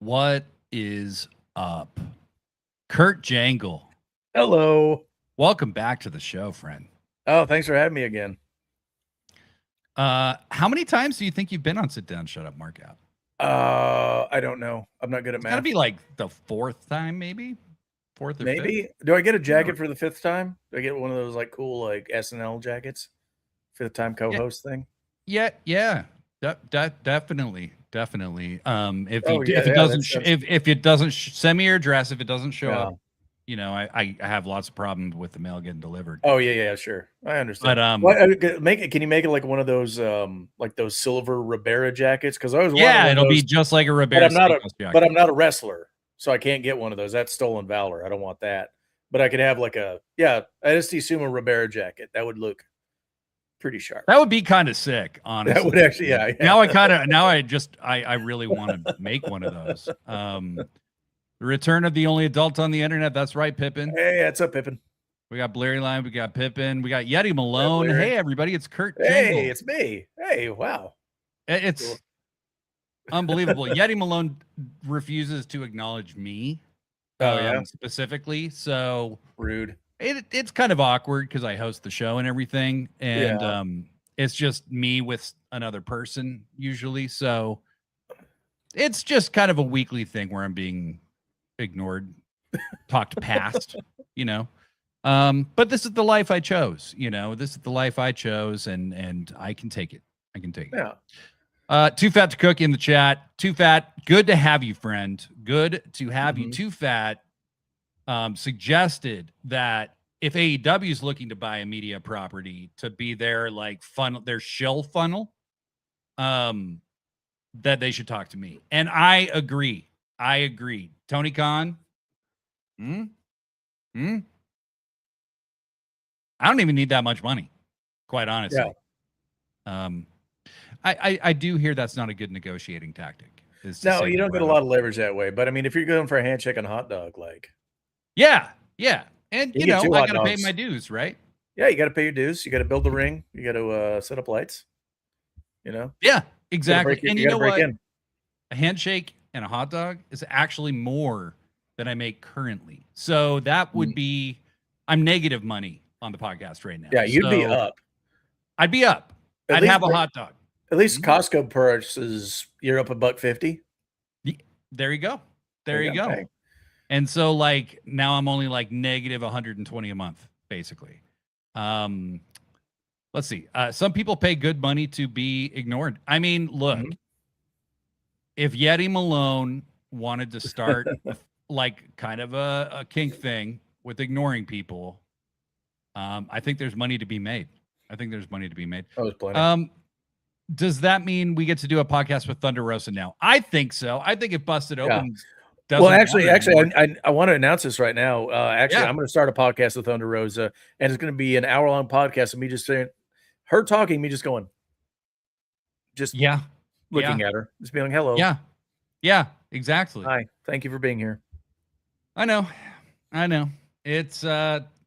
What is up? Kurt Jangle. Hello. Welcome back to the show, friend. Oh, thanks for having me again. How many times do you think you've been on Sit Down, Shut Up, Mark Out? I don't know. I'm not good at It's math. gotta be like the fourth time, maybe? Fourth or Maybe. fifth? Do I get a jacket for the fifth time? Do I get one of those like cool like SNL jackets? Fifth time co-host thing? Yeah. Definitely. If it doesn't send me your address, if it doesn't show up, you know, I have lots of problems with the mail getting delivered. Oh yeah, sure. I understand. But can you make it like one of those like those silver Ribera jackets? Because I was it'll be just like a Ribera jacket. But I'm not a wrestler, so I can't get one of those. That's stolen valor. I don't want that. But I could have like I just assume a Ribera jacket. That would look pretty sharp. That would be kind of sick, honestly. That would actually, yeah. I really want to make one of those. The return of the only adult on the internet. That's right, Pippin. Hey, what's up, Pippin? We got Blurry Line. We got Pippin. We got Yeti Malone. Hey, everybody. It's Kurt Jangle. Hey, it's me. Hey, wow. It's unbelievable. Yeti Malone refuses to acknowledge me. Specifically. So rude. It's kind of awkward because I host the show and everything. And it's just me with another person usually. So it's just kind of a weekly thing where I'm being ignored, talked past, you know. But this is the life I chose, you know. This is the life I chose, and I can take it. Yeah. Too Fat to Cook in the chat. Too Fat, good to have you, friend. Good to have you. Too Fat suggested that if AEW is looking to buy a media property to be their like funnel, their shill funnel, that they should talk to me. And I agree. Tony Khan. I don't even need that much money, quite honestly. Yeah. I do hear that's not a good negotiating tactic. No, you don't get a lot of leverage that way. But I mean, if you're going for a handshake on a hot dog, like. Yeah. And you know, I got to pay my dues, right? Yeah, you got to pay your dues. You got to build the ring. You got to set up lights. You know? Yeah, exactly. And you know what? A handshake and a hot dog is actually more than I make currently. So that would be, I'm negative money on the podcast right now. Yeah, you'd be up. I'd be up. I'd have a hot dog. At least Costco purchases, you're up $1.50. There you go. There you go. Pay. And so like now I'm only like negative 120 a month, basically. Let's see. Some people pay good money to be ignored. I mean, look, if Yeti Malone wanted to start like kind of a kink thing with ignoring people, I think there's money to be made. Does that mean we get to do a podcast with Thunder Rosa now? I think so. I think it busted open. Well, actually, I want to announce this right now. I'm going to start a podcast with Thunder Rosa, and it's going to be an hour-long podcast of me just saying, her talking, me just going, looking at her, just being like, hello. Yeah, exactly. Hi, thank you for being here. I know. It's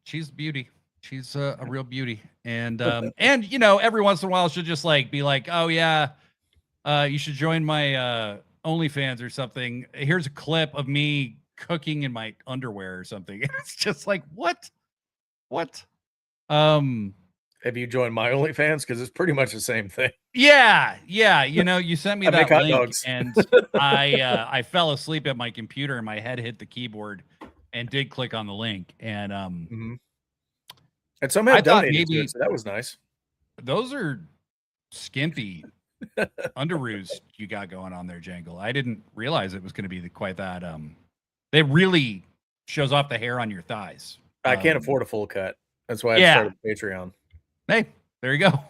she's beauty. She's a real beauty, and and you know, every once in a while she'll just like be like, oh yeah, you should join my OnlyFans or something. Here's a clip of me cooking in my underwear or something. It's just like, what? Have you joined my OnlyFans? Because it's pretty much the same thing. Yeah. You know, you sent me that link, dogs. And I fell asleep at my computer, and my head hit the keyboard, and did click on the link, and and somebody donated to it, so that was nice. Those are skimpy underoos you got going on there, Jangle. I didn't realize it was going to be quite that. It really shows off the hair on your thighs. I can't afford a full cut. That's why I started Patreon. Hey, there you go.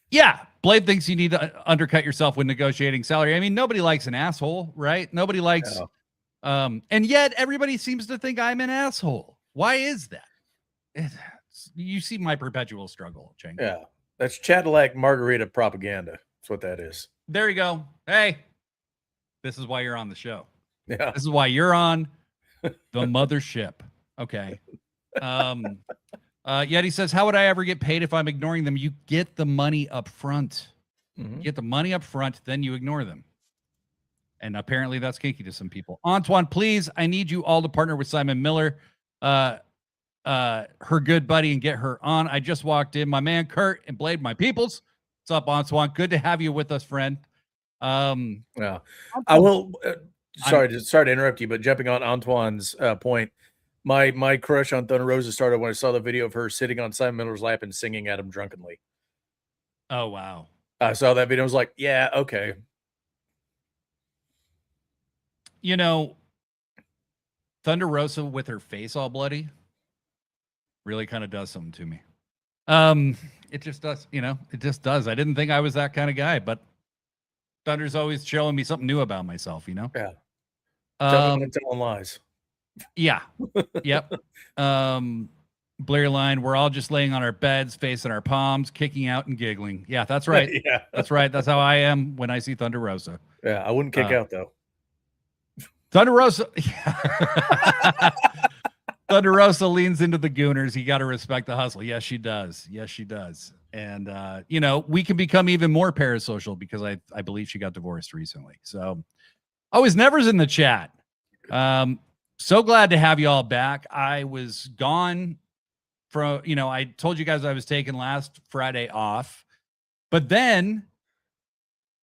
Yeah, Blade thinks you need to undercut yourself when negotiating salary. I mean, nobody likes an asshole, right? Nobody likes. And yet everybody seems to think I'm an asshole. Why is that? You see my perpetual struggle, Jangle. Yeah. That's Cadillac margarita propaganda. That's what that is. There you go. Hey, this is why you're on the show. Yeah. This is why you're on the mothership. Okay. Yeti says, how would I ever get paid if I'm ignoring them? You get the money up front. You get the money up front, then you ignore them. And apparently that's kinky to some people. Antoine, please, I need you all to partner with Simon Miller, her good buddy, and get her on. I just walked in. My man Kurt and Blade, my peoples. What's up, Antoine? Good to have you with us, friend. Yeah, I will. Sorry to interrupt you, but jumping on Antoine's point, my crush on Thunder Rosa started when I saw the video of her sitting on Simon Miller's lap and singing at him drunkenly. Oh wow! I saw that video. I was like, yeah, okay. You know, Thunder Rosa with her face all bloody really kind of does something to me. It just does, it just does. I didn't think I was that kind of guy, but Thunder's always showing me something new about myself, Yeah. Telling lies. Yeah. Yep. Blair line, we're all just laying on our beds, facing our palms, kicking out and giggling. Yeah, that's right. Yeah. That's right. That's how I am when I see Thunder Rosa. Yeah, I wouldn't kick out though. Thunder Rosa. Thunder Rosa leans into the Gooners. You got to respect the hustle. Yes, she does. Yes, she does. And, we can become even more parasocial because I believe she got divorced recently. So, always Never's in the chat. So glad to have you all back. I was gone from, I told you guys I was taking last Friday off, but then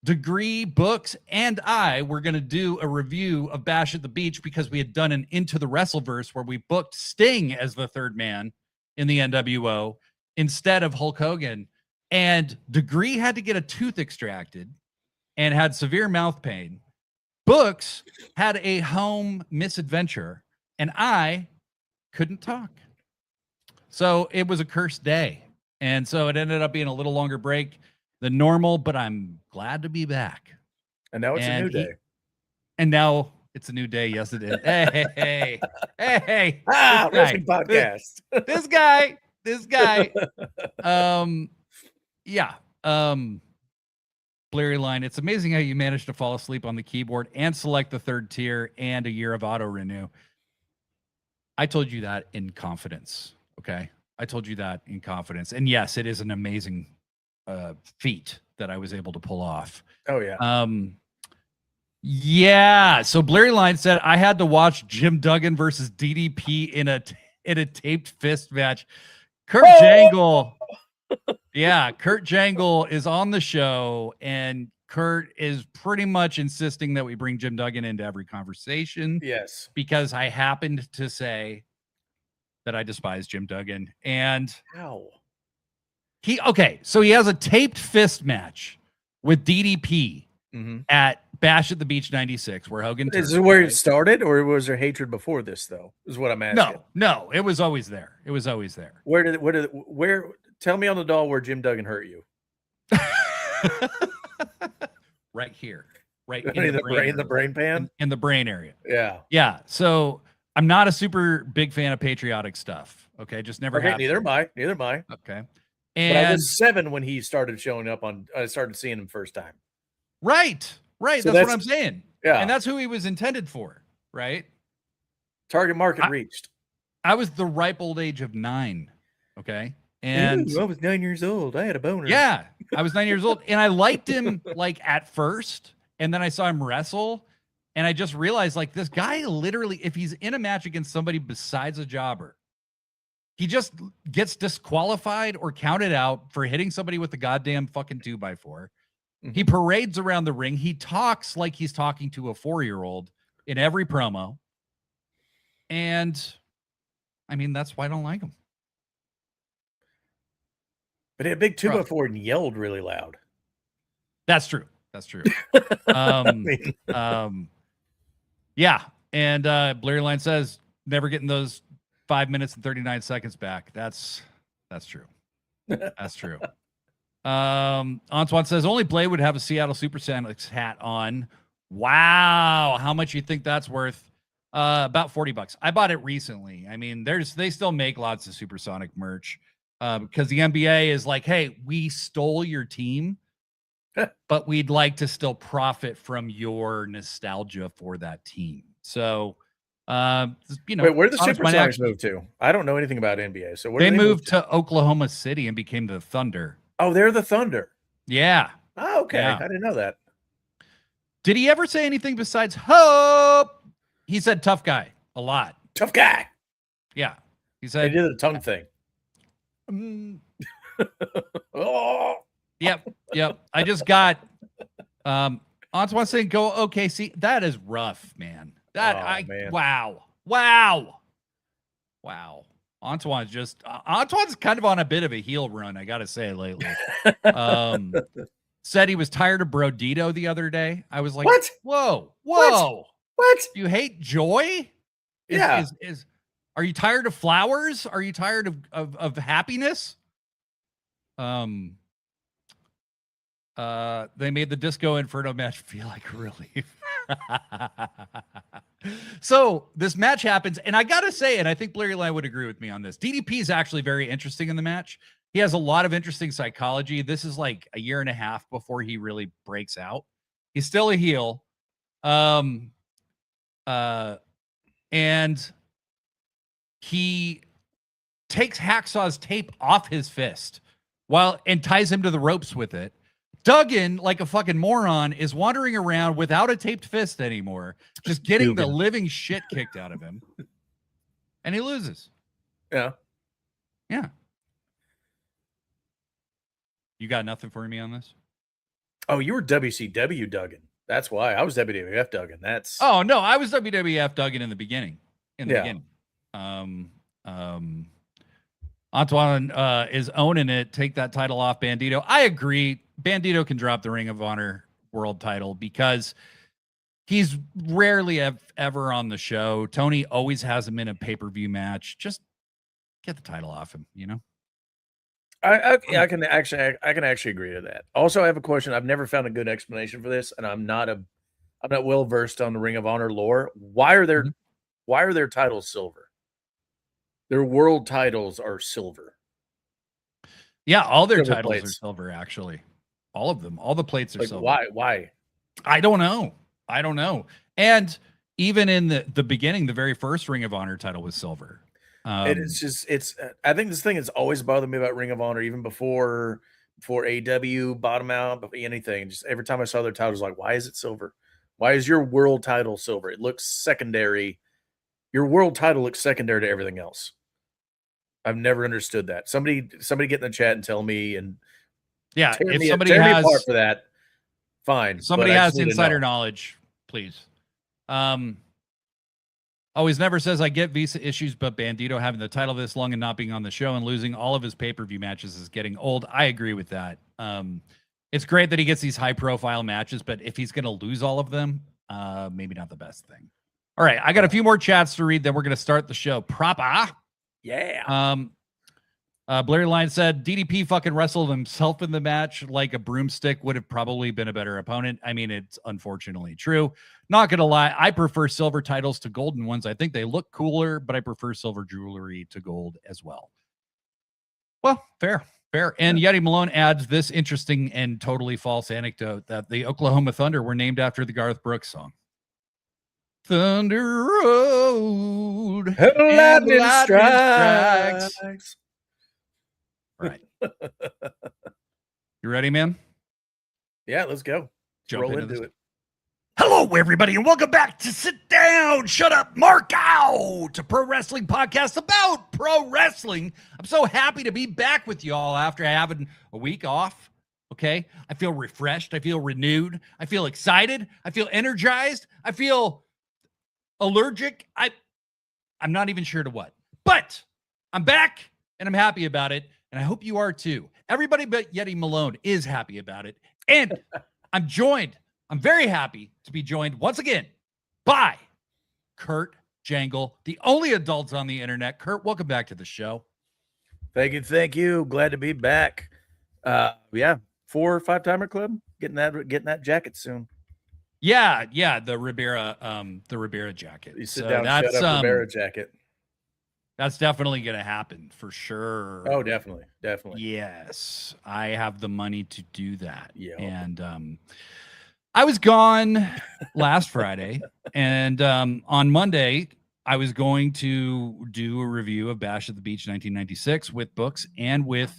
Degree Books and I were going to do a review of Bash at the Beach because we had done an Into the Wrestleverse where we booked Sting as the third man in the NWO instead of Hulk Hogan. And Degree had to get a tooth extracted and had severe mouth pain. Books had a home misadventure, and I couldn't talk. So it was a cursed day. And so it ended up being a little longer break than normal, but I'm glad to be back. And now it's a new day. And now it's a new day. Yes, it is. Hey. Wrestling podcast. This guy. Yeah. Blurry line. It's amazing how you managed to fall asleep on the keyboard and select the third tier and a year of auto renew. I told you that in confidence. Okay. I told you that in confidence. And yes, it is an amazing feat that I was able to pull off. Oh yeah. Yeah. So Blurry line said I had to watch Jim Duggan versus DDP in a taped fist match. Kurt Jangle. Yeah, Kurt Jangle is on the show, and Kurt is pretty much insisting that we bring Jim Duggan into every conversation. Yes. Because I happened to say that I despise Jim Duggan. And how? So he has a taped fist match with DDP at Bash at the Beach 96, where Hogan is this where it started, or was there hatred before this, though? Is what I'm asking. No, it was always there. Where tell me on the doll where Jim Duggan hurt you. Right here. Right in the brain pan? In the brain area. Yeah. Yeah. So I'm not a super big fan of patriotic stuff. Okay. Just never happened. Neither am I. Okay. But I was 7 when he started showing up I started seeing him first time. Right. So that's what I'm saying. Yeah. And that's who he was intended for. Right. Target market reached. I was the ripe old age of 9. Okay. And I was 9 years old. I had a boner. Yeah. I was 9 years old, and I liked him at first. And then I saw him wrestle, and I just realized this guy literally, if he's in a match against somebody besides a jobber, he just gets disqualified or counted out for hitting somebody with the goddamn fucking 2x4. Mm-hmm. He parades around the ring. He talks like he's talking to a 4-year-old in every promo. And I mean, that's why I don't like him. But he had a big 2x4 and yelled really loud. That's true. Yeah. And Blurry line says never getting those 5 minutes and 39 seconds back. That's true. That's true. Antoine says only Blade would have a Seattle Supersonics hat on. Wow. How much you think that's worth? About $40. I bought it recently. I mean, they still make lots of Supersonic merch. Because the NBA is like, hey, we stole your team, but we'd like to still profit from your nostalgia for that team. So, wait, where did the Supersonics move to? I don't know anything about NBA. So they moved to Oklahoma City and became the Thunder. Oh, they're the Thunder. Yeah. Oh, okay. Yeah. I didn't know that. Did he ever say anything besides hope? He said tough guy a lot. Tough guy. Yeah. He said he did the tongue thing. Oh. Yep. I just got Antoine saying go OKC. That is rough, man. Man. Wow. Antoine's kind of on a bit of a heel run, I gotta say, lately. Said he was tired of Bandido the other day. I was like, what? Whoa. What? Do you hate joy? Are you tired of flowers? Are you tired of happiness? They made the Disco Inferno match feel like relief. So this match happens, and I gotta say, and I think Blurry Line would agree with me on this, DDP is actually very interesting in the match. He has a lot of interesting psychology. This is like a year and a half before he really breaks out. He's still a heel. And he takes Hacksaw's tape off his fist and ties him to the ropes with it. Duggan, like a fucking moron, is wandering around without a taped fist anymore, just getting the living shit kicked out of him. And he loses. Yeah. You got nothing for me on this? Oh, you were WCW Duggan. That's why. I was WWF Duggan. Oh, no, I was WWF Duggan in the beginning. Beginning. Antoine is owning it. Take that title off Bandido. I agree. Bandido can drop the Ring of Honor world title because he's rarely ever on the show. Tony always has him in a pay-per-view match. Just get the title off him, you know? I can actually agree to that. Also, I have a question. I've never found a good explanation for this, and I'm not well versed on the Ring of Honor lore. Why are their titles silver? Their world titles are silver. Yeah, all their titles are silver, actually. All of them. All the plates are silver. Why? I don't know. And even in the beginning, the very first Ring of Honor title was silver. I think this thing has always bothered me about Ring of Honor, even before AEW bottom out, but anything. Just every time I saw their titles, like, why is it silver? Why is your world title silver? It looks secondary. Your world title looks secondary to everything else. I've never understood that. Somebody get in the chat and tell me. And yeah, if somebody has part for that, fine. Somebody has insider knowledge, please. Always never says I get visa issues, but Bandido having the title this long and not being on the show and losing all of his pay-per-view matches is getting old. I agree with that. It's great that he gets these high-profile matches, but if he's going to lose all of them, maybe not the best thing. All right, I got a few more chats to read, then we're going to start the show proper. Yeah. Blair Line said DDP fucking wrestled himself in the match like a broomstick would have probably been a better opponent. I mean, it's unfortunately true. Not gonna lie, I prefer silver titles to golden ones. I think they look cooler, but I prefer silver jewelry to gold as well. Well, fair. And Yeti Malone adds this interesting and totally false anecdote that the Oklahoma Thunder were named after the Garth Brooks song. Thunder Road. Lightning strikes. Right. You ready, man? Yeah, let's go. Roll into it. Hello, everybody, and welcome back to Sit Down, Shut Up, Mark Out, a pro wrestling podcast about pro wrestling. I'm so happy to be back with you all after having a week off. Okay, I feel refreshed. I feel renewed. I feel excited. I feel energized. I feel allergic. I'm not even sure to what, but I'm back and I'm happy about it. And I hope you are too. Everybody but Yeti Malone is happy about it. And I'm very happy to be joined once again by Kurt Jangle, the only adults on the internet. Kurt, welcome back to the show. Thank you. Glad to be back. 4 or 5 timer club. Getting that jacket soon. Yeah, the Ribera jacket. You sit down, shut up, Ribera jacket. That's definitely going to happen for sure. Oh, definitely. Yes, I have the money to do that. Yeah, and I was gone last Friday, and on Monday I was going to do a review of Bash at the Beach 1996 with books and with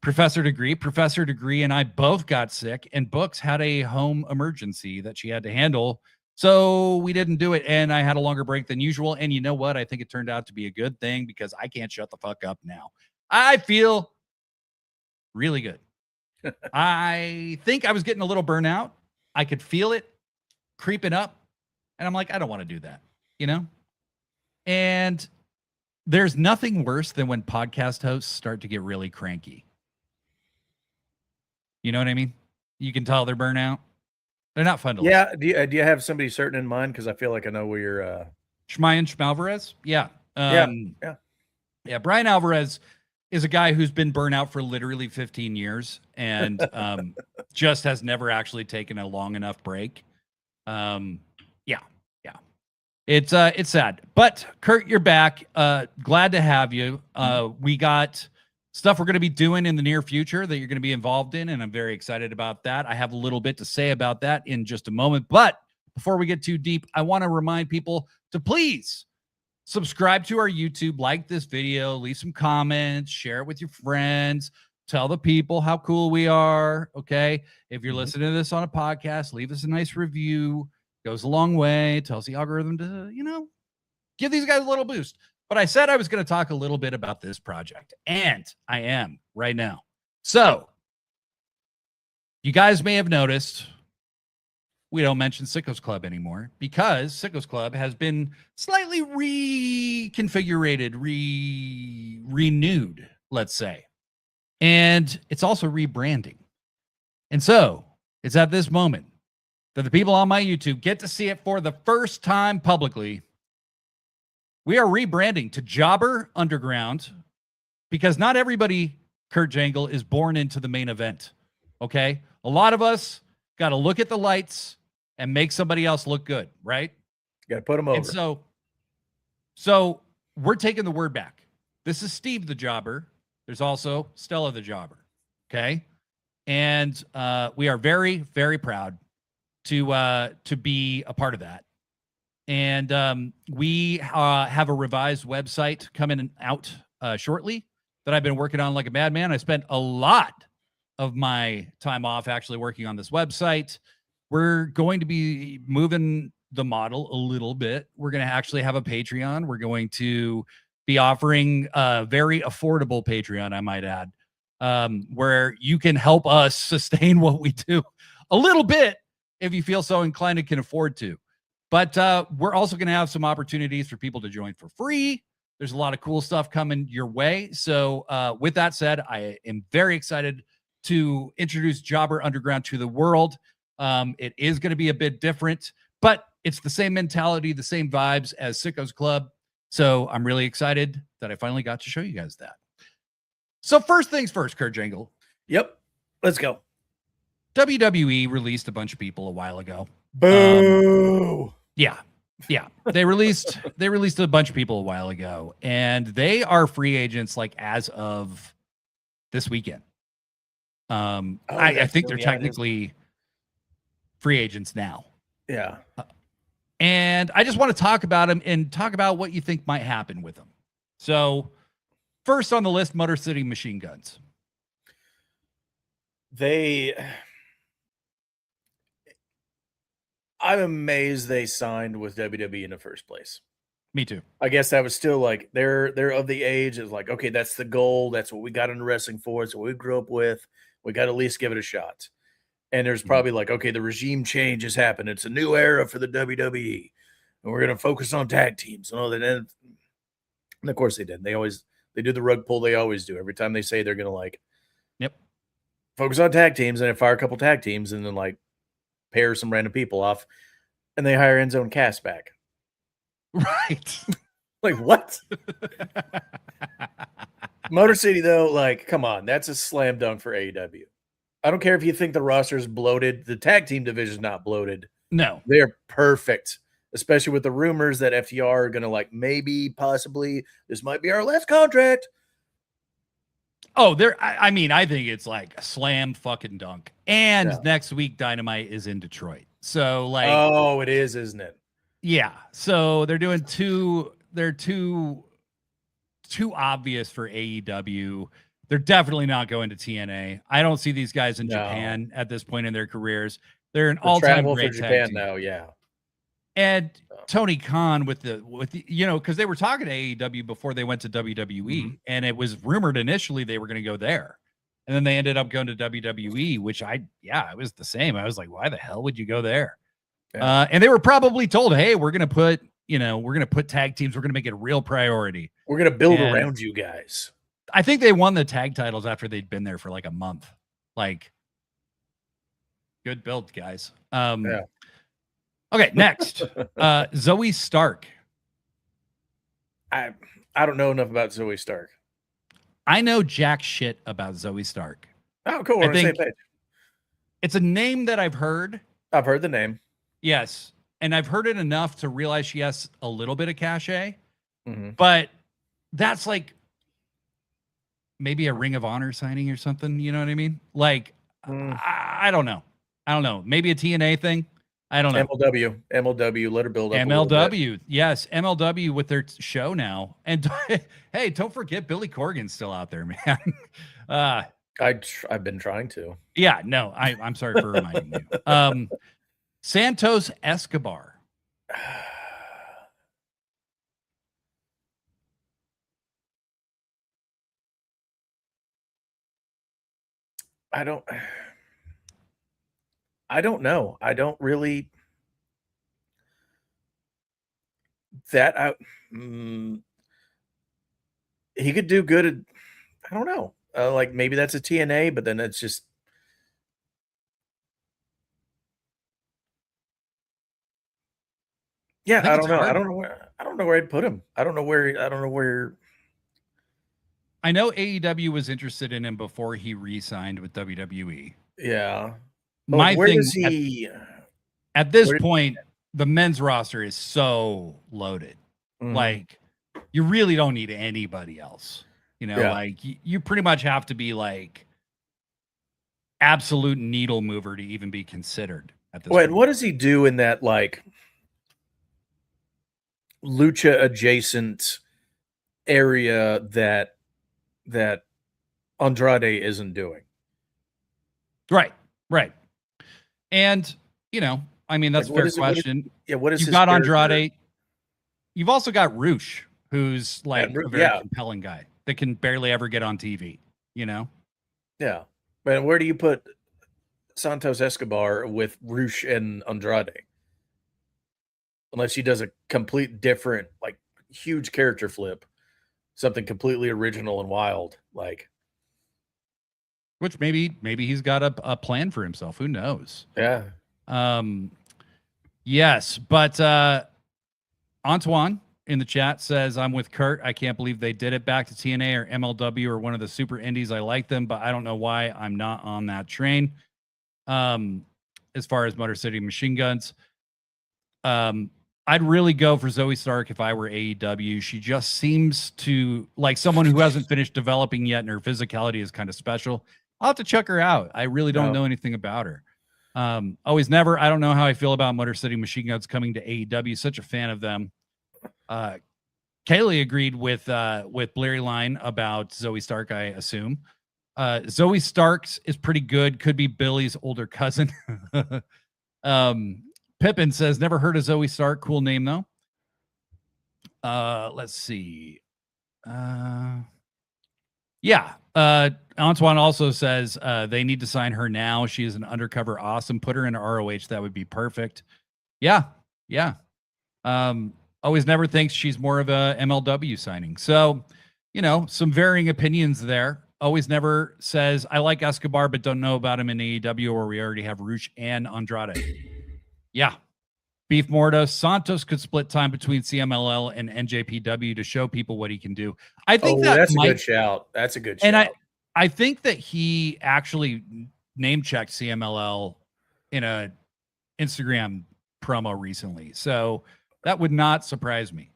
Professor Degree and I both got sick, and Books had a home emergency that she had to handle. So we didn't do it, and I had a longer break than usual. And you know what? I think it turned out to be a good thing because I can't shut the fuck up now. I feel really good. I think I was getting a little burnout. I could feel it creeping up, and I'm like, I don't want to do that, you know? And there's nothing worse than when podcast hosts start to get really cranky. You know what I mean? You can tell they're burnout. They're not fun to listen. Yeah. Do you have somebody certain in mind? Because I feel like I know where you're. Shmayan Schmalvarez? Yeah. Yeah. Brian Alvarez is a guy who's been burnout for literally 15 years and just has never actually taken a long enough break. Yeah. It's sad. But Kurt, you're back. Glad to have you. We got stuff we're going to be doing in the near future that you're going to be involved in, and I'm very excited about that. I have a little bit to say about that in just a moment. But before we get too deep, I want to remind people to please subscribe to our YouTube, like this video, leave some comments, share it with your friends, tell the people how cool we are, okay? If you're listening to this on a podcast, leave us a nice review. Goes a long way, tells the algorithm to, give these guys a little boost. But I said I was going to talk a little bit about this project, and I am right now. So, you guys may have noticed we don't mention Sickos Club anymore because Sickos Club has been slightly reconfigured, renewed, let's say. And it's also rebranding. And so, it's at this moment that the people on my YouTube get to see it for the first time publicly. We are rebranding to Jobber Underground because not everybody, Kurt Jangle, is born into the main event. Okay? A lot of us got to look at the lights and make somebody else look good, right? Got to put them over. And so we're taking the word back. This is Steve the Jobber. There's also Stella the Jobber. Okay? And we are very, very proud to be a part of that. And we have a revised website coming out shortly that I've been working on like a madman. I spent a lot of my time off actually working on this website. We're going to be moving the model a little bit. We're going to actually have a Patreon. We're going to be offering a very affordable Patreon, I might add, where you can help us sustain what we do a little bit if you feel so inclined and can afford to. But we're also going to have some opportunities for people to join for free. There's a lot of cool stuff coming your way. So with that said, I am very excited to introduce Jobber Underground to the world. It is going to be a bit different, but it's the same mentality, the same vibes as Sickos Club. So I'm really excited that I finally got to show you guys that. So first things first, Kurt Jangle. Yep. Let's go. WWE released a bunch of people a while ago. Boo. Yeah. They released a bunch of people a while ago, and they are free agents like as of this weekend. I think they're technically free agents now. Yeah. And I just want to talk about them and talk about what you think might happen with them. So first on the list, Motor City Machine Guns. I'm amazed they signed with WWE in the first place. Me too. I guess that was still like they're of the age is like, okay, that's the goal. That's what we got into wrestling for. It's what we grew up with. We got to at least give it a shot. And there's probably like, okay, the regime change has happened. It's a new era for the WWE. And we're going to focus on tag teams and all that. And of course they did. They do the rug pull they always do. Every time they say they're going to like focus on tag teams and then fire a couple tag teams and then like pair some random people off, and they hire Enzo and Cass back. Right. Like, what? Motor City, though, like, come on. That's a slam dunk for AEW. I don't care if you think the roster is bloated. The tag team division is not bloated. No. They're perfect, especially with the rumors that FTR are going to, like, maybe, possibly, this might be our last contract. Oh, I mean, I think it's like a slam fucking dunk. And next week, Dynamite is in Detroit. So, like, oh, it is, isn't it? Yeah. So they're doing too obvious for AEW. They're definitely not going to TNA. I don't see these guys in Japan at this point in their careers. They're an all-time great for Japan now, yeah. And Tony Khan with the because they were talking to AEW before they went to WWE, and it was rumored initially they were going to go there, and then they ended up going to WWE, which it was the same. I was like, why the hell would you go there? Yeah. And they were probably told, hey, we're going to put tag teams. We're going to make it a real priority. We're going to build around you guys. I think they won the tag titles after they'd been there for like a month. Like, good build, guys. Yeah. Okay, next. Zoe Stark. I don't know enough about Zoe Stark. I know jack shit about Zoe Stark. Oh, cool. We're on the same page. It's a name that I've heard. I've heard the name. Yes. And I've heard it enough to realize she has a little bit of cachet. But that's like maybe a Ring of Honor signing or something. You know what I mean? Like, I don't know. Maybe a TNA thing. I don't know. MLW, let her build up. MLW, yes, MLW with their show now. And hey, don't forget Billy Corgan's still out there, man. I've been trying to. Yeah, no, I'm sorry for reminding you. Santos Escobar. I don't know. I don't really he could do good at, I don't know. Like maybe that's a TNA, but then it's just I don't know. I don't know where I'd put him. I don't know where. I know AEW was interested in him before he re-signed with WWE. Yeah. My thing at this point, the men's roster is so loaded. Like, you really don't need anybody else. Like you pretty much have to be like absolute needle mover to even be considered at this point. What does he do in that like lucha adjacent area that Andrade isn't doing? Right. And I mean, that's a fair question. What is you've got Andrade? You've also got Roosh, who's like a very compelling guy that can barely ever get on TV. Yeah, but where do you put Santos Escobar with Roosh and Andrade? Unless he does a complete different, like huge character flip, something completely original and wild, like. Which maybe he's got a plan for himself. Who knows? Yeah. Yes, but Antoine in the chat says, I'm with Kurt. I can't believe they did it. Back to TNA or MLW or one of the super indies. I like them, but I don't know why I'm not on that train. As far as Motor City Machine Guns, I'd really go for Zoe Stark if I were AEW. She just seems to like someone who hasn't finished developing yet, and her physicality is kind of special. I'll have to check her out. I really don't know anything about her. Always Never. I don't know how I feel about Motor City Machine Guns coming to AEW. Such a fan of them. Kaylee agreed with Blurry Line about Zoe Stark, I assume. Zoe Stark's is pretty good. Could be Billy's older cousin. Pippin says, never heard of Zoe Stark. Cool name, though. Let's see. Antoine also says they need to sign her now. She is an undercover awesome. Put her in ROH. That would be perfect. Yeah. Always Never thinks she's more of a MLW signing. So, some varying opinions there. Always Never says, I like Escobar, but don't know about him in AEW where we already have Roosh and Andrade. Yeah. Beef Mordo. Santos could split time between CMLL and NJPW to show people what he can do. I think that's a good shout. That's a good shout. And I think that he actually name checked CMLL in a Instagram promo recently. So that would not surprise me.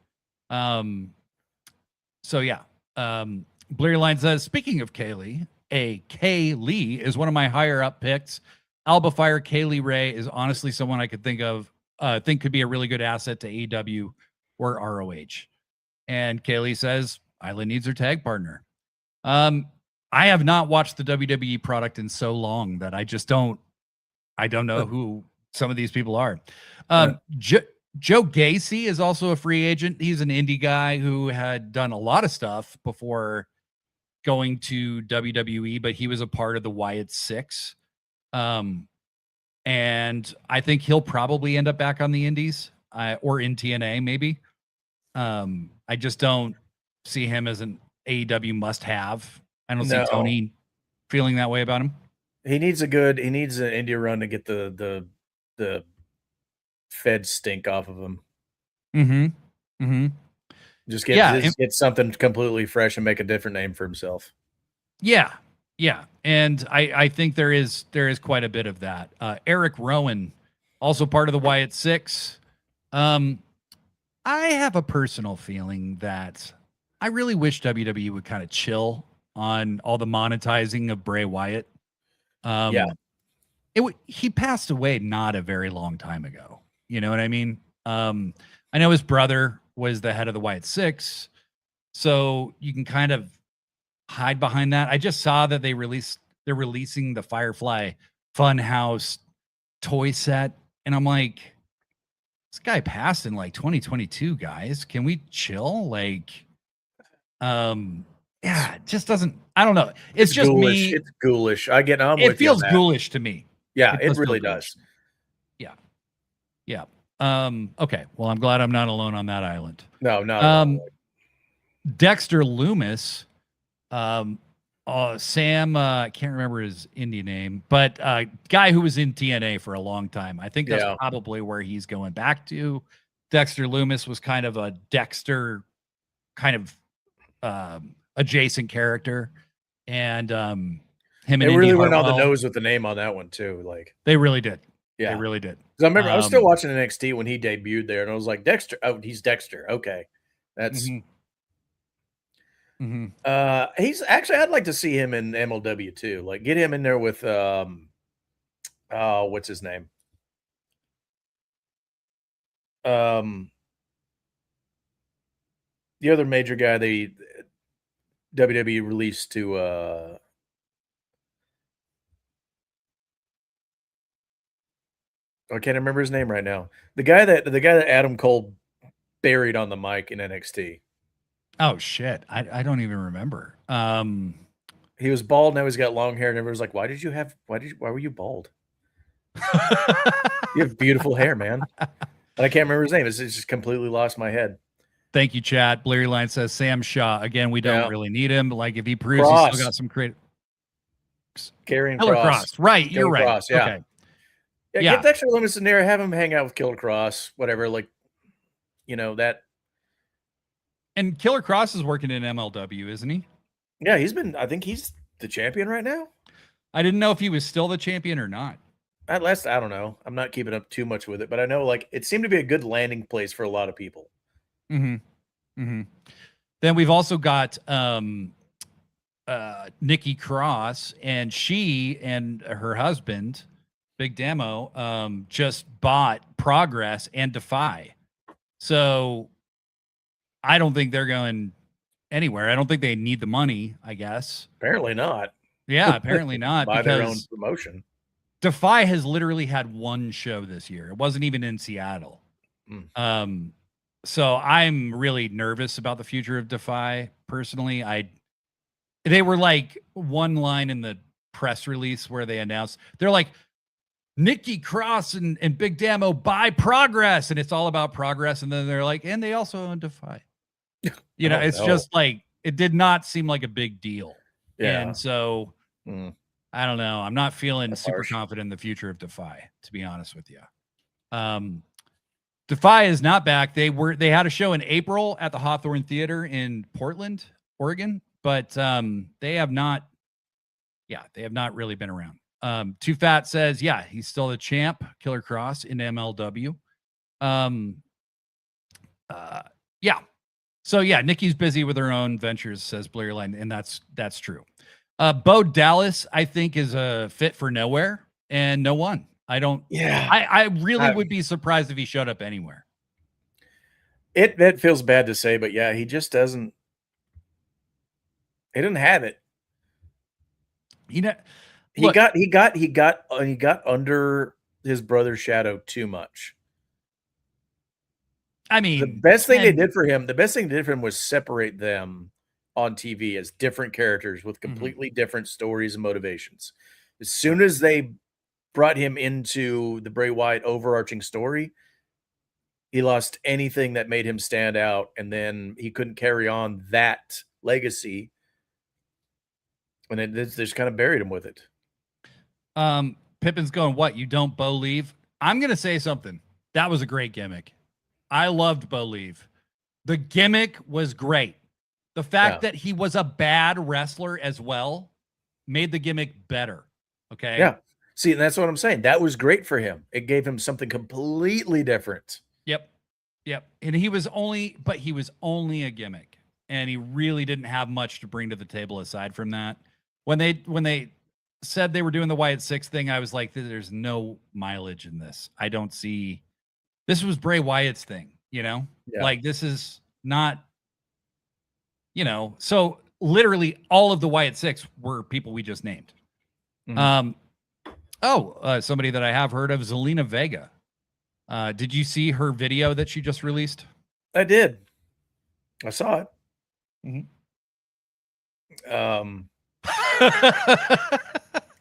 Blurry Line says, speaking of Kaylee, Kaylee is one of my higher up picks. Alba Fire Kaylee Ray is honestly someone I could think could be a really good asset to AEW or ROH. And Kaylee says Isla needs her tag partner. I have not watched the WWE product in so long that I don't know who some of these people are. Joe Gacy is also a free agent. He's an indie guy who had done a lot of stuff before going to WWE, but he was a part of the Wyatt Six. And I think he'll probably end up back on the indies or in TNA maybe. I just don't see him as an AEW must-have. I don't see Tony feeling that way about him. He needs an indie run to get the Fed stink off of him. Just get something completely fresh and make a different name for himself. Yeah. And I think there is quite a bit of that. Eric Rowan, also part of the Wyatt Six. I have a personal feeling that I really wish WWE would kind of chill on all the monetizing of Bray Wyatt. He passed away not a very long time ago. You know what I mean? I know his brother was the head of the Wyatt Six, so you can kind of hide behind that. I just saw that they're releasing the Firefly Funhouse toy set, and I'm like, this guy passed in like 2022, guys. Can we chill? Like, yeah, it just doesn't. I don't know. It's just ghoulish. Me. It's ghoulish. It feels ghoulish to me. Yeah, it really does. Yeah. Okay. Well, I'm glad I'm not alone on that island. No. Dexter Loomis. Sam. I can't remember his indie name, but guy who was in TNA for a long time. I think that's probably where he's going back to. Dexter Loomis was kind of a Dexter kind of adjacent character, and him and they really went on the nose with the name on that one too. Like they really did. Yeah, they really did. Because I remember I was still watching NXT when he debuted there, and I was like, Dexter. Oh, he's Dexter. Okay, that's. He's actually. I'd like to see him in MLW too. Like get him in there with what's his name? The other major guy they WWE released to I can't remember his name right now. The guy that Adam Cole buried on the mic in NXT. Oh shit. I don't even remember. He was bald, now he's got long hair, and everyone's like, why were you bald? You have beautiful hair, man. And I can't remember his name. It's just completely lost my head. Thank you, chat. Blurry Line says Sam Shaw. Again, we don't really need him. Like if he proves he's still got some creative. Karrion Kross. Right. Killer You're right. Cross, yeah. Okay. Yeah. Get Dexter Loomis in there, have him hang out with Killer Kross, whatever. Like, that. And Killer Kross is working in MLW, isn't he? Yeah, I think he's the champion right now. I didn't know if he was still the champion or not. At least, I don't know. I'm not keeping up too much with it, but I know it seemed to be a good landing place for a lot of people. Then we've also got Nikki Cross, and she and her husband, Big Demo, just bought Progress and Defy. So I don't think they're going anywhere. I don't think they need the money, I guess. Apparently not. Yeah, apparently not. By their own promotion. Defy has literally had one show this year. It wasn't even in Seattle. So I'm really nervous about the future of Defy. Personally, they were like one line in the press release where they announced, they're like, Nikki Cross and Big Damo buy Progress, and it's all about Progress. And then they're like, and they also own Defy. It's just like, it did not seem like a big deal. Yeah. And so I don't know. I'm not feeling super confident in the future of Defy, to be honest with you. Defy is not back. They had a show in April at the Hawthorne Theater in Portland, Oregon, but they have not really been around. Too Fat says, yeah, he's still the champ, Killer Kross in MLW. Yeah. So yeah, Nikki's busy with her own ventures, says Blair Line, and that's true. Bo Dallas, I think, is a fit for nowhere and no one. I really would be surprised if he showed up anywhere. It feels bad to say, but yeah, he just doesn't. He didn't have it. He got under his brother's shadow too much. I mean, the best thing they did for him was separate them on TV as different characters with completely different stories and motivations. As soon as they brought him into the Bray Wyatt overarching story, he lost anything that made him stand out, and then he couldn't carry on that legacy, and they just kind of buried him with it. Pippin's going, what? You don't believe? I'm going to say something. That was a great gimmick. I loved Believe. The gimmick was great. The fact that he was a bad wrestler as well made the gimmick better. Okay. Yeah. See, that's what I'm saying. That was great for him. It gave him something completely different. Yep. And he was only a gimmick, and he really didn't have much to bring to the table aside from that. When they said they were doing the Wyatt 6 thing, I was like, there's no mileage in this. I don't see. This was Bray Wyatt's thing, like this is not, so literally all of the Wyatt 6 were people we just named. Somebody that I have heard of, Zelina Vega. Did you see her video that she just released? I did. I saw it.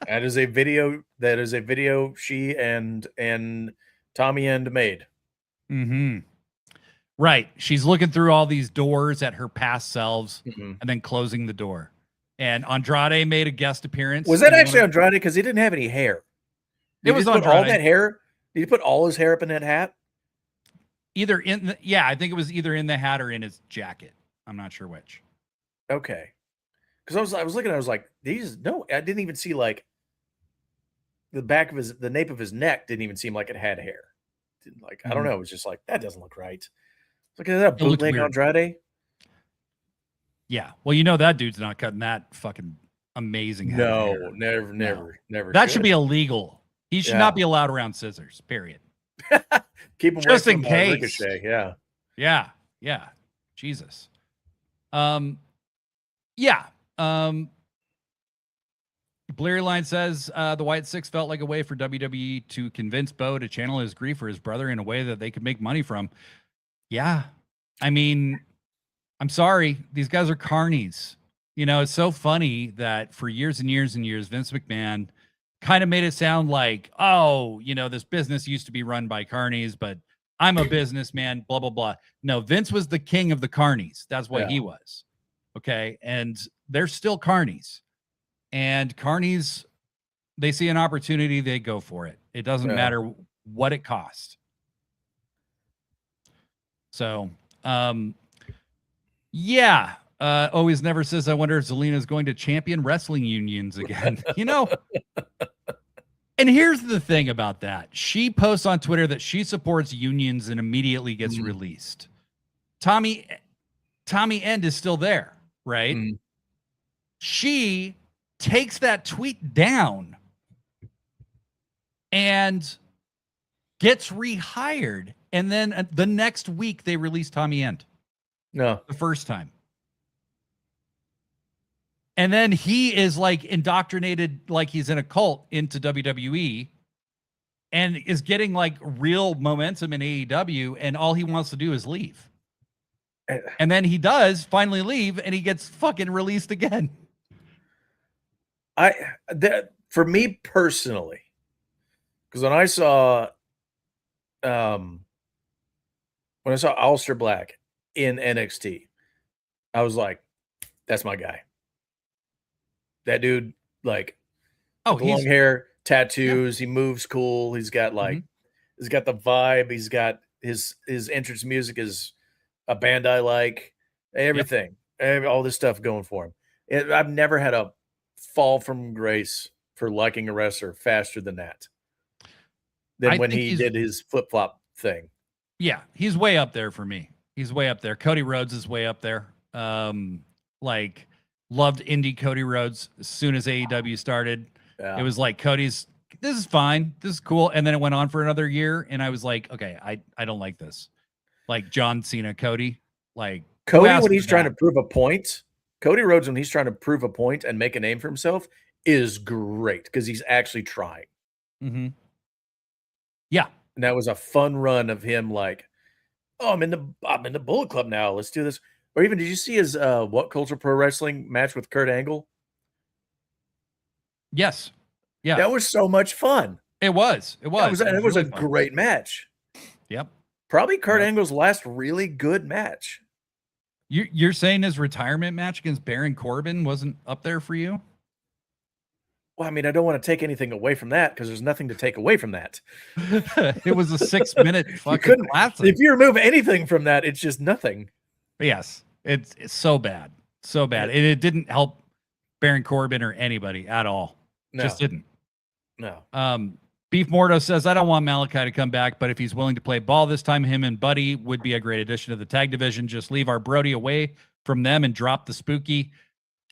That is a video she and Tommy End made. Right. She's looking through all these doors at her past selves and then closing the door. And Andrade made a guest appearance. Was that actually Andrade? Because he didn't have any hair. It was Andrade. All that hair. Did he put all his hair up in that hat? I think it was either in the hat or in his jacket. I'm not sure which. Okay. Because I was looking, I was like, I didn't even see like the nape of his neck didn't even seem like it had hair. I don't know. It was just like, that doesn't look right. Look at that bootleg Andrade. Yeah. Well, that dude's not cutting that fucking amazing head of hair. Never. That should be illegal. He should not be allowed around scissors, period. Keep him just in case. Ricochet, yeah. Jesus. Bleary Line says the Wyatt 6 felt like a way for WWE to convince Bo to channel his grief for his brother in a way that they could make money from. Yeah. I mean, I'm sorry. These guys are carnies. It's so funny that for years and years and years, Vince McMahon kind of made it sound like, this business used to be run by carnies, but I'm a businessman, blah, blah, blah. No, Vince was the king of the carnies. That's what he was. Okay. And they're still carnies. And carnies, they see an opportunity, they go for it. It doesn't matter what it costs. So, always never says, I wonder if Zelina's going to champion wrestling unions again. And here's the thing about that. She posts on Twitter that she supports unions and immediately gets released. Tommy End is still there, right? She takes that tweet down and gets rehired. And then the next week they release Tommy End. No. The first time. And then he is like indoctrinated like he's in a cult into WWE and is getting like real momentum in AEW, and all he wants to do is leave. And then he does finally leave and he gets fucking released again. For me personally, because when I saw Aleister Black in NXT, I was like, that's my guy. That dude, like, long hair, tattoos. He moves cool. He's got he's got the vibe. He's got his entrance music is a band I like. Everything, all this stuff going for him. I've never had a fall from grace for liking a wrestler faster than that. When he did his flip flop thing. Yeah, he's way up there for me. He's way up there. Cody Rhodes is way up there. Loved indie Cody Rhodes as soon as AEW started. It was like, this is fine. This is cool. And then it went on for another year. And I was like, okay, I don't like this. Like John Cena, Cody. Like Cody when he's trying to prove a point. Cody Rhodes when he's trying to prove a point and make a name for himself is great because he's actually trying. Mm-hmm. Yeah. And that was a fun run of him like, oh, I'm in the Bullet Club now. Let's do this. Or even, did you see his What Culture Pro Wrestling match with Kurt Angle? Yes. Yeah. That was so much fun. It was. It was really a great match. Yep. Probably Kurt Angle's last really good match. You're saying his retirement match against Baron Corbin wasn't up there for you? Well, I mean, I don't want to take anything away from that because there's nothing to take away from that. It was a 6-minute fucking classic. If you remove anything from that, it's just nothing. Yes, it's so bad, so bad. And it didn't help Baron Corbin or anybody at all. No. Just didn't. No. Beef Mordo says, I don't want Malachi to come back, but if he's willing to play ball this time, him and Buddy would be a great addition to the tag division. Just leave our Brody away from them and drop the Spooky.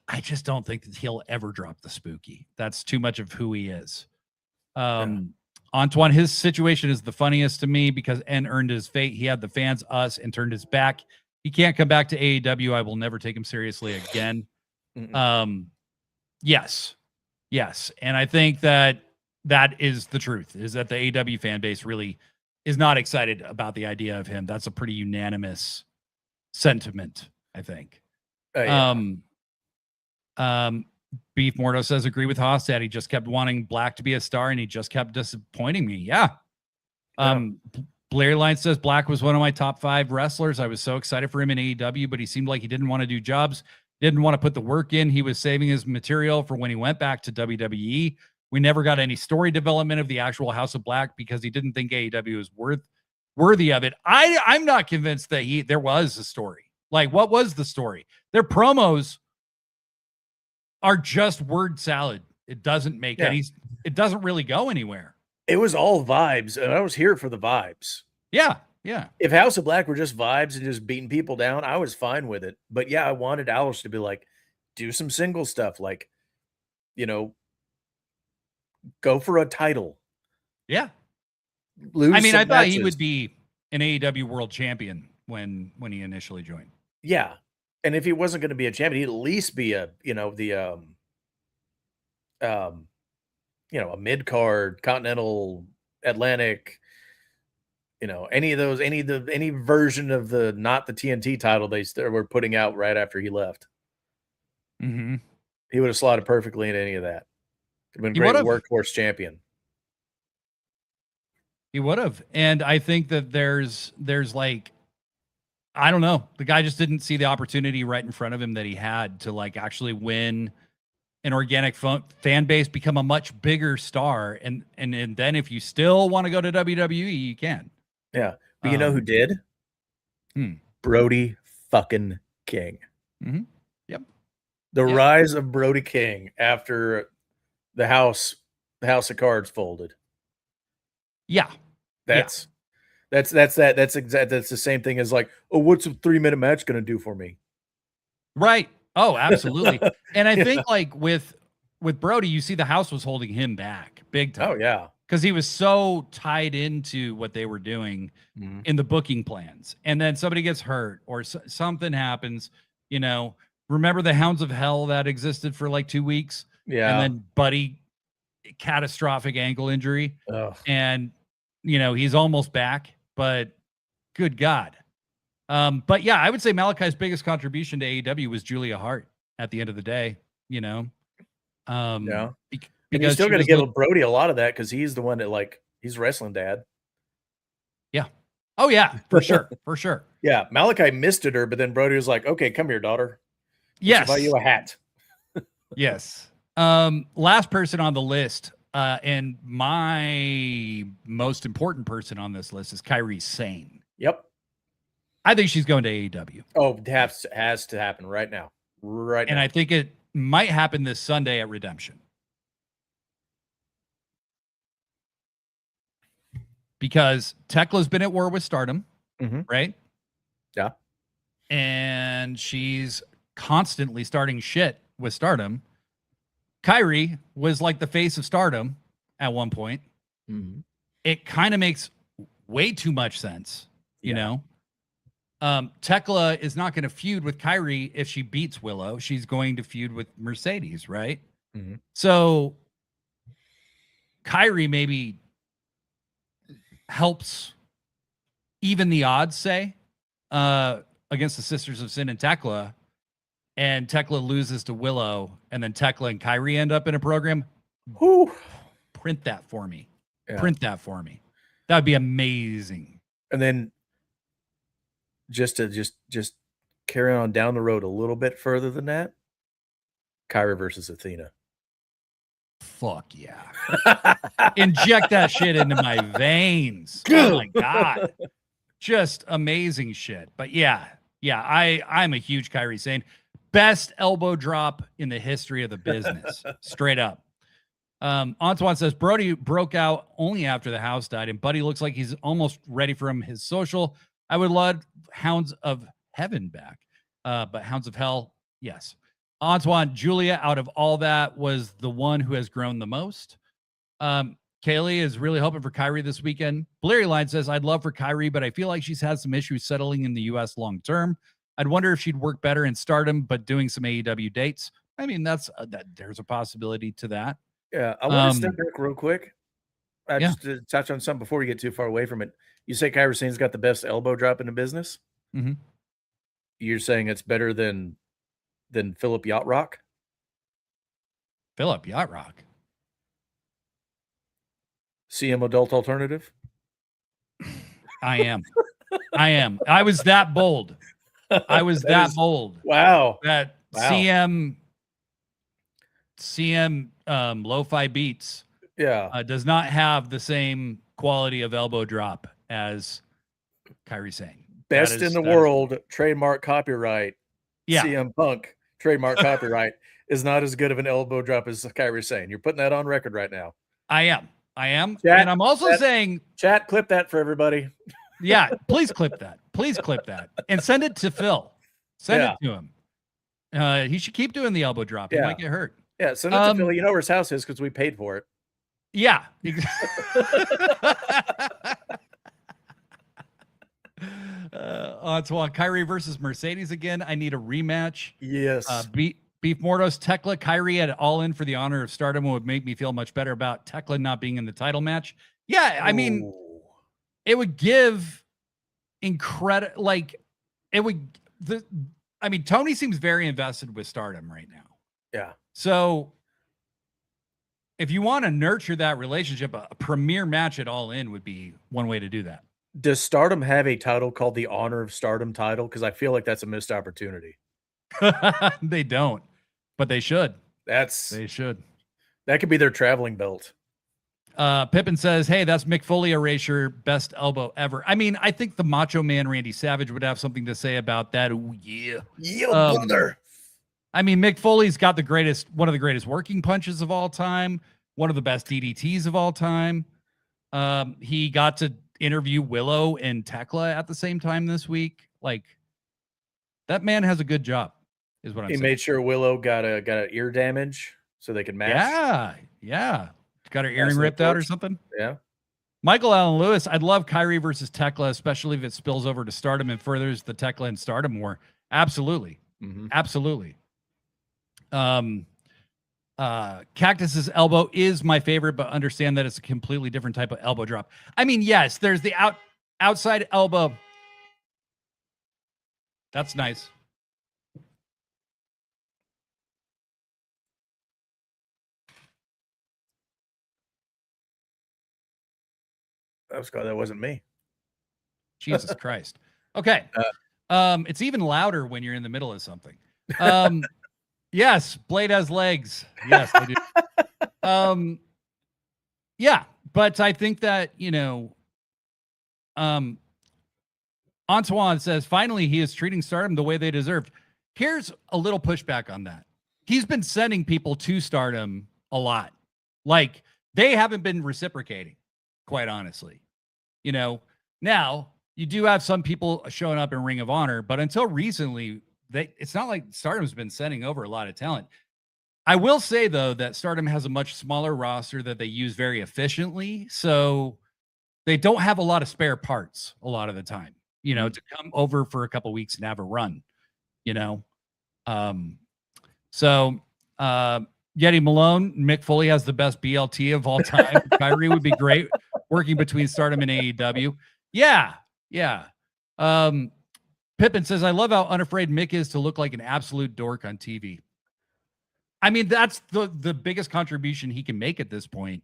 I just don't think that he'll ever drop the Spooky. That's too much of who he is. Antoine, his situation is the funniest to me because N earned his fate. He had the fans, us, and turned his back. He can't come back to AEW. I will never take him seriously again. Yes. And I think that is the truth, is that the AEW fan base really is not excited about the idea of him. That's a pretty unanimous sentiment, I think. Beef Mordo says, agree with Hostad. He just kept wanting Black to be a star and he just kept disappointing me. Yeah. Blair Line says, Black was one of my top 5 wrestlers. I was so excited for him in AEW, but he seemed like he didn't want to do jobs, didn't want to put the work in. He was saving his material for when he went back to WWE. We never got any story development of the actual House of Black because he didn't think AEW was worthy of it. I'm not convinced that there was a story. Like, what was the story? Their promos are just word salad. It doesn't make it doesn't really go anywhere. It was all vibes, and I was here for the vibes. Yeah. If House of Black were just vibes and just beating people down, I was fine with it. But yeah, I wanted Alice to be like, do some single stuff, like, go for a title. Yeah. I thought he would be an AEW world champion when he initially joined. Yeah. And if he wasn't going to be a champion, he'd at least be a mid-card, Continental, Atlantic, any version of not the TNT title they were putting out right after he left. Mm-hmm. He would have slotted perfectly in any of that. Could have been great workhorse champion. He would have. And I think that there's like, I don't know. The guy just didn't see the opportunity right in front of him that he had to like actually win an organic fan base, become a much bigger star. And then if you still want to go to WWE, you can. Yeah. But you know who did? Brody fucking King. Mm-hmm. Yep. The rise of Brody King after the House of Cards folded. Yeah. That's the same thing as like, oh, what's a 3-minute match going to do for me? Right. Oh, absolutely. And I think like with Brody, you see the House was holding him back big time. Oh yeah. Because he was so tied into what they were doing in the booking plans. And then somebody gets hurt or something happens, remember the Hounds of Hell that existed for like 2 weeks? Yeah. And then Buddy, catastrophic ankle injury. Ugh. And, he's almost back, but good God. But yeah, I would say Malachi's biggest contribution to AEW was Julia Hart at the end of the day, Yeah. Because you're still going to give Brody a lot of that because he's the one that he's wrestling dad. Yeah. Oh yeah, for sure. For sure. Yeah. Malachi misted her, but then Brody was like, okay, come here, daughter. Yes. Buy you a hat. Yes. Last person on the list, and my most important person on this list is Kairi Sane. Yep. I think she's going to AEW. Oh, it has to happen right now. Right now. And I think it might happen this Sunday at Redemption. Because Thekla's been at war with Stardom, right? Yeah. And she's constantly starting shit with Stardom. Kairi was like the face of Stardom at one point. It kind of makes way too much sense, you know? Thekla is not going to feud with Kairi if she beats Willow. She's going to feud with Mercedes, right? So Kyrie maybe helps even the odds, say, against the Sisters of Sin and Thekla, and Thekla loses to Willow, and then Thekla and Kyrie end up in a program. Whew. Print that for me. Yeah. Print that for me. That would be amazing. And then just to carry on down the road a little bit further than that, Kyrie versus Athena. Fuck yeah. Inject that shit into my veins. Oh my God. Just amazing shit. But yeah, I'm a huge Kyrie Sane. Best elbow drop in the history of the business. Straight up. Antoine says Brody broke out only after the house died, and Buddy looks like he's almost ready for his social. I would love Hounds of Heaven back. But Hounds of Hell, yes. Antoine, Julia, out of all that, was the one who has grown the most. Kaylee is really hoping for Kyrie this weekend. Blurry Line says, I'd love for Kyrie, but I feel like she's had some issues settling in the U.S. long term. I'd wonder if she'd work better in Stardom, but doing some AEW dates. I mean, that's there's a possibility to that. Yeah, I want to step back real quick. Just to touch on something before we get too far away from it. You say Kyrie Sane's got the best elbow drop in the business? Mm-hmm. You're saying it's better than Philip Yacht Rock? Philip Yacht Rock. CM Adult Alternative? I am. I was that bold. Wow. CM Lo-Fi Beats does not have the same quality of elbow drop as Kyrie Sane. Best in the world, trademark copyright. Yeah. CM Punk, trademark copyright, is not as good of an elbow drop as Kyrie Sane. You're putting that on record right now. I am. Chat, and I'm also saying... Chat, clip that for everybody. Yeah, please clip that. And send it to Phil. Send it to him. He should keep doing the elbow drop. He might get hurt. Yeah, send it to Phil. You know where his house is because we paid for it. Yeah. Antoine, Kyrie versus Mercedes again. I need a rematch. Yes. Beef Mortos, Thekla, Kyrie at All In for the honor of Stardom would make me feel much better about Thekla not being in the title match. Yeah, I mean, it would give incredible, Tony seems very invested with Stardom right now. Yeah. So if you want to nurture that relationship, a premier match at All In would be one way to do that. Does Stardom have a title called the Honor of Stardom title? Because I feel like that's a missed opportunity. They don't, but they should. They should. That could be their traveling belt. Pippin says, hey, that's Mick Foley erasure, best elbow ever. I mean, I think the Macho Man Randy Savage would have something to say about that. Ooh, yeah. Yeah, brother. I mean, Mick Foley's got one of the greatest working punches of all time, one of the best DDTs of all time. He got to interview Willow and Thekla at the same time this week. Like, that man has a good job, is what I'm saying. He made sure Willow got a ear damage so they could match. Yeah. Got her earring ripped out or something. Yeah. Michael Allen Lewis, I'd love Kyrie versus Thekla, especially if it spills over to Stardom and furthers the Thekla and Stardom war. Absolutely. Mm-hmm. Absolutely. Cactus's elbow is my favorite, but understand that it's a completely different type of elbow drop. I mean, yes, there's the outside elbow. That's nice. That wasn't me. Jesus Christ. Okay. It's even louder when you're in the middle of something. Yes, Blade has legs. Yes, I do. Yeah, but I think that, Antoine says, finally, he is treating Stardom the way they deserved. Here's a little pushback on that. He's been sending people to Stardom a lot. Like, they haven't been reciprocating, quite honestly. Now, you do have some people showing up in Ring of Honor, but until recently, it's not like Stardom's been sending over a lot of talent. I will say, though, that Stardom has a much smaller roster that they use very efficiently, so they don't have a lot of spare parts a lot of the time, to come over for a couple weeks and have a run, Yeti Malone, Mick Foley has the best BLT of all time. Kyrie would be great working between Stardom and AEW. Yeah. Pippin says, I love how unafraid Mick is to look like an absolute dork on TV. I mean, that's the biggest contribution he can make at this point,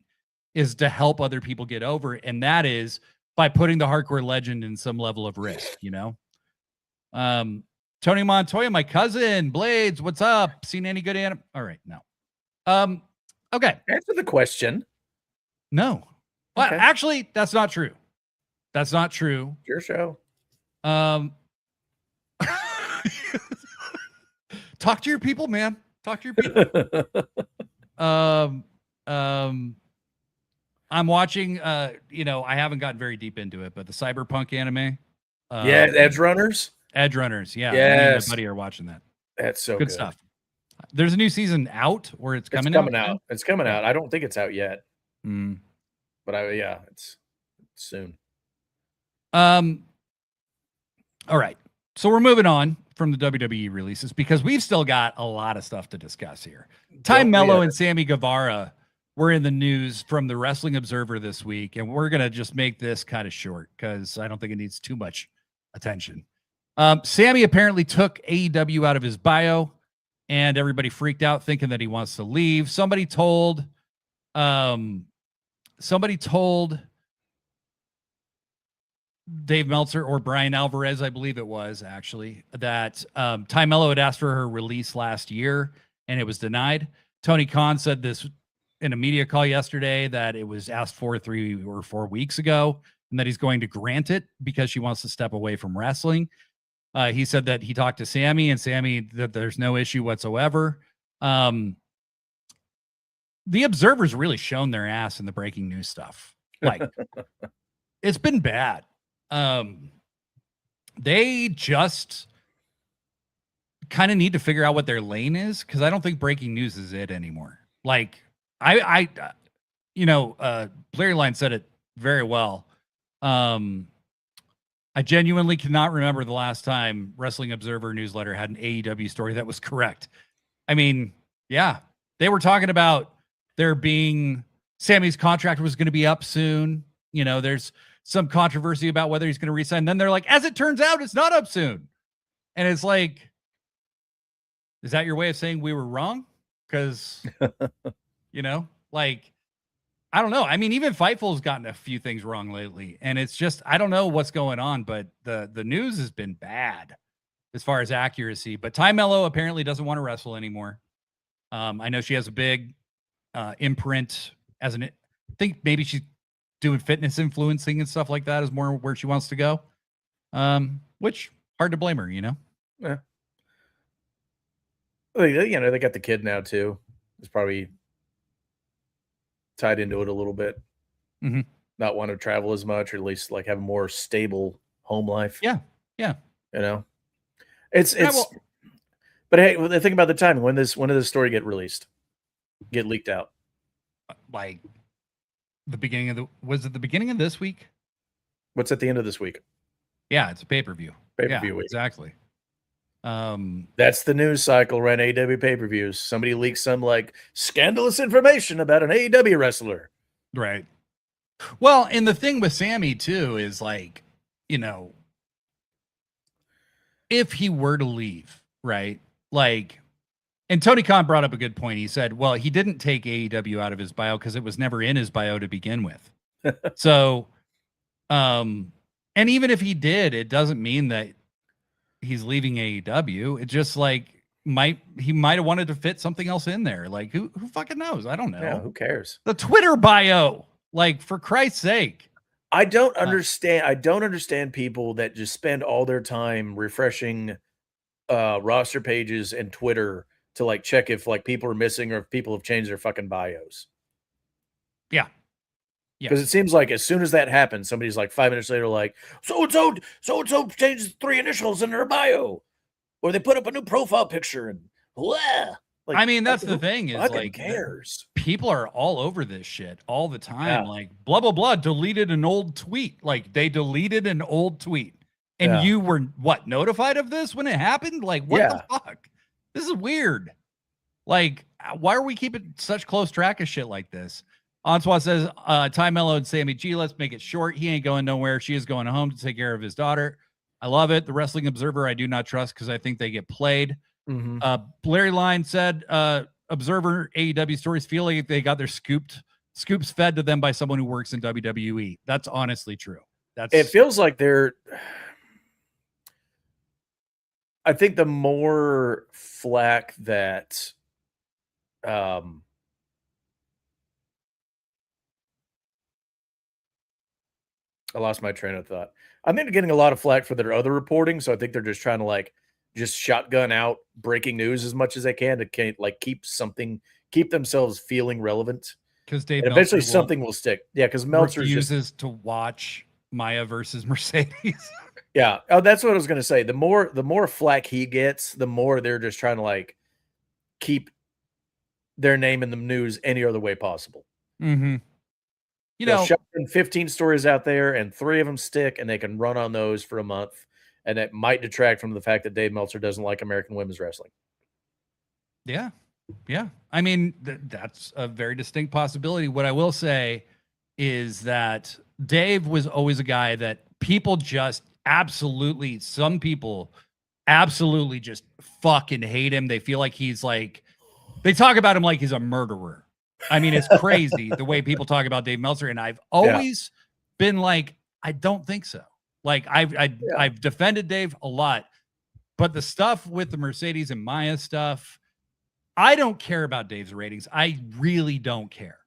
is to help other people get over. And that is by putting the hardcore legend in some level of risk, you know? Tony Montoya, my cousin, Blades, what's up? Seen any good anime? All right, no. Okay. Answer the question. No. Well, actually, that's not true. That's not true. Your show. Talk to your people, man. Talk to your people. I'm watching, I haven't gotten very deep into it, but the Cyberpunk anime. Edge Runners. Edge Runners, yeah. Yes. My buddy are watching that. That's so good stuff. There's a new season out, or it's coming out. It's coming out. I don't think it's out yet. Mm. But it's soon. All right. So we're moving on from the WWE releases because we've still got a lot of stuff to discuss here. Ty Mello and Sammy Guevara were in the news from the Wrestling Observer this week, and we're going to just make this kind of short because I don't think it needs too much attention. Sammy apparently took AEW out of his bio, and everybody freaked out thinking that he wants to leave. Somebody told Dave Meltzer or Brian Alvarez, I believe it was actually, that Ty Mello had asked for her release last year and it was denied. Tony Khan said this in a media call yesterday, that it was asked for 3 or 4 weeks ago and that he's going to grant it because she wants to step away from wrestling. He said that he talked to Sammy and Sammy that there's no issue whatsoever. The Observer's really shown their ass in the breaking news stuff. Like, it's been bad. They just kind of need to figure out what their lane is, because I don't think breaking news is it anymore. Like, Larry Line said it very well. I genuinely cannot remember the last time Wrestling Observer newsletter had an AEW story that was correct. I mean, yeah, they were talking about Sammy's contract was going to be up soon. You know, there's some controversy about whether he's going to resign. Then they're like, as it turns out, it's not up soon. And it's like, is that your way of saying we were wrong? Because, I don't know. I mean, even Fightful's gotten a few things wrong lately. And it's just, I don't know what's going on, but the news has been bad as far as accuracy. But Ty Mello apparently doesn't want to wrestle anymore. I know she has a big imprint I think maybe she's doing fitness influencing and stuff like that is more where she wants to go. Which hard to blame her, Yeah. They got the kid now too. It's probably tied into it a little bit. Mm-hmm. Not want to travel as much, or at least like have a more stable home life. Yeah. But hey, the thing about the timing, when did this story get leaked out? Like was it the beginning of this week? What's at the end of this week? Yeah, it's a pay-per-view. Pay-per-view week. Exactly. That's the news cycle around AEW pay-per-views. Somebody leaks some like scandalous information about an AEW wrestler. Right. Well, and the thing with Sammy too is like, if he were to leave, right? Like, and Tony Khan brought up a good point. He said, well, he didn't take AEW out of his bio because it was never in his bio to begin with. So, and even if he did, it doesn't mean that he's leaving AEW. It just like he might have wanted to fit something else in there. Like who fucking knows? I don't know. Yeah, who cares? The Twitter bio, like for Christ's sake. I don't understand people that just spend all their time refreshing roster pages and Twitter to like check if like people are missing or if people have changed their fucking bios. Yeah. Because it seems like as soon as that happens, somebody's like 5 minutes later, like, so-and-so changed 3 initials in their bio. Or they put up a new profile picture and blah. Like, I mean, that's the thing is like, cares? People are all over this shit all the time. Yeah. Like, blah, blah, blah, deleted an old tweet. Like, they deleted an old tweet. And you were, notified of this when it happened? Like, what the fuck? This is weird. Like, why are we keeping such close track of shit like this? Antoine says, Ty Mello and Sammy G, let's make it short. He ain't going nowhere. She is going home to take care of his daughter. I love it. The Wrestling Observer, I do not trust because I think they get played. Mm-hmm. Larry Line said, Observer AEW stories feel like they got their scoops fed to them by someone who works in WWE. That's honestly true. It feels like I think the more flack that I lost my train of thought. I think they're getting a lot of flack for their other reporting, so I think they're just trying to just shotgun out breaking news as much as they can to keep themselves feeling relevant. Because Dave eventually something will stick. Yeah, because Meltzer refuses to watch Maya versus Mercedes. Yeah. Oh, that's what I was going to say. The more flack he gets, the more they're just trying to keep their name in the news any other way possible. Mm-hmm. They'll shove in 15 stories out there and 3 of them stick, and they can run on those for a month. And it might detract from the fact that Dave Meltzer doesn't like American women's wrestling. Yeah. Yeah. I mean, that's a very distinct possibility. What I will say is that Dave was always a guy that people just some people absolutely just fucking hate him. They feel like they talk about him like he's a murderer. I mean, it's crazy the way people talk about Dave Meltzer. And I've always been like, I don't think so. Like I've defended Dave a lot, but the stuff with the Mercedes and Maya stuff, I don't care about Dave's ratings. I really don't care.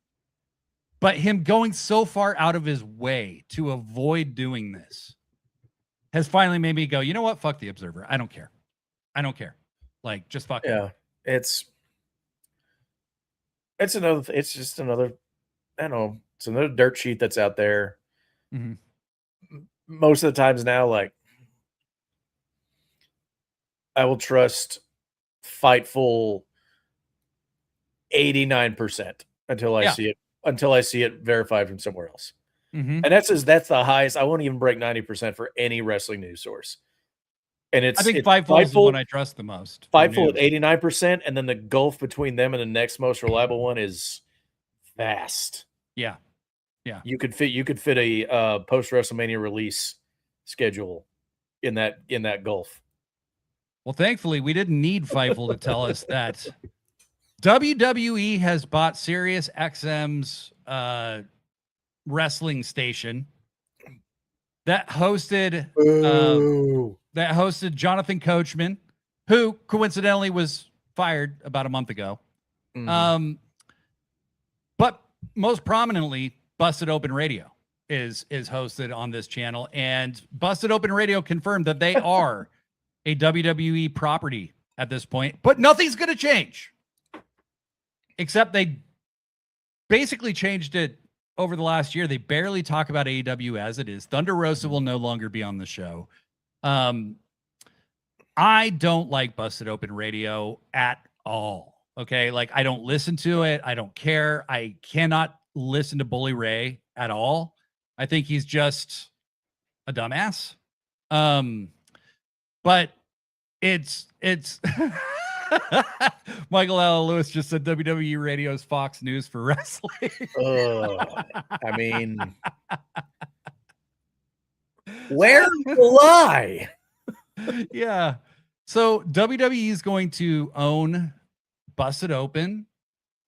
But him going so far out of his way to avoid doing this has finally made me go, you know what? Fuck the Observer. I don't care. I don't care. Just fuck. Yeah. It's just another, I don't know. It's another dirt sheet that's out there. Mm-hmm. Most of the times now, I will trust Fightful 89% until I see it verified from somewhere else. Mm-hmm. And that's the highest. I won't even break 90% for any wrestling news source. And I think Fightful is the one I trust the most. Fightful at 89%, and then the gulf between them and the next most reliable one is vast. Yeah. Yeah. You could fit a post WrestleMania release schedule in that gulf. Well, thankfully, we didn't need Fightful to tell us that WWE has bought Sirius XM's wrestling station that hosted Jonathan Coachman, who coincidentally was fired about a month ago. Mm-hmm. But most prominently, Busted Open Radio is hosted on this channel, and Busted Open Radio confirmed that they are a WWE property at this point, but nothing's going to change, except they basically changed it over the last year. They barely talk about AEW as it is. Thunder Rosa will no longer be on the show. I don't like Busted Open Radio at all. Okay. I don't listen to it. I don't care. I cannot listen to Bully Ray at all. I think he's just a dumbass. But it's Michael L. Lewis just said WWE Radio's Fox News for wrestling. I mean, where's the lie? Yeah. So WWE is going to own Busted Open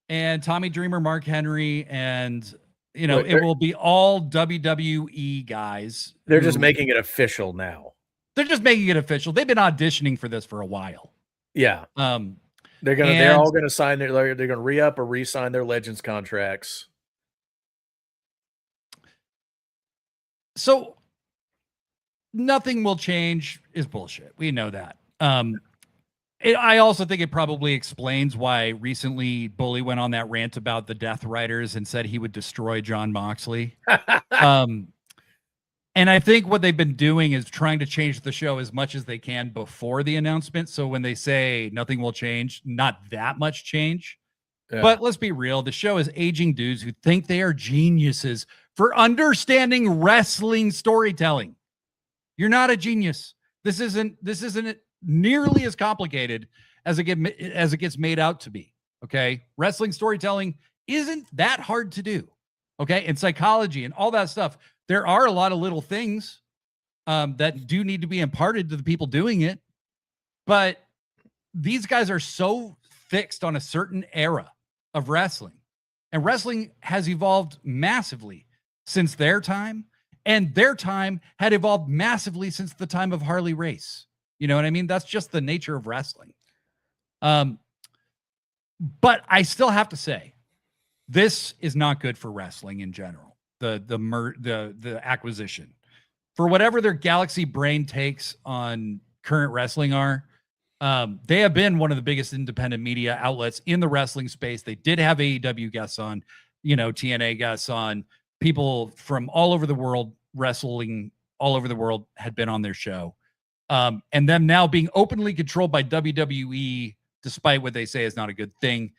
and Tommy Dreamer, Mark Henry, and it will be all WWE guys. They're just making it official now. They're just making it official. They've been auditioning for this for a while. Yeah. They're all gonna sign they're gonna re-up or re-sign their Legends contracts. So nothing will change is bullshit. We know that. I also think it probably explains why recently Bully went on that rant about the Death Riders and said he would destroy Jon Moxley. And I think what they've been doing is trying to change the show as much as they can before the announcement. So when they say nothing will change, not that much change. Yeah. But let's be real. The show is aging dudes who think they are geniuses for understanding wrestling storytelling. You're not a genius. This isn't nearly as complicated as it gets made out to be. Okay. Wrestling storytelling isn't that hard to do. Okay. And psychology and all that stuff. There are a lot of little things that do need to be imparted to the people doing it. But these guys are so fixed on a certain era of wrestling. And wrestling has evolved massively since their time. And their time had evolved massively since the time of Harley Race. You know what I mean? That's just the nature of wrestling. But I still have to say, this is not good for wrestling in general. The acquisition, for whatever their galaxy brain takes on current wrestling are, they have been one of the biggest independent media outlets in the wrestling space. They did have AEW guests on, TNA guests on, people from all over the world, wrestling all over the world had been on their show. And them now being openly controlled by WWE, despite what they say is not a good thing.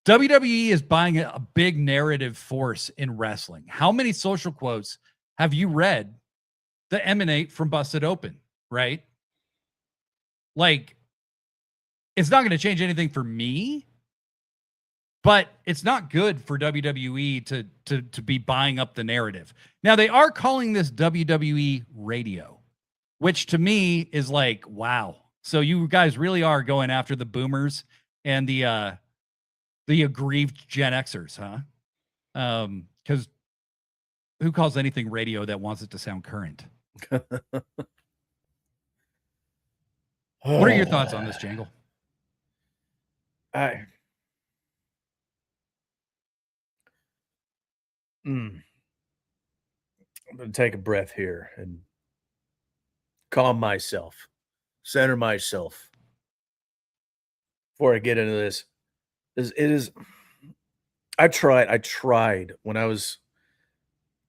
WWE is buying a big narrative force in wrestling. How many social quotes have you read that emanate from Busted Open, right? Like, it's not going to change anything for me, but it's not good for WWE to be buying up the narrative. Now, they are calling this WWE Radio, which to me is like, wow. So you guys really are going after the boomers and the aggrieved Gen Xers, huh? Because who calls anything radio that wants it to sound current? What are your thoughts on this, Jangle? I'm going to take a breath here and calm myself, center myself before I get into this. I tried when I was,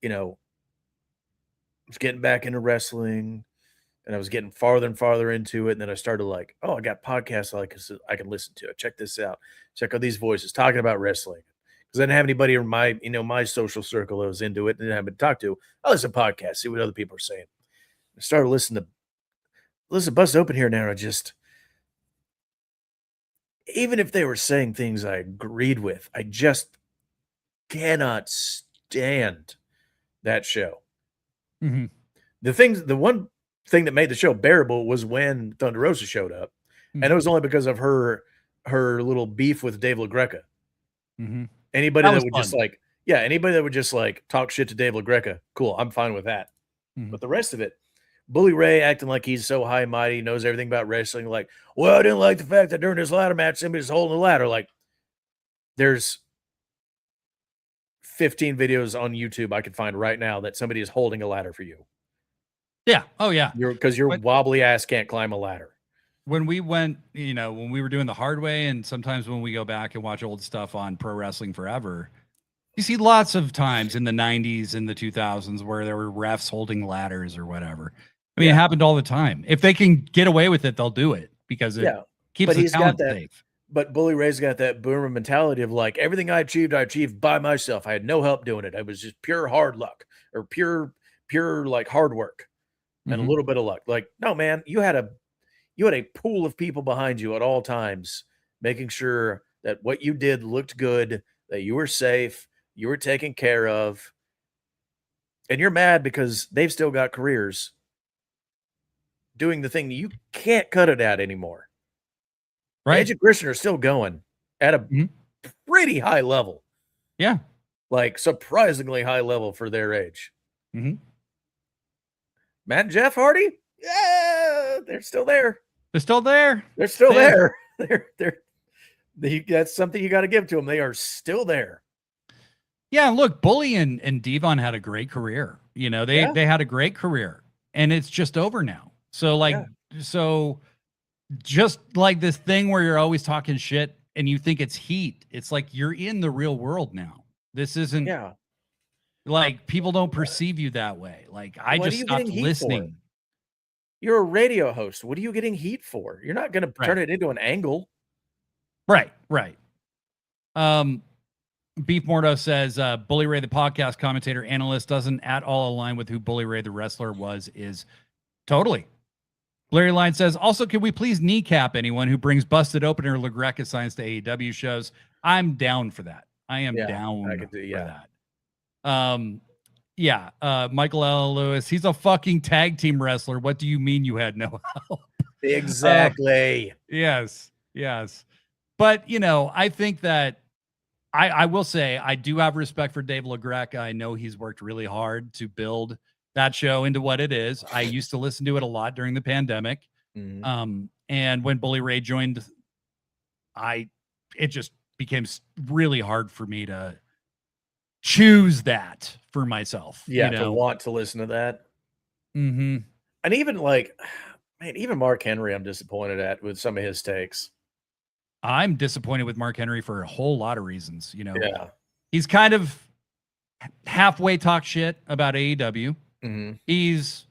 was getting back into wrestling and I was getting farther and farther into it. And then I started like, I got podcasts I can listen to. Check this out. Check out these voices talking about wrestling. Because I didn't have anybody in my social circle that was into it and didn't have to talk to. I listen to podcasts, see what other people are saying. I started listening to Bust Open here now. Even if they were saying things I agreed with, I just cannot stand that show. Mm-hmm. The one thing that made the show bearable was when Thunder Rosa showed up. Mm-hmm. And it was only because of her little beef with Dave LaGreca. Mm-hmm. Anybody that would just talk shit to Dave LaGreca, cool, I'm fine with that. Mm-hmm. But the rest of it, Bully Ray acting like he's so high and mighty, knows everything about wrestling. Like, well, I didn't like the fact that during this ladder match, somebody's holding the ladder. Like, there's 15 videos on YouTube I could find right now that somebody is holding a ladder for you. Yeah. Oh, yeah. Because your wobbly ass can't climb a ladder. When we went, when we were doing the hard way, and sometimes when we go back and watch old stuff on Pro Wrestling Forever, you see lots of times in the 90s and the 2000s where there were refs holding ladders or whatever. I mean, It happened all the time. If they can get away with it, they'll do it because it keeps the talent safe. But Bully Ray's got that boomer mentality of like, everything I achieved by myself. I had no help doing it. I was just pure hard luck or pure like hard work and a little bit of luck. Like, no, man, you had a pool of people behind you at all times, making sure that what you did looked good, that you were safe, you were taken care of. And you're mad because they've still got careers doing the thing you can't cut it at anymore. Right. Edge and Christian are still going at a pretty high level. Yeah. Like surprisingly high level for their age. Mm-hmm. Matt and Jeff Hardy? Yeah, they're still there. They're still there. They're still there. That's something you got to give to them. They are still there. Yeah, look, Bully and Devon had a great career. They had a great career, and it's just over now. So just like this thing where you're always talking shit and you think it's heat, it's like you're in the real world now. This isn't like people don't perceive you that way. Like I just stopped listening. You're a radio host. What are you getting heat for? You're not going to turn it into an angle. Right. Beef Mordo says, Bully Ray, the podcast commentator analyst, doesn't at all align with who Bully Ray, the wrestler, is totally. Blurry Line says, also, can we please kneecap anyone who brings busted open or LaGreca signs to AEW shows? I'm down for that. I am down for that. Michael L. Lewis, he's a fucking tag team wrestler. What do you mean you had no help? Exactly. Yes. But, I think that I will say I do have respect for Dave LaGreca. I know he's worked really hard to build that show into what it is. I used to listen to it a lot during the pandemic. And when Bully Ray joined, it just became really hard for me to choose that for myself. To want to listen to that. Mm-hmm. And even even Mark Henry, I'm disappointed at with some of his takes. I'm disappointed with Mark Henry for a whole lot of reasons. He's kind of halfway talk shit about AEW. He's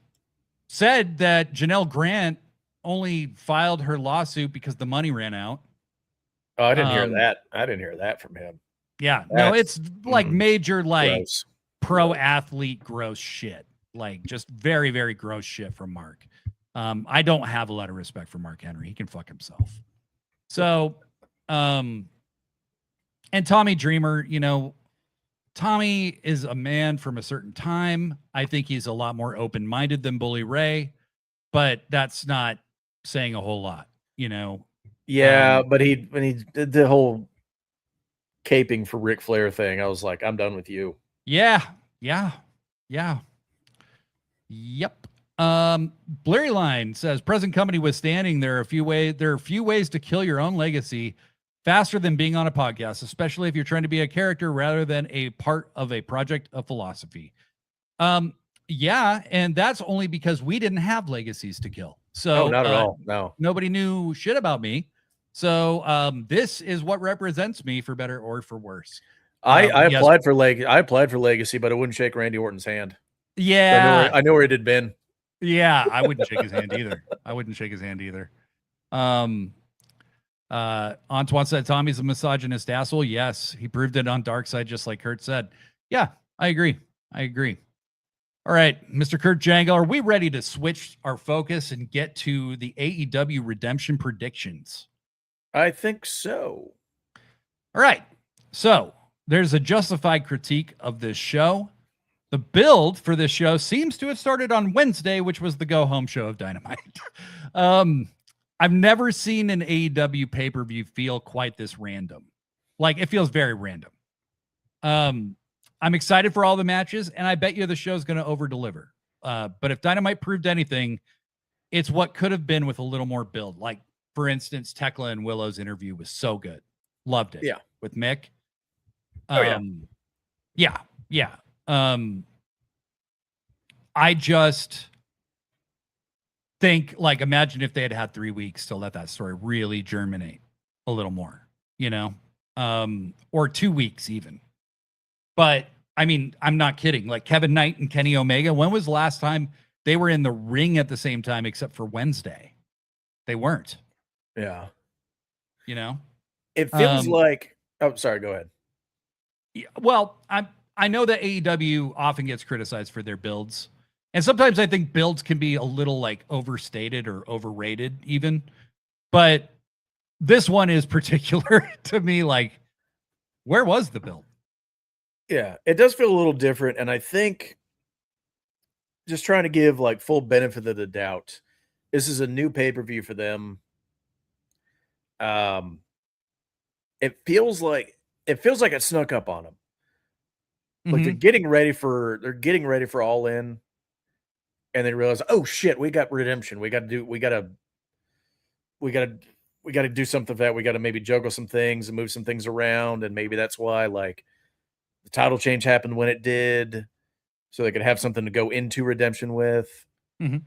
said that Janelle Grant only filed her lawsuit because the money ran out. Oh, I didn't hear that. I didn't hear that from him. Yeah, no, it's like major, gross. Pro athlete gross shit. Like just very, very gross shit from Mark. I don't have a lot of respect for Mark Henry. He can fuck himself. So, and Tommy Dreamer, Tommy is a man from a certain time. I think he's a lot more open-minded than Bully Ray, but that's not saying a whole lot, Yeah, but when he did the whole caping for Ric Flair thing, I was like, I'm done with you. Yeah. Yep. Blurry Line says, present company withstanding, there are a few ways to kill your own legacy faster than being on a podcast, especially if you're trying to be a character rather than a part of a project of philosophy. Yeah, and that's only because we didn't have legacies to kill. So not at all. No. Nobody knew shit about me. So this is what represents me for better or for worse. I applied for legacy, but I wouldn't shake Randy Orton's hand. Yeah. I know where it had been. Yeah, I wouldn't shake his hand either. Antoine said Tommy's a misogynist asshole. Yes, he proved it on Dark Side, just like Kurt said. Yeah, I agree. All right, Mr. Kurt Jangle, are we ready to switch our focus and get to the AEW Redemption predictions? I think so. All right, so there's a justified critique of this show. The build for this show seems to have started on Wednesday, which was the go-home show of Dynamite. I've never seen an AEW pay-per-view feel quite this random. Like, it feels very random. I'm excited for all the matches, and I bet you the show's going to over-deliver. But if Dynamite proved anything, it's what could have been with a little more build. Like, for instance, Thekla and Willow's interview was so good. Loved it. Yeah. With Mick. Yeah. I just think, like, imagine if they had 3 weeks to let that story really germinate a little more, or 2 weeks even. But I mean, I'm not kidding. Like Kevin Knight and Kenny Omega, when was the last time they were in the ring at the same time, except for Wednesday? They weren't. Yeah. It feels like, oh, sorry, go ahead. Yeah, well, I know that AEW often gets criticized for their builds. And sometimes I think builds can be a little like overstated or overrated even. But this one is particular to me. Like, where was the build? Yeah, it does feel a little different. And I think just trying to give like full benefit of the doubt, this is a new pay-per-view for them. It feels like it snuck up on them. Like they're getting ready for All In, and they realize, oh shit, we got Redemption. We got to do something for that. We got to maybe juggle some things and move some things around, and maybe that's why like the title change happened when it did, so they could have something to go into Redemption with. And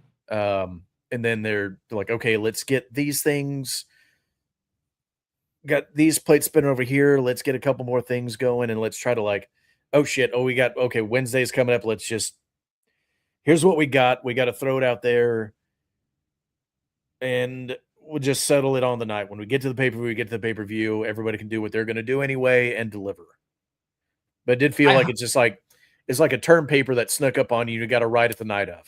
then they're like, okay, let's get these things. Got these plates spinning over here. Let's get a couple more things going, and let's try to like, oh shit, Wednesday's coming up. Here's what we got. We got to throw it out there, and we'll just settle it on the night. When we get to the pay-per-view, everybody can do what they're going to do anyway and deliver. But it did feel like it's like a term paper that snuck up on you. You got to write it the night of.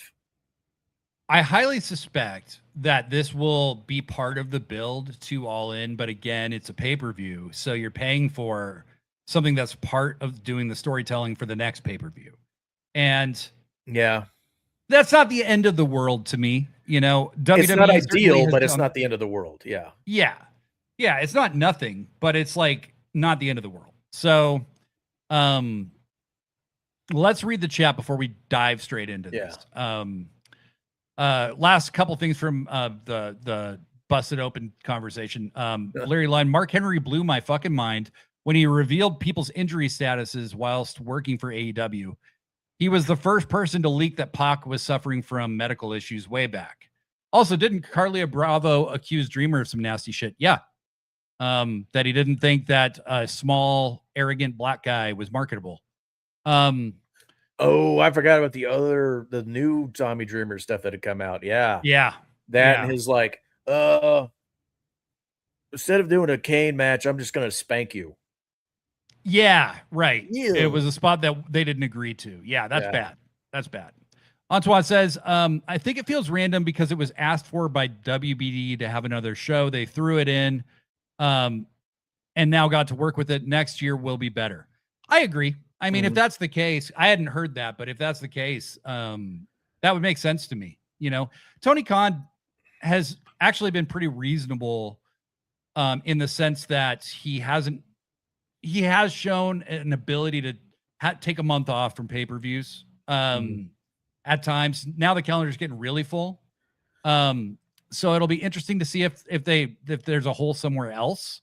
I highly suspect that this will be part of the build to All In, but again, it's a pay-per-view, so you're paying for something that's part of doing the storytelling for the next pay-per-view. And yeah, that's not the end of the world to me. WWE it's not ideal, but it's not the end of the world. Yeah. Yeah. Yeah. It's not nothing, but it's like not the end of the world. So, let's read the chat before we dive straight into this. Last couple things from the busted open conversation. Larry Line, Mark Henry blew my fucking mind when he revealed people's injury statuses whilst working for AEW. He was the first person to leak that Pac was suffering from medical issues way back. Also, didn't Carlia Bravo accuse Dreamer of some nasty shit? Yeah. That he didn't think that a small, arrogant black guy was marketable. Oh, I forgot about the new Tommy Dreamer stuff that had come out. Yeah. Yeah. And his like, instead of doing a cane match, I'm just going to spank you. Yeah, right. Ew. It was a spot that they didn't agree to. Yeah, that's bad. That's bad. Antoine says, I think it feels random because it was asked for by WBD to have another show. They threw it in and now got to work with it. Next year will be better. I agree. I mean, if that's the case, I hadn't heard that, but if that's the case, that would make sense to me. Tony Khan has actually been pretty reasonable in the sense that he has shown an ability to take a month off from pay-per-views at times. Now the calendar's getting really full. So it'll be interesting to see if there's a hole somewhere else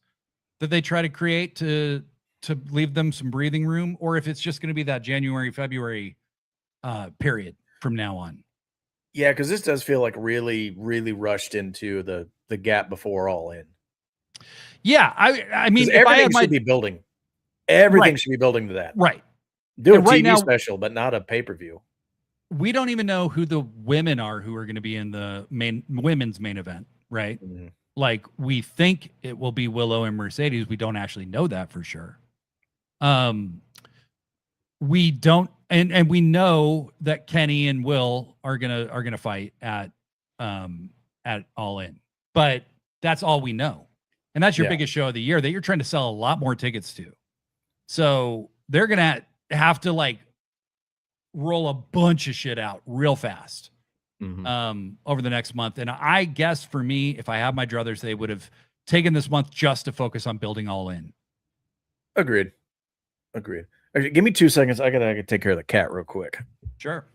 that they try to create to leave them some breathing room, or if it's just going to be that January, February period from now on. Yeah, because this does feel like really, really rushed into the gap before All In. Yeah, I mean, everything should be building. Everything should be building to that. Right. Do a TV special, but not a pay-per-view. We don't even know who the women are who are going to be in the women's main event, right? Mm-hmm. Like, we think it will be Willow and Mercedes. We don't actually know that for sure. We don't, and we know that Kenny and Will are gonna fight at All In, but that's all we know. And that's your biggest show of the year that you're trying to sell a lot more tickets to. So they're going to have to like roll a bunch of shit out real fast over the next month. And I guess for me, if I have my druthers, they would have taken this month just to focus on building All In. Agreed. Okay, give me 2 seconds. I gotta take care of the cat real quick. Sure.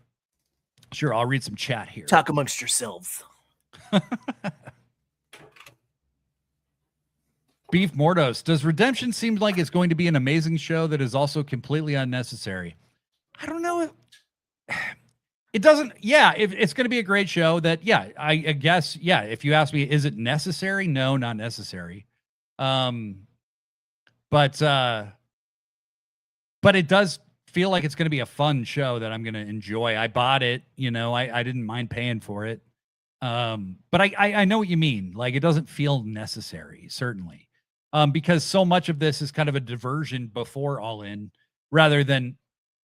I'll read some chat here. Talk amongst yourselves. Beef Mordos, does Redemption seem like it's going to be an amazing show that is also completely unnecessary? I don't know. It doesn't. Yeah, if it's going to be a great show that, I guess, if you ask me, is it necessary? No, not necessary. But it does feel like it's going to be a fun show that I'm going to enjoy. I bought it, I didn't mind paying for it. But I know what you mean. Like, it doesn't feel necessary, certainly. Because so much of this is kind of a diversion before All In rather than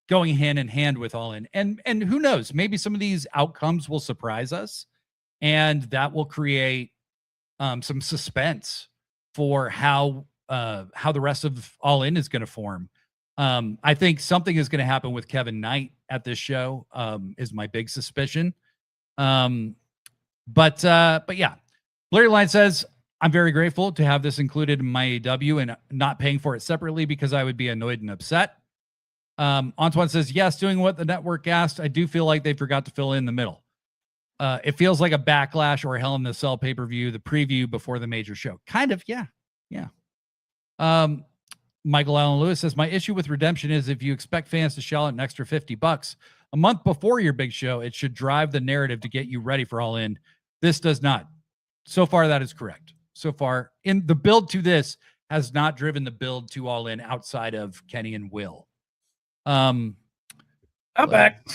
going hand in hand with All In. And who knows, maybe some of these outcomes will surprise us and that will create some suspense for how the rest of All In is going to form. I think something is going to happen with Kevin Knight at this show, is my big suspicion. But yeah, Larry Line says, I'm very grateful to have this included in my AEW and not paying for it separately because I would be annoyed and upset. Antoine says, yes, doing what the network asked. I do feel like they forgot to fill in the middle. It feels like a Backlash or a Hell in the Cell pay-per-view, the preview before the major show. Kind of, yeah. Michael Allen Lewis says, my issue with Redemption is if you expect fans to shell out an extra $50 a month before your big show, it should drive the narrative to get you ready for All In. This does not. So far, that is correct. So far, in the build to this has not driven the build to All In outside of Kenny and Will. I'm back.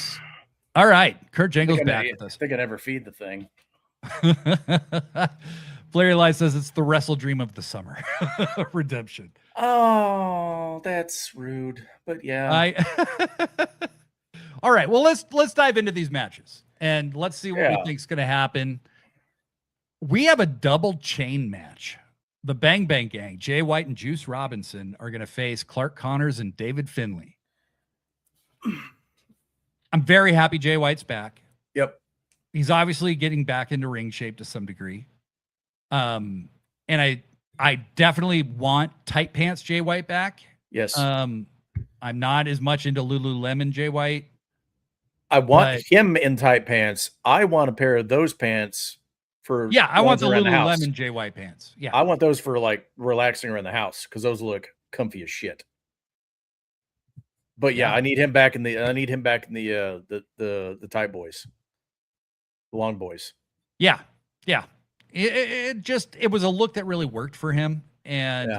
All right. Kurt Jangle's back with us. I think I never feed the thing. Larry Lai says it's the wrestle dream of the summer. Redemption. Oh, that's rude. But yeah. All right. Well, let's dive into these matches. and let's see what we think's going to happen. We have a double chain match. The Bang Bang Gang, Jay White and Juice Robinson, are going to face Clark Connors and David Finlay. I'm very happy Jay White's back. Yep. He's obviously getting back into ring shape to some degree. And I definitely want tight pants Jay White back. Yes. I'm not as much into Lululemon Jay White. I want him in tight pants. I want a pair of those pants for I want the Lululemon Jay White pants. Yeah. I want those for like relaxing around the house because those look comfy as shit. But I need him back in the tight boys. The long boys. Yeah. Yeah. It was a look that really worked for him. And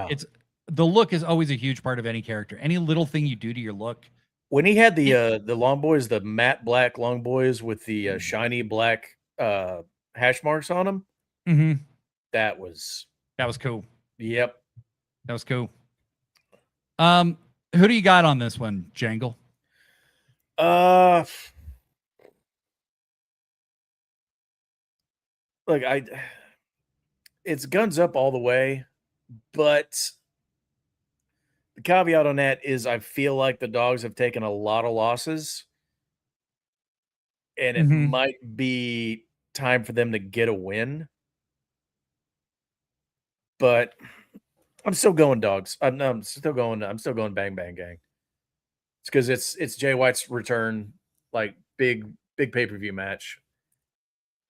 the look is always a huge part of any character. Any little thing you do to your look. When he had the long boys, the matte black long boys with the shiny black hash marks on them, that was cool. Yep, that was cool. Who do you got on this one, Jangle? Look, it's guns up all the way, but the caveat on that is I feel like the dogs have taken a lot of losses, and it might be time for them to get a win. But I'm still going dogs. I'm still going Bang Bang Gang. It's because it's Jay White's return, like big pay-per-view match.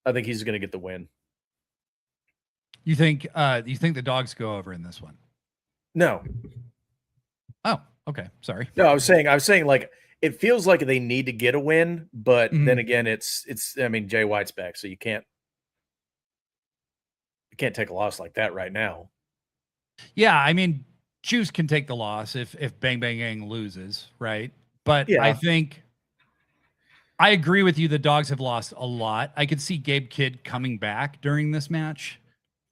I think he's going to get the win. You think the dogs go over in this one? No. Oh, okay. Sorry. No, I was saying like it feels like they need to get a win, but then again, it's I mean, Jay White's back, so you can't take a loss like that right now. Yeah, I mean, Juice can take the loss if Bang Bang Gang loses, right? But I think I agree with you. The dogs have lost a lot. I could see Gabe Kidd coming back during this match,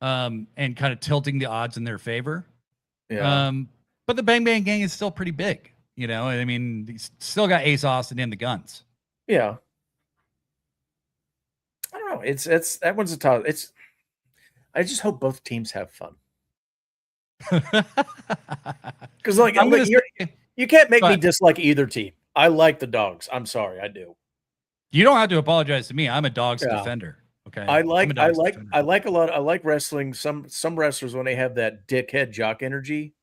and kind of tilting the odds in their favor. Yeah. But the Bang Bang Gang is still pretty big, you know. I mean, he's still got Ace Austin in the guns. Yeah. I don't know. It's that one's a tough. I just hope both teams have fun. Because like you can't make me dislike either team. I like the dogs. I'm sorry, I do. You don't have to apologize to me. I'm a dogs defender. Okay. I like wrestling. Some wrestlers, when they have that dickhead jock energy,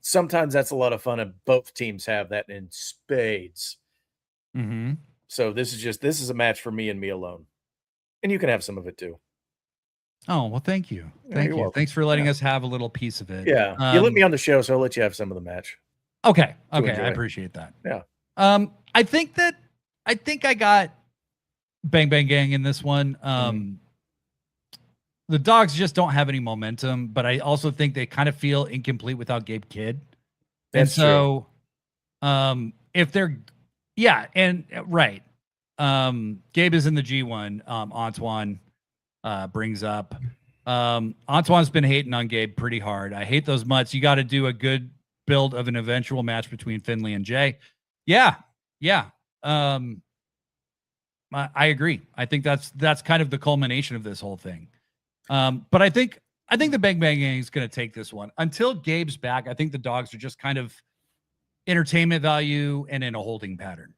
sometimes that's a lot of fun, and both teams have that in spades. So this is a match for me and me alone, and you can have some of it too. Oh, well, thank you. Thank you. Welcome. Thanks for letting us have a little piece of it. Yeah. You let me on the show, so I'll let you have some of the match. Okay. I appreciate that. Yeah. I think I got Bang Bang Gang in this one. The dogs just don't have any momentum, but I also think they kind of feel incomplete without Gabe Kidd. That's true. If they're, right. Gabe is in the G1. Antoine brings up. Antoine's been hating on Gabe pretty hard. I hate those mutts. You got to do a good build of an eventual match between Finlay and Jay. Yeah. I agree. I think that's kind of the culmination of this whole thing. But I think the Bang Bang Gang is going to take this one. Until Gabe's back, I think the dogs are just kind of entertainment value and in a holding pattern.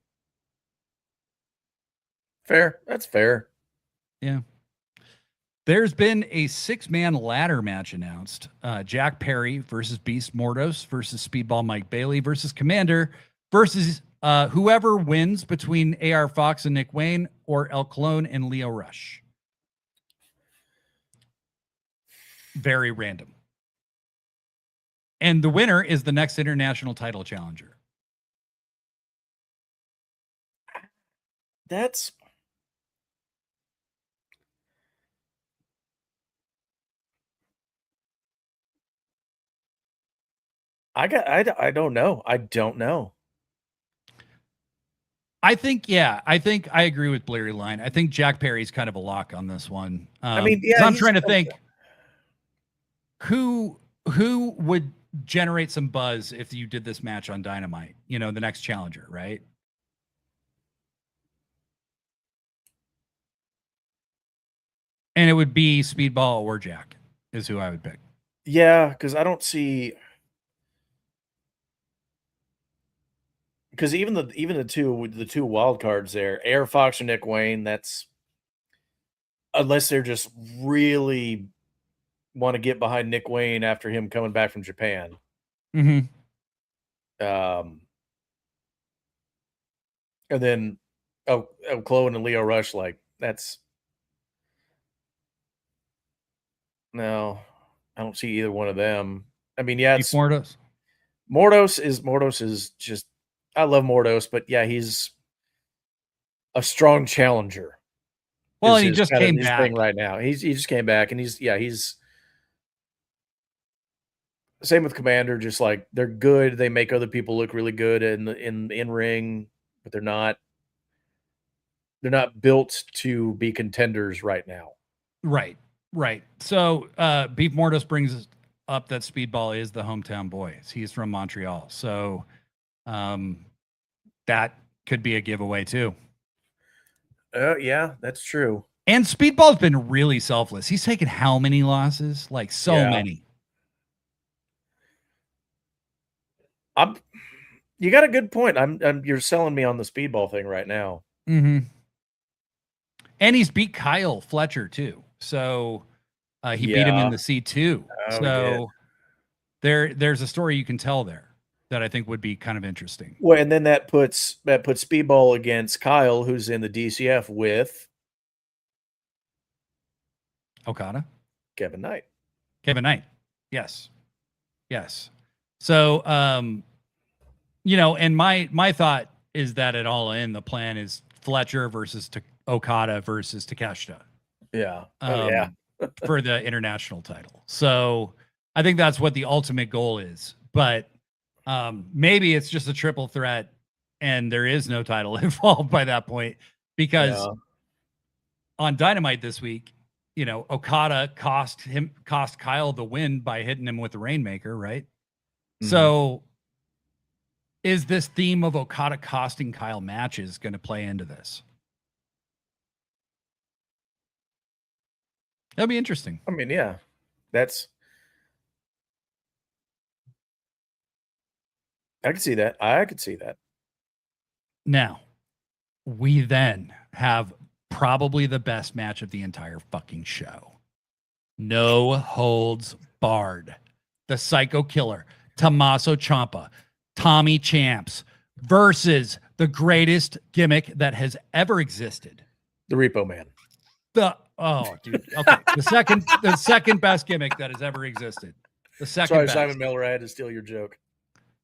Fair. That's fair. Yeah. There's been a 6-man ladder match announced. Jack Perry versus Beast Mordos versus Speedball Mike Bailey versus Commander versus whoever wins between AR Fox and Nick Wayne, or El Colon and Leo Rush. Very random. And the winner is the next international title challenger. That's... I don't know. I don't know. I think I agree with Blurry Line. I think Jack Perry's kind of a lock on this one. I mean, yeah, I'm trying to think who would generate some buzz if you did this match on Dynamite, the next challenger, right? And it would be Speedball or Jack is who I would pick. Yeah, because I don't see. Because even the two wild cards there, Air Fox or Nick Wayne, that's unless they're just really want to get behind Nick Wayne after him coming back from Japan. Mm-hmm. And then Chloe and Leo Rush, like that's no, I don't see either one of them. I mean, yeah, it's Mordos. Mordos is just I love Mordos, but yeah, he's a strong challenger. Well, and he just came back right now. He just came back, and he's same with Commander. Just like they're good, they make other people look really good in ring, but they're not built to be contenders right now. Right. So Beef Mordos brings up that Speedball is the hometown boy. He's from Montreal, so that could be a giveaway too. Yeah, that's true. And Speedball's been really selfless. He's taken how many losses? Like so many. You got a good point. You're selling me on the Speedball thing right now. Mm-hmm. And he's beat Kyle Fletcher too. So he beat him in the C2. So there's a story you can tell there that I think would be kind of interesting. Well, and then that puts Speedball against Kyle, who's in the DCF with Okada, Kevin Knight. Yes. So and my thought is that at All In, the plan is Fletcher versus Okada versus Takeshita. Yeah. For the international title. So I think that's what the ultimate goal is. But maybe it's just a triple threat and there is no title involved by that point, because on Dynamite this week, Okada cost Kyle the win by hitting him with the Rainmaker, right? Mm-hmm. So is this theme of Okada costing Kyle matches going to play into this? That'd be interesting. I mean, yeah, I could see that. I could see that. Now, we then have probably the best match of the entire fucking show. No holds barred. The Psycho Killer, Tommaso Ciampa, Tommy Champs versus the greatest gimmick that has ever existed. The Repo Man. Oh, dude. Okay. The second best gimmick that has ever existed. The second best. Simon Miller, I had to steal your joke.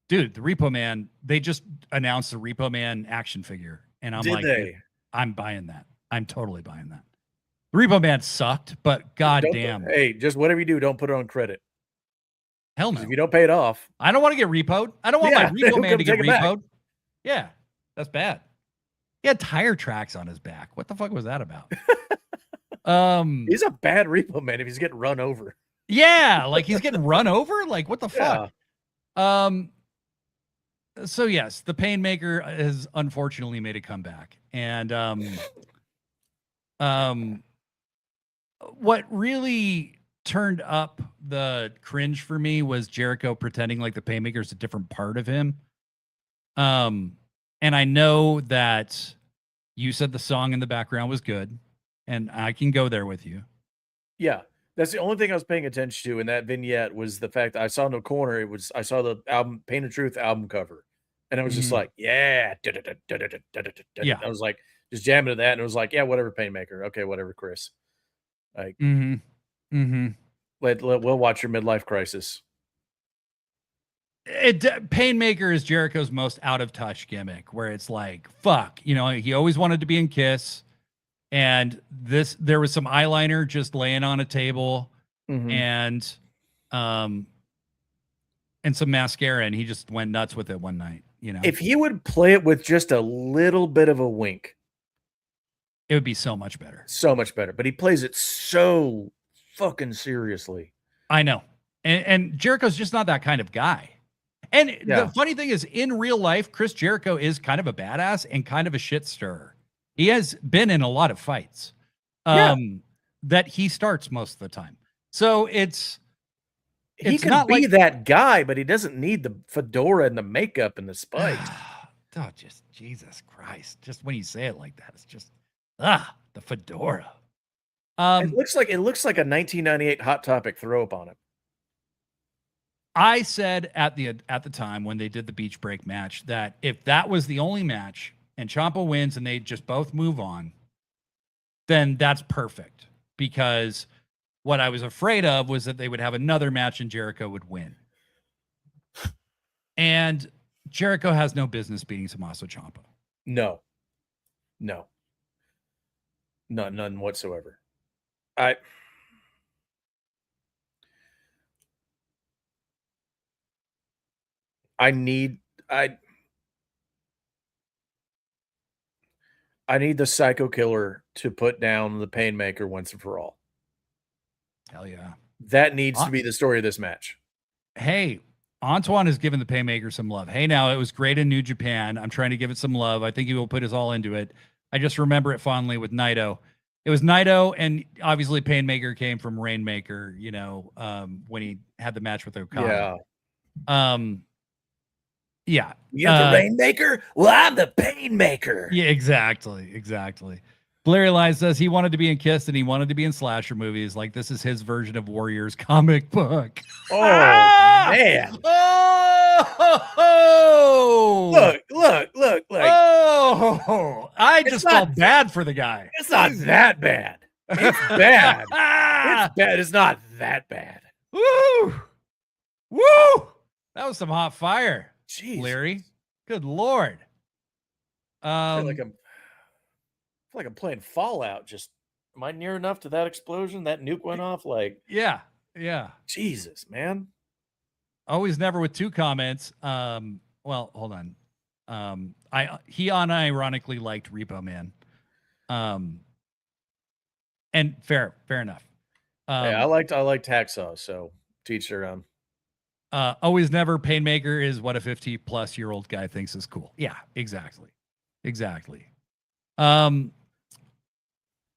Dude, the Repo Man, they just announced the Repo Man action figure. And I'm I'm buying that. I'm totally buying that. The Repo Man sucked, but goddamn. Hey, just whatever you do, don't put it on credit. Hell no. If you don't pay it off. I don't want to get repoed. I don't want my Repo Man to get repoed. Yeah, that's bad. He had tire tracks on his back. What the fuck was that about? He's a bad Repo Man if he's getting run over. Yeah, like he's getting run over? Like, what the fuck? So yes, the Painmaker has unfortunately made a comeback. And what really turned up the cringe for me was Jericho pretending like the Painmaker is a different part of him. And I know that you said the song in the background was good, and I can go there with you. Yeah. That's the only thing I was paying attention to in that vignette was the fact that I saw in the corner, I saw the album Pain of Truth album cover. And I was just like, yeah. Yeah. I was like, just jamming to that. And it was like, yeah, whatever, Painmaker. Okay, whatever, Chris. Like, we'll watch your midlife crisis. Painmaker is Jericho's most out of touch gimmick, where it's like, fuck, he always wanted to be in Kiss. And there was some eyeliner just laying on a table and some mascara, and he just went nuts with it one night. If he would play it with just a little bit of a wink, it would be so much better. So much better. But he plays it so fucking seriously. I know. And Jericho's just not that kind of guy. And the funny thing is, in real life, Chris Jericho is kind of a badass and kind of a shit stirrer. He has been in a lot of fights. that he starts most of the time. So he can be that guy, but he doesn't need the fedora and the makeup and the spikes. Oh, just Jesus Christ. Just when you say it like that, it's just the fedora. It looks like a 1998 Hot Topic throw up on him. I said at the time when they did the beach break match that if that was the only match and Ciampa wins and they just both move on, then that's perfect. Because what I was afraid of was that they would have another match and Jericho would win. And Jericho has no business beating Tommaso Ciampa. No. None whatsoever. I need the Psycho Killer to put down the Painmaker once and for all. Hell yeah. That needs to be the story of this match. Hey, Antoine has given the Painmaker some love. Hey, now it was great in New Japan. I'm trying to give it some love. I think he will put his all into it. I just remember it fondly with Naito. It was Naito, and obviously Painmaker came from Rainmaker, when he had the match with Okada. Yeah. You're the Rainmaker? Well, I'm the Painmaker. Yeah, exactly. Larry Line says he wanted to be in Kiss and he wanted to be in slasher movies. Like, this is his version of Warriors comic book. Oh, man. Oh! Look. Oh! I just felt bad for the guy. It's not that bad. It's bad. It's bad. It's not that bad. Woo! That was some hot fire. Jeez, Larry. Good Lord. I feel like I'm playing Fallout. Just, am I near enough to that explosion? That nuke went off? Like, yeah. Jesus, man. Always never with two comments. Well, hold on. He unironically liked Repo Man. And fair enough. I liked Hacksaw, so teach their own. Always never Painmaker is what a 50-plus-year-old guy thinks is cool. Yeah, exactly.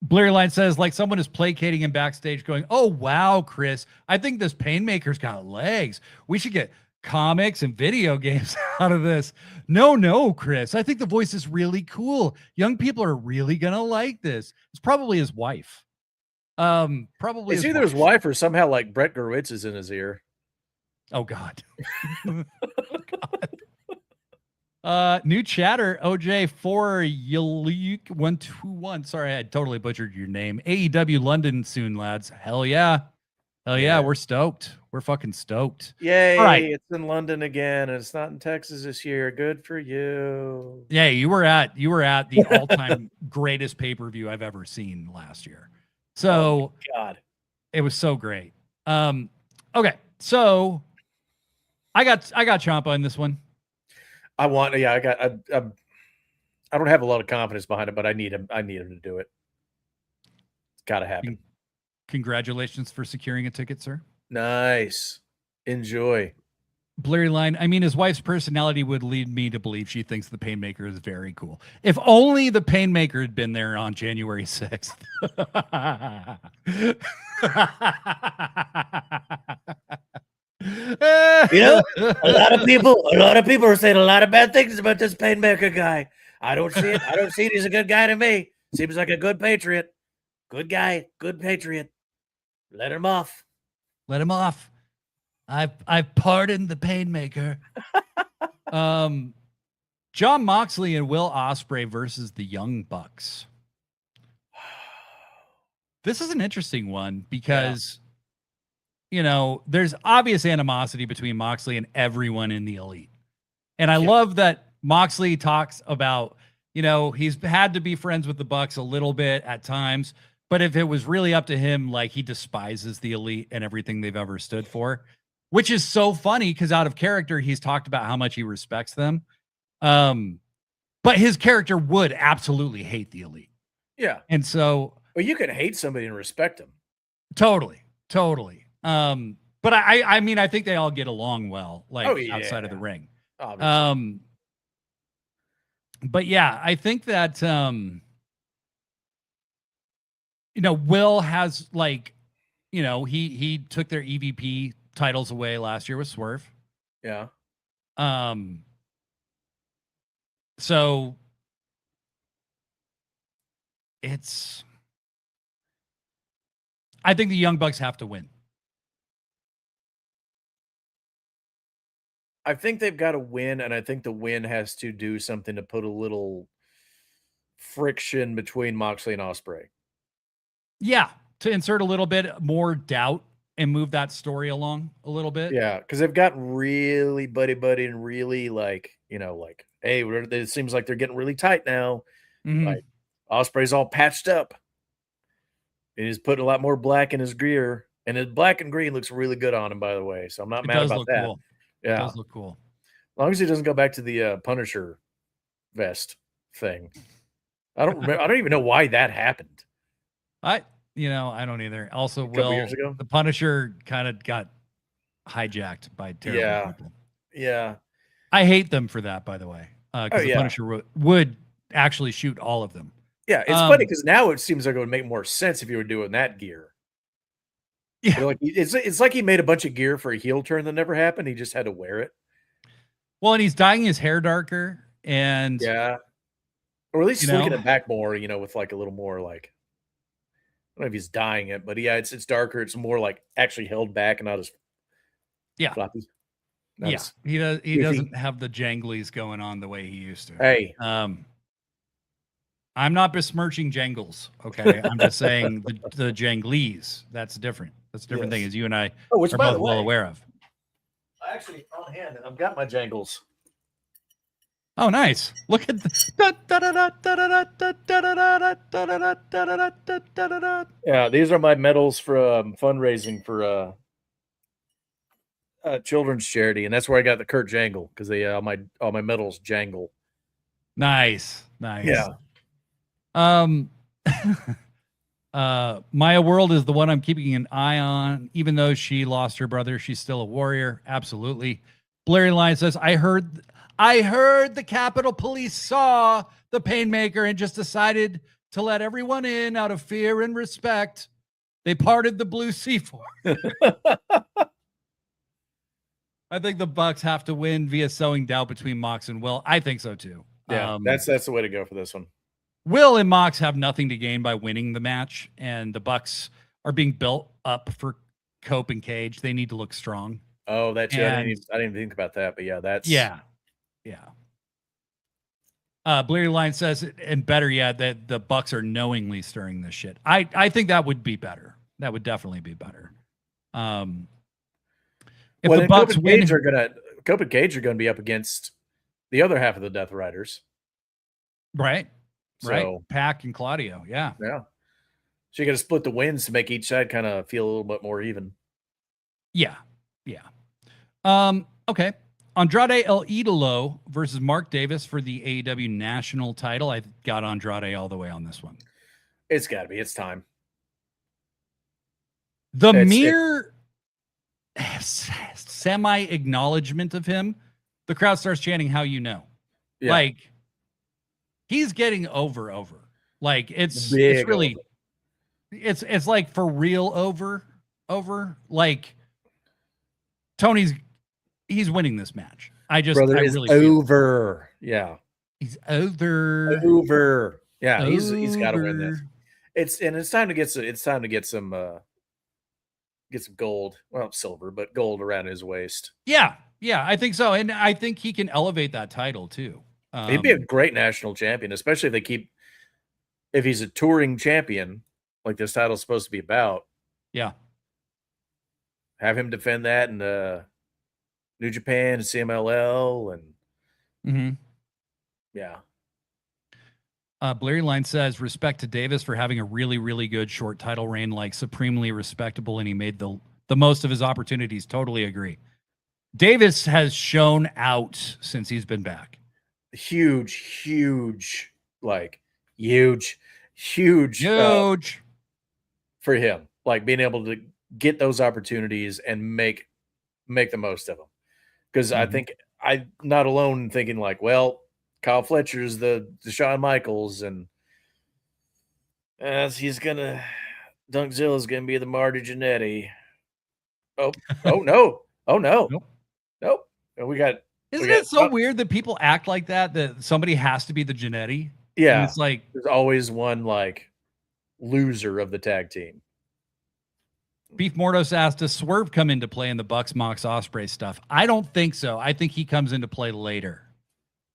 Blair Line says, like someone is placating him backstage going, oh, wow, Chris, I think this Painmaker's got legs. We should get comics and video games out of this. No, Chris, I think the voice is really cool. Young people are really going to like this. It's probably his wife. Probably it's either his wife or somehow like Brett Gurwitz is in his ear. Oh God. New chatter, OJ4Yalik121. Sorry, I totally butchered your name. AEW London soon, lads. Hell yeah. We're stoked. We're fucking stoked. Yay, right. It's in London again, and it's not in Texas this year. Good for you. Yeah, you were at the all-time greatest pay-per-view I've ever seen last year. So God, it was so great. Okay, so I got Ciampa in this one. I don't have a lot of confidence behind it, but I need him to do it. It's got to happen. Congratulations for securing a ticket, sir. Nice. Enjoy. Blurry Line. I mean, his wife's personality would lead me to believe she thinks the Painmaker is very cool. If only the Painmaker had been there on January 6th. A lot of people are saying a lot of bad things about this Painmaker guy. I don't see it. He's a good guy to me. Seems like a good patriot. Good guy, good patriot. Let him off. I've pardoned the Painmaker. Jon Moxley and Will Ospreay versus the Young Bucks. This is an interesting one because, there's obvious animosity between Moxley and everyone in the Elite. And I love that Moxley talks about, he's had to be friends with the Bucks a little bit at times, but if it was really up to him, like he despises the Elite and everything they've ever stood for, which is so funny because out of character, he's talked about how much he respects them. But his character would absolutely hate the Elite. Yeah. And so, well, you can hate somebody and respect them. Totally. But I mean, I think they all get along well, outside of the ring. Obviously. But yeah, I think that, Will has he took their EVP titles away last year with Swerve. Yeah. So I think the Young Bucks have to win. I think they've got to win, and I think the win has to do something to put a little friction between Moxley and Ospreay. Yeah, to insert a little bit more doubt and move that story along a little bit. Yeah, because they've got really buddy and really hey, it seems like they're getting really tight now. Mm-hmm. Like Ospreay's all patched up. And he's putting a lot more black in his gear. And his black and green looks really good on him, by the way. So I'm not mad about that. Cool. Yeah. It does look cool. As long as he doesn't go back to the Punisher vest thing. I don't even know why that happened. I don't either. Also, years ago? The Punisher kind of got hijacked by terrible people. Yeah. I hate them for that, by the way. Because the Punisher would actually shoot all of them. Yeah, it's funny because now it seems like it would make more sense if you were doing that gear. Yeah, like it's like he made a bunch of gear for a heel turn that never happened. He just had to wear it. Well, and he's dyeing his hair darker, and or at least slicking it back more. With like a little more like. I don't know if he's dyeing it, but it's darker. It's more like actually held back and not as floppy. He doesn't have the janglies going on the way he used to. Hey, I'm not besmirching Jangles, okay? I'm just saying the janglies. That's different. That's a different thing, as you and I are both well aware of. I actually on hand, and I've got my Jangles. Oh, nice! Look at yeah. These are my medals for fundraising for children's charity, and that's where I got the Kurt Jangle because they all my medals jangle. Nice. Yeah. Maya World is the one I'm keeping an eye on. Even though she lost her brother, she's still a warrior. Absolutely. Blurry Line says, I heard the Capitol Police saw the Painmaker and just decided to let everyone in out of fear and respect. They parted the blue sea for I think the Bucks have to win via sowing doubt between Mox and Will. I think so too. Yeah, that's the way to go for this one. Will and Mox have nothing to gain by winning the match, and the Bucks are being built up for Cope and Cage. They need to look strong. Oh, that's I didn't even think about that, but that's yeah. Bleary Line says, and better yet, that the Bucks are knowingly stirring this shit. I think that would be better. That would definitely be better. If the Bucks win, Cope and Cage are gonna be up against the other half of the Death Riders, right? Right, Pac and Claudio, yeah. So you got to split the wins to make each side kind of feel a little bit more even. Yeah. Okay. Andrade El Idolo versus Mark Davis for the AEW national title. I got Andrade all the way on this one. It's got to be. It's time. The mere semi-acknowledgement of him, the crowd starts chanting, how you know. Yeah. Like, he's getting over. Like, it's really over. It's like for real over. Like, he's winning this match. I really over. Yeah. He's over. Yeah, he's got to win this. It's time to get some gold. Well, silver, but gold around his waist. Yeah, I think so. And I think he can elevate that title too. He'd be a great national champion, especially if he's a touring champion, like this title's supposed to be about. Yeah. Have him defend that in New Japan and CMLL and yeah. Blurry Line says, respect to Davis for having a really, really good short title reign, like supremely respectable, and he made the most of his opportunities. Totally agree. Davis has shown out since he's been back. Huge for him. Like being able to get those opportunities and make the most of them. Because I think I'm not alone thinking like, well, Kyle Fletcher's the Shawn Michaels and As Dunkzilla's gonna be the Marty Jannetty. Oh no. Oh no. Nope. We got. Isn't it so weird that people act like that somebody has to be the Jannetty? Yeah. And it's like there's always one like loser of the tag team. Beef Mordos asked, does Swerve come into play in the Bucks Mox Ospreay stuff? I don't think so. I think he comes into play later.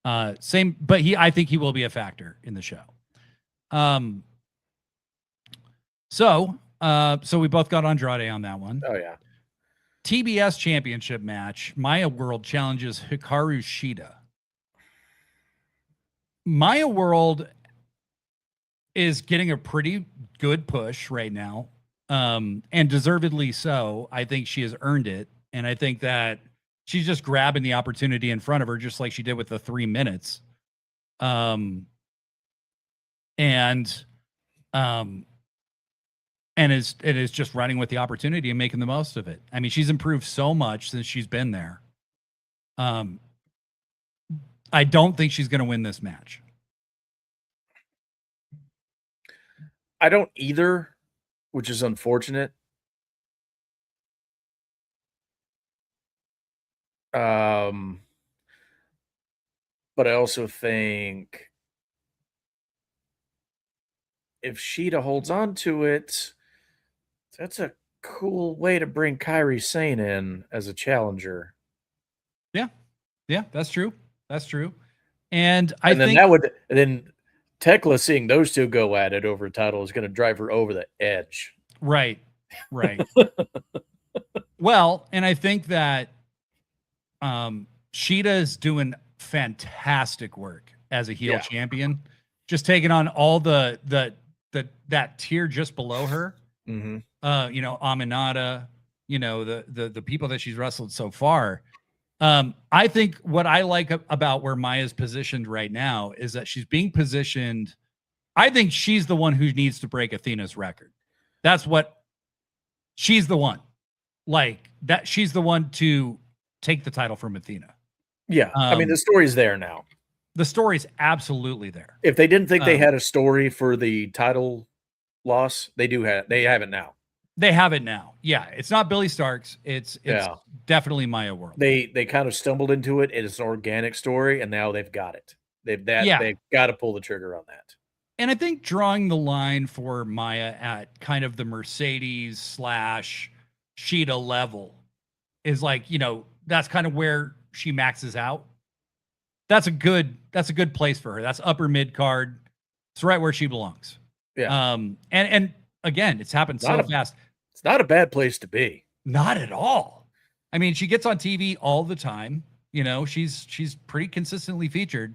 But I think he will be a factor in the show. So we both got Andrade on that one. Oh yeah. TBS championship match. Maya World challenges Hikaru Shida. Maya World is getting a pretty good push right now. And deservedly so. I think she has earned it. And I think that she's just grabbing the opportunity in front of her, just like she did with the 3 minutes. And is just running with the opportunity and making the most of it. I mean, she's improved so much since she's been there. I don't think she's going to win this match. I don't either, which is unfortunate. But I also think if Shida holds on to it, that's a cool way to bring Kairi Sane in as a challenger. Yeah, that's true. And I think then Thekla seeing those two go at it over a title is going to drive her over the edge. Right. Well, and I think that Shida is doing fantastic work as a heel champion, just taking on all that tier just below her. Mm-hmm. Aminata, the people that she's wrestled so far. I think what I like about where Maya's positioned right now is that she's being positioned. I think she's the one who needs to break Athena's record. She's the one. Like that, she's the one to take the title from Athena. Yeah. I mean, the story's there now. The story's absolutely there. If they didn't think they had a story for the title loss, they have it now. They have it now. Yeah. It's not Billy Starks. It's definitely Maya World. They kind of stumbled into it. It's an organic story, and now they've got it. They've got to pull the trigger on that. And I think drawing the line for Maya at kind of the Mercedes / Shida level is like, that's kind of where she maxes out. That's a good place for her. That's upper mid card. It's right where she belongs. Yeah. And again, it's happened so fast. It's not a bad place to be. Not at all. I mean, she gets on TV all the time. She's pretty consistently featured.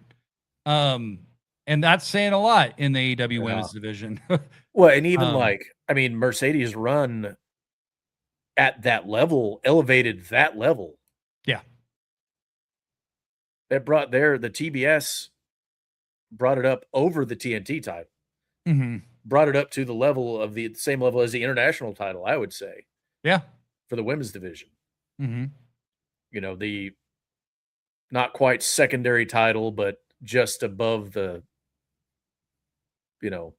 And that's saying a lot in the AEW women's division. Well, and even Mercedes run at that level, elevated that level. Yeah. That brought the TBS brought it up over the TNT title. Mm-hmm. Brought it up to the level of the same level as the international title, I would say. Yeah. For the women's division. Mm-hmm. The not quite secondary title, but just above the, you know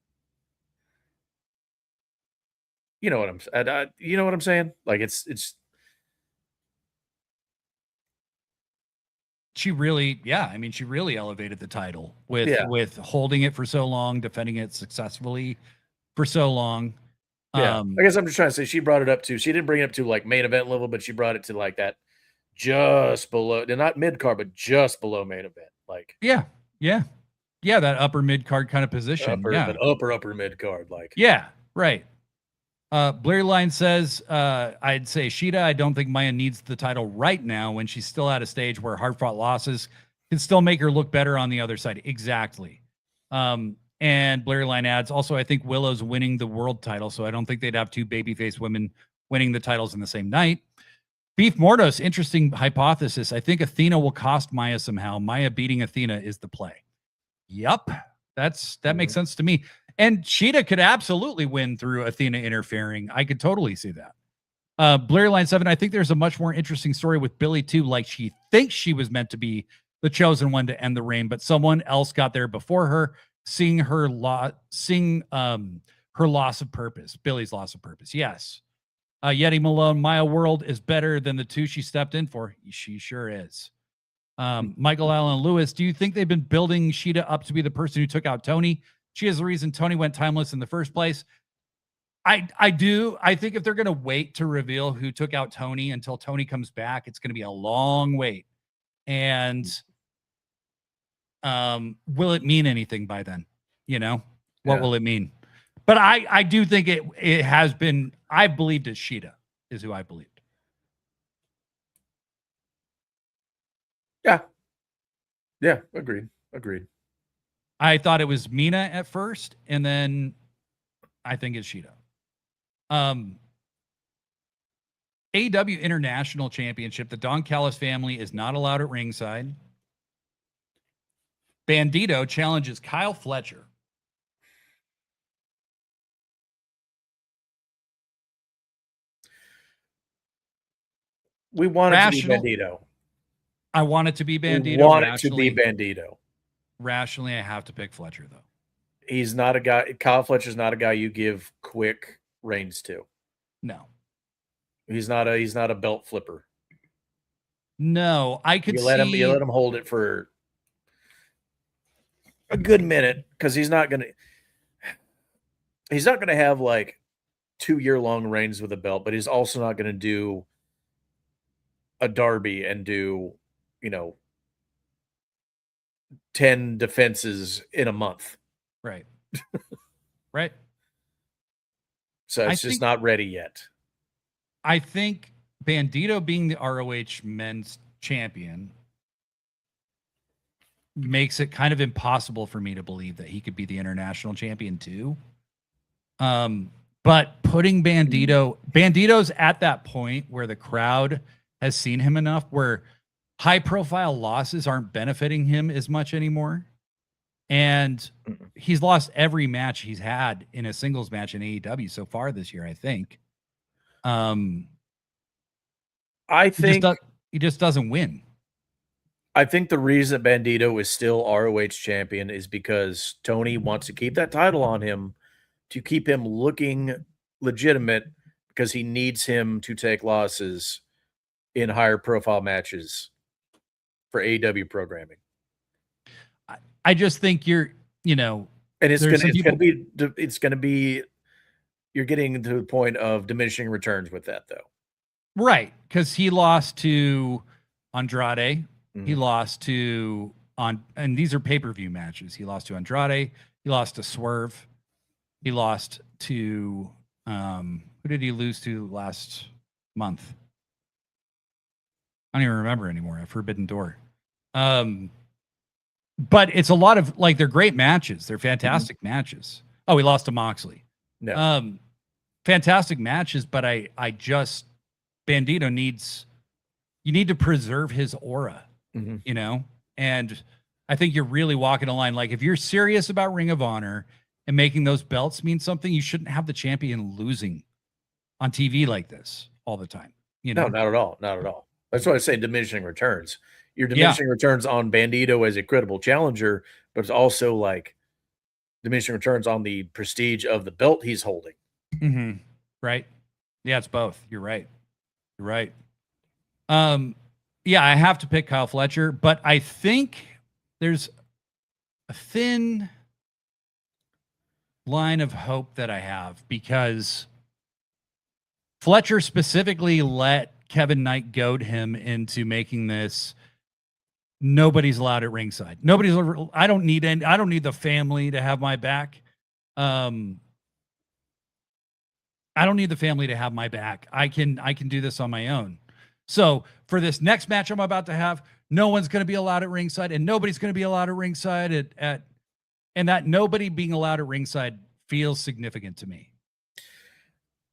what I'm saying? Like it's she really elevated the title with holding it for so long, defending it successfully for so long. Yeah. I guess I'm just trying to say she brought it up to, she didn't bring it up to like main event level, but she brought it to like that just below, not mid card, but just below main event. Like, that upper mid card kind of position. Upper mid card. Like, yeah, right. Blair Line says, I'd say Shida, I don't think Maya needs the title right now when she's still at a stage where hard-fought losses can still make her look better on the other side. Exactly. And Blair Line adds, also, I think Willow's winning the world title, so I don't think they'd have two babyface women winning the titles in the same night. Beef Mordos, interesting hypothesis. I think Athena will cost Maya somehow. Maya beating Athena is the play. Yup. That makes sense to me. And Shida could absolutely win through Athena interfering. I could totally see that. Blair Line 7, I think there's a much more interesting story with Billy too. Like she thinks she was meant to be the chosen one to end the reign, but someone else got there before her. Seeing her loss of purpose, Billy's loss of purpose. Yes. Yeti Malone, Maya World is better than the two she stepped in for. She sure is. Michael Allen Lewis, do you think they've been building Shida up to be the person who took out Tony? She is the reason Tony went timeless in the first place. I do. I think if they're going to wait to reveal who took out Tony until Tony comes back, it's going to be a long wait. And will it mean anything by then? What will it mean? But I do think it has been, I believed it's Shida is who I believed. Yeah. Agreed. I thought it was Mina at first, and then I think it's Shida. AEW International Championship. The Don Callis family is not allowed at ringside. Bandido challenges Kyle Fletcher. We want it to be Bandido. I want it to be Bandido. We want it to be Bandido. Rationally, I have to pick Fletcher, though. He's not a guy. Kyle Fletcher's not a guy you give quick reigns to. No. He's not a belt flipper. No, I could you let him hold it for a good minute, because he's not gonna have like 2-year-long reigns with a belt, but he's also not gonna do a Darby and do 10 defenses in a month. Right. Right. So it's just not ready yet. I think Bandido being the ROH men's champion makes it kind of impossible for me to believe that he could be the international champion too. But putting Bandido's at that point where the crowd has seen him enough where high profile losses aren't benefiting him as much anymore. And he's lost every match he's had in a singles match in AEW so far this year, I think. I think he just doesn't win. I think the reason Bandido is still ROH champion is because Tony wants to keep that title on him to keep him looking legitimate, because he needs him to take losses in higher profile matches for AEW programming. I just think and it's going to be, you're getting to the point of diminishing returns with that, though. Right. Because he lost to Andrade. Mm-hmm. He lost to and these are pay-per-view matches. He lost to Andrade. He lost to Swerve. He lost to, who did he lose to last month? I don't even remember anymore. A Forbidden Door. But it's a lot of they're great matches. They're fantastic matches. Oh, he lost to Moxley. No. Fantastic matches, but Bandido you need to preserve his aura, and I think you're really walking a line. Like, if you're serious about Ring of Honor and making those belts mean something, you shouldn't have the champion losing on TV like this all the time. No, not at all. Not at all. That's why I say diminishing returns. You're diminishing returns on Bandido as a credible challenger, but it's also like diminishing returns on the prestige of the belt he's holding. Mm-hmm. Right. Yeah, it's both. You're right. Yeah, I have to pick Kyle Fletcher, but I think there's a thin line of hope that I have, because Fletcher specifically let Kevin Knight goad him into making this nobody's allowed at ringside. I don't need the family to have my back. I don't need the family to have my back. I can do this on my own. So for this next match I'm about to have, no one's going to be allowed at ringside, and nobody's going to be allowed at ringside and that nobody being allowed at ringside feels significant to me.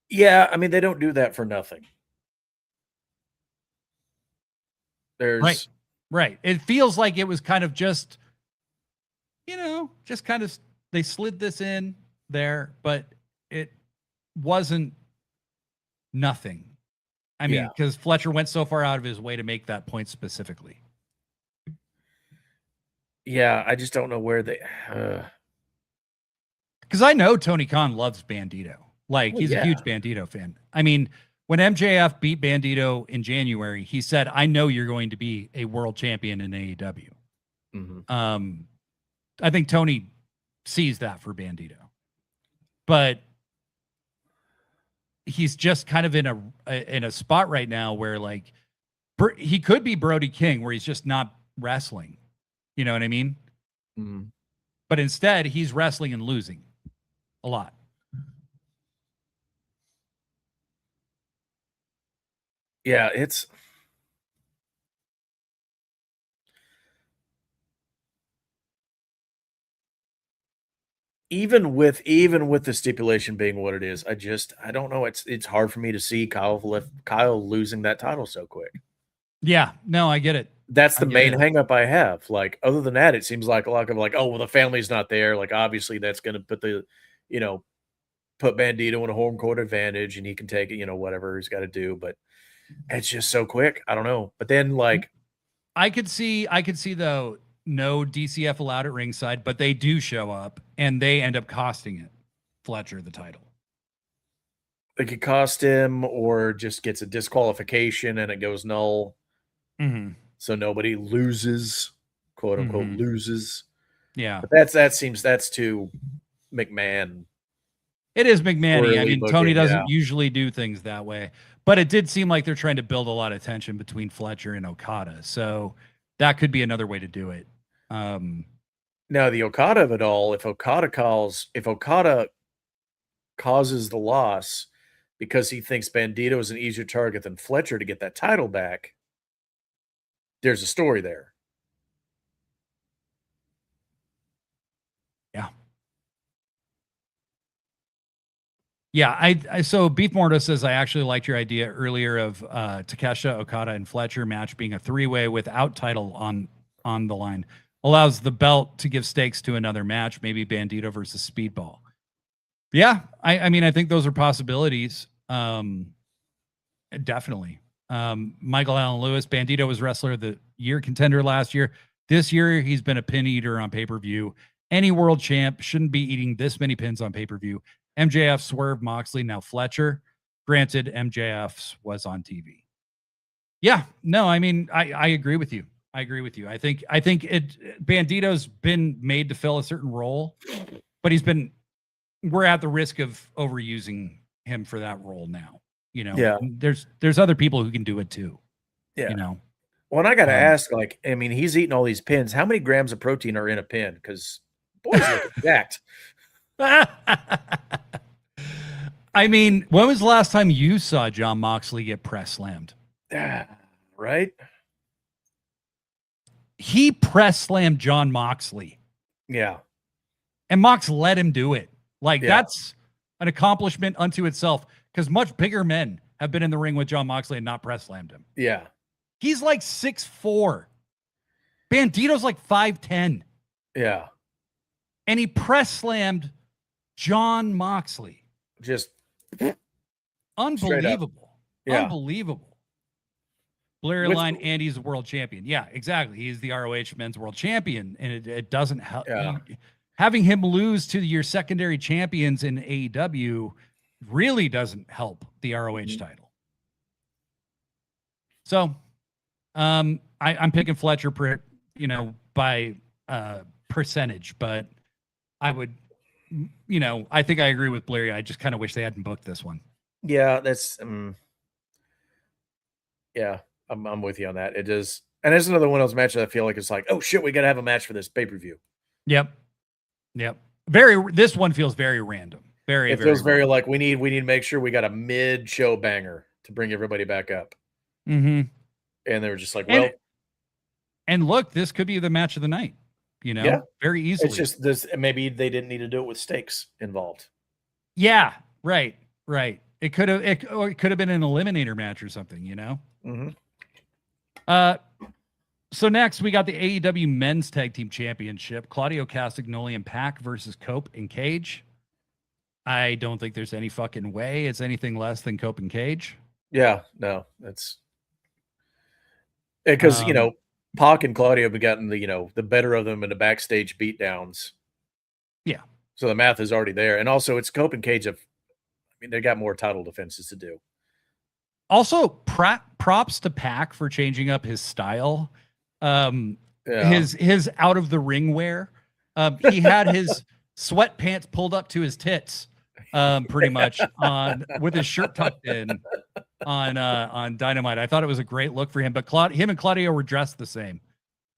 Yeah, I mean, they don't do that for nothing. There's right. It feels like it was kind of just, they slid this in there, but it wasn't nothing. I mean, because Fletcher went so far out of his way to make that point specifically. Yeah, I just don't know where they. Because I know Tony Khan loves Bandido. Like, he's a huge Bandido fan. I mean, when MJF beat Bandido in January, he said, I know you're going to be a world champion in AEW. Mm-hmm. I think Tony sees that for Bandido. But he's just kind of in a spot right now where, like, he could be Brody King, where he's just not wrestling. You know what I mean? Mm-hmm. But instead, he's wrestling and losing a lot. Yeah, it's even with the stipulation being what it is, I don't know. It's hard for me to see Kyle losing that title so quick. Yeah, no, I get it. That's the main hang-up I have. Like, other than that, it seems like a lot of like, oh, well, the family's not there. Like, obviously, that's going to put put Bandido in a home court advantage, and he can take it, whatever he's got to do. But it's just so quick. I don't know. But then, like, I could see though, no DCF allowed at ringside, but they do show up, and they end up costing it Fletcher the title. It could cost him, or just gets a disqualification and it goes null. Mm-hmm. So nobody loses, quote unquote, loses. Yeah. But that's too McMahon. It is McMahon-y. I mean, Tony doesn't usually do things that way, but it did seem like they're trying to build a lot of tension between Fletcher and Okada. So that could be another way to do it. Now, the Okada of it all, if Okada causes the loss because he thinks Bandido is an easier target than Fletcher to get that title back, there's a story there. Yeah. Yeah, so Beef Morto says, I actually liked your idea earlier of Takeshita, Okada, and Fletcher match being a three-way without title on the line. Allows the belt to give stakes to another match, maybe Bandido versus Speedball. Yeah, I mean, I think those are possibilities. Definitely. Michael Allen Lewis, Bandido was Wrestler of the Year contender last year. This year, he's been a pin eater on pay-per-view. Any world champ shouldn't be eating this many pins on pay-per-view. MJF, Swerve, Moxley, now Fletcher. Granted, MJF's was on TV. Yeah, no, I mean, I agree with you. I think Bandido's been made to fill a certain role, but we're at the risk of overusing him for that role now. Yeah. There's other people who can do it too. Yeah. Well, and I got to ask, like, I mean, he's eating all these pins. How many grams of protein are in a pin? Because boys look jacked. I mean, when was the last time you saw Jon Moxley get press slammed? Right? He press slammed Jon Moxley. Yeah. And Mox let him do it. Like, that's an accomplishment unto itself, because much bigger men have been in the ring with Jon Moxley and not press slammed him. Yeah. He's like 6'4". Bandido's like 5'10". Yeah. And he press slammed Jon Moxley. Just unbelievable. Yeah. Unbelievable. Blair Line, Andy's the world champion. Yeah, exactly. He's the ROH men's world champion. And it doesn't help. Yeah. Having him lose to your secondary champions in AEW really doesn't help the ROH title. So I'm picking Fletcher by percentage, but I would, I think I agree with Blair. I just kind of wish they hadn't booked this one. Yeah, that's yeah, I'm with you on that. It is, and it's another one of those matches I feel like it's like, oh shit, we got to have a match for this pay-per-view. Yep. This one feels very random. It feels very like we need to make sure we got a mid-show banger to bring everybody back up. Mm-hmm. And they were just like, well, and look, this could be the match of the night. Very easily. It's just this. Maybe they didn't need to do it with stakes involved. Yeah, right. It could have been an eliminator match or something. Mm-hmm. So next we got the AEW Men's Tag Team Championship: Claudio Castagnoli and Pac versus Cope and Cage. I don't think there's any fucking way it's anything less than Cope and Cage. Yeah, no, that's because Pac and Claudio have gotten the better of them in the backstage beatdowns. Yeah, So the math is already there. And also it's Cope and Cage they got more title defenses to do. Also, props to Pac for changing up his style. His out of the ring wear. He had his sweatpants pulled up to his tits, pretty much with his shirt tucked in on Dynamite. I thought it was a great look for him, but him and Claudio were dressed the same.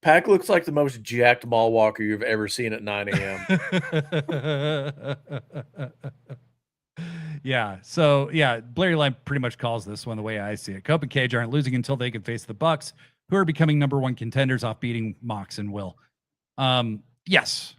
Pac looks like the most jacked mall walker you've ever seen at 9 a.m. Yeah. So yeah, Blair Line pretty much calls this one the way I see it. Cope and Cage aren't losing until they can face the Bucks, who are becoming number one contenders off beating Mox and Will. Yes.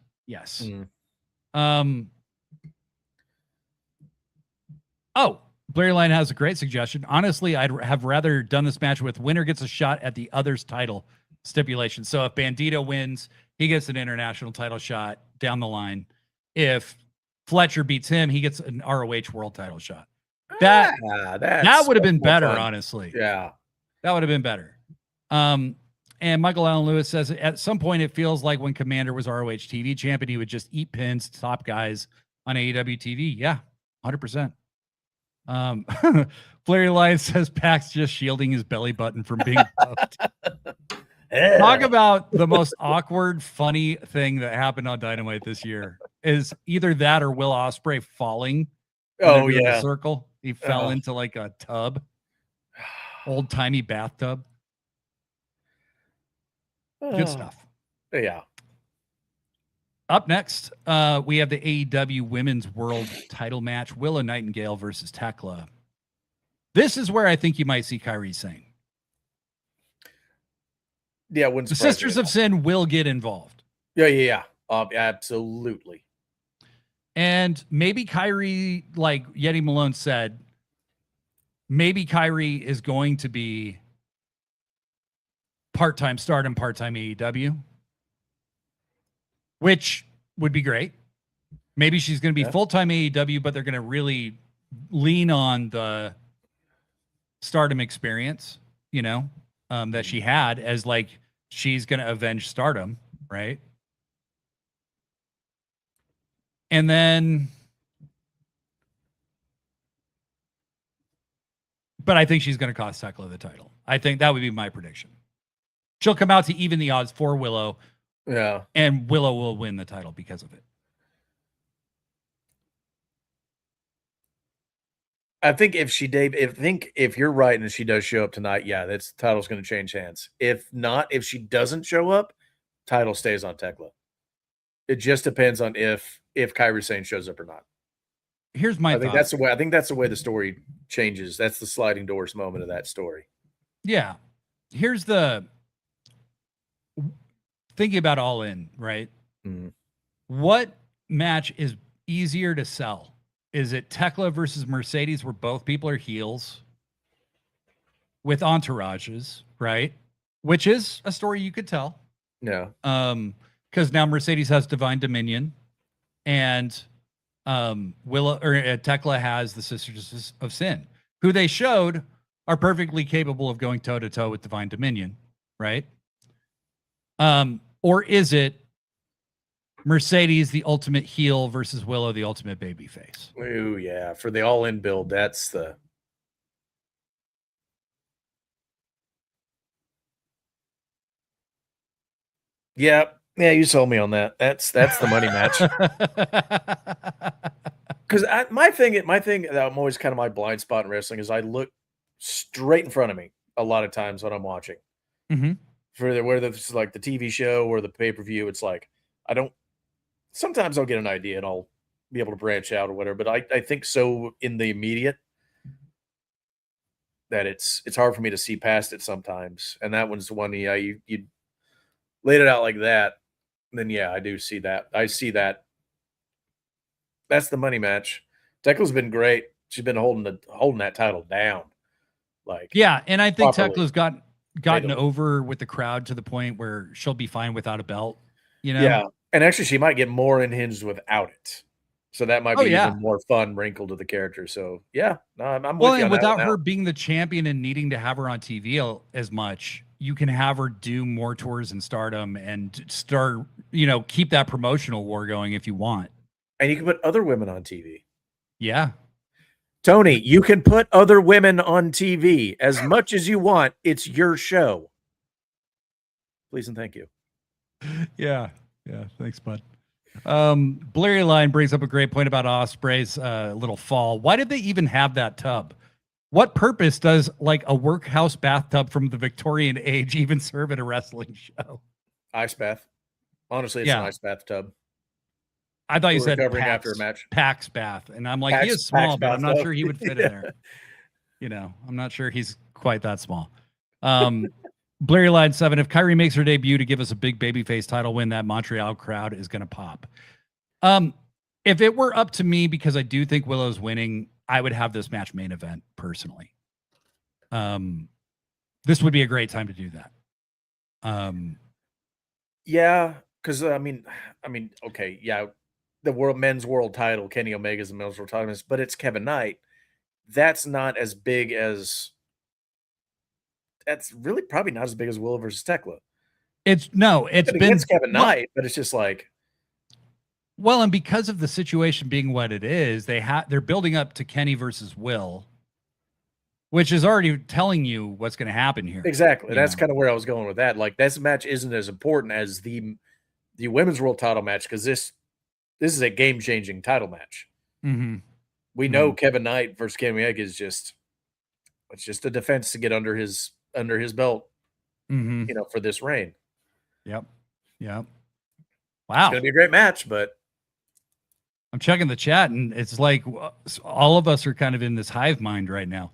Oh, Blair Line has a great suggestion. Honestly, I'd have rather done this match with winner gets a shot at the other's title stipulation. So if Bandido wins, he gets an international title shot down the line. If Fletcher beats him, he gets an ROH world title shot. That would have been better, honestly. Yeah. That would have been better. And Michael Allen Lewis says at some point it feels like when Commander was ROH TV champion, he would just eat pins to top guys on AEW TV. Yeah, 100%. Flary Lyons says Pac's just shielding his belly button from being puffed. Talk about the most awkward, funny thing that happened on Dynamite this year is either that or Will Ospreay falling. Oh, yeah. The circle. He fell into like a tub, old timey bathtub. Good stuff. Yeah. Up next, we have the AEW Women's World Title match: Willow Nightingale versus Thekla. This is where I think you might see Kairi Sane. Yeah, the Sisters of Sin will get involved. Yeah. Absolutely. And maybe Kairi, like Yeti Malone said, maybe Kairi is going to be part-time Stardom, part-time AEW, which would be great. Maybe she's going to be full-time AEW, but they're going to really lean on the Stardom experience, that she had as like she's going to avenge Stardom, right? And then, but I think she's going to cost Thekla the title. I think that would be my prediction. She'll come out to even the odds for Willow. Yeah. And Willow will win the title because of it. I think if you're right and she does show up tonight, the title's going to change hands. If not, if she doesn't show up, title stays on Thekla. It just depends on if Kairi Sane shows up or not. Here's my thought. I think that's the way the story changes. That's the sliding doors moment of that story. Yeah. Here's the thinking about All In, right? Mm-hmm. What match is easier to sell? Is it Thekla versus Mercedes, where both people are heels with entourages, right? Which is a story you could tell. Yeah. Because now Mercedes has Divine Dominion, and Thekla has the Sisters of Sin, who they showed are perfectly capable of going toe to toe with Divine Dominion, right? Or is it Mercedes, the ultimate heel, versus Willow, the ultimate babyface? Oh yeah, for the All In build, that's the. Yeah, you sold me on that. That's the money match. Because my thing that I'm always kind of my blind spot in wrestling is I look straight in front of me a lot of times when I'm watching. Mm-hmm. Whether it's like the TV show or the pay-per-view, it's like sometimes I'll get an idea and I'll be able to branch out or whatever, but I think so in the immediate that it's hard for me to see past it sometimes. And that one's the one, you laid it out like that, then I do see that. I see that. That's the money match. Thekla's been great. She's been holding that title down. And I think Thekla's gotten over with the crowd to the point where she'll be fine without a belt. Yeah. And actually, she might get more unhinged without it. So that might be even more fun wrinkle to the character. So, I'm with you on without her being the champion and needing to have her on TV as much, you can have her do more tours in Stardom and start, keep that promotional war going if you want. And you can put other women on TV. Yeah. Tony, you can put other women on TV as much as you want. It's your show. Please and thank you. Yeah. Yeah. Thanks, bud. Blurry Line brings up a great point about Ospreay's little fall. Why did they even have that tub? What purpose does like a workhouse bathtub from the Victorian age even serve at a wrestling show? Ice bath. Honestly, it's an ice bathtub. I thought you said recovering after a match. Pax bath. And I'm like, he is small, but I'm not sure he would fit in there. You know, I'm not sure he's quite that small. Blurry Line 7, if Kyrie makes her debut to give us a big babyface title win, that Montreal crowd is going to pop. If it were up to me, because I do think Willow's winning, I would have this match main event personally. This would be a great time to do that. Yeah, because I mean, okay, yeah, the men's world title, Kenny Omega's the men's world title, but it's Kevin Knight. That's not as big as. That's really probably not as big as Willow versus Thekla. It's been Kevin Knight, but it's just like. Well, and because of the situation being what it is, they're building up to Kenny versus Will, which is already telling you what's going to happen here. Exactly. That's kind of where I was going with that. Like, this match isn't as important as the women's world title match, because this is a game-changing title match. Mm-hmm. We know Kevin Knight versus Kenny Omega is just a defense to get under his belt, for this reign. Yep. Wow. It's going to be a great match, but I'm checking the chat, and it's like all of us are kind of in this hive mind right now.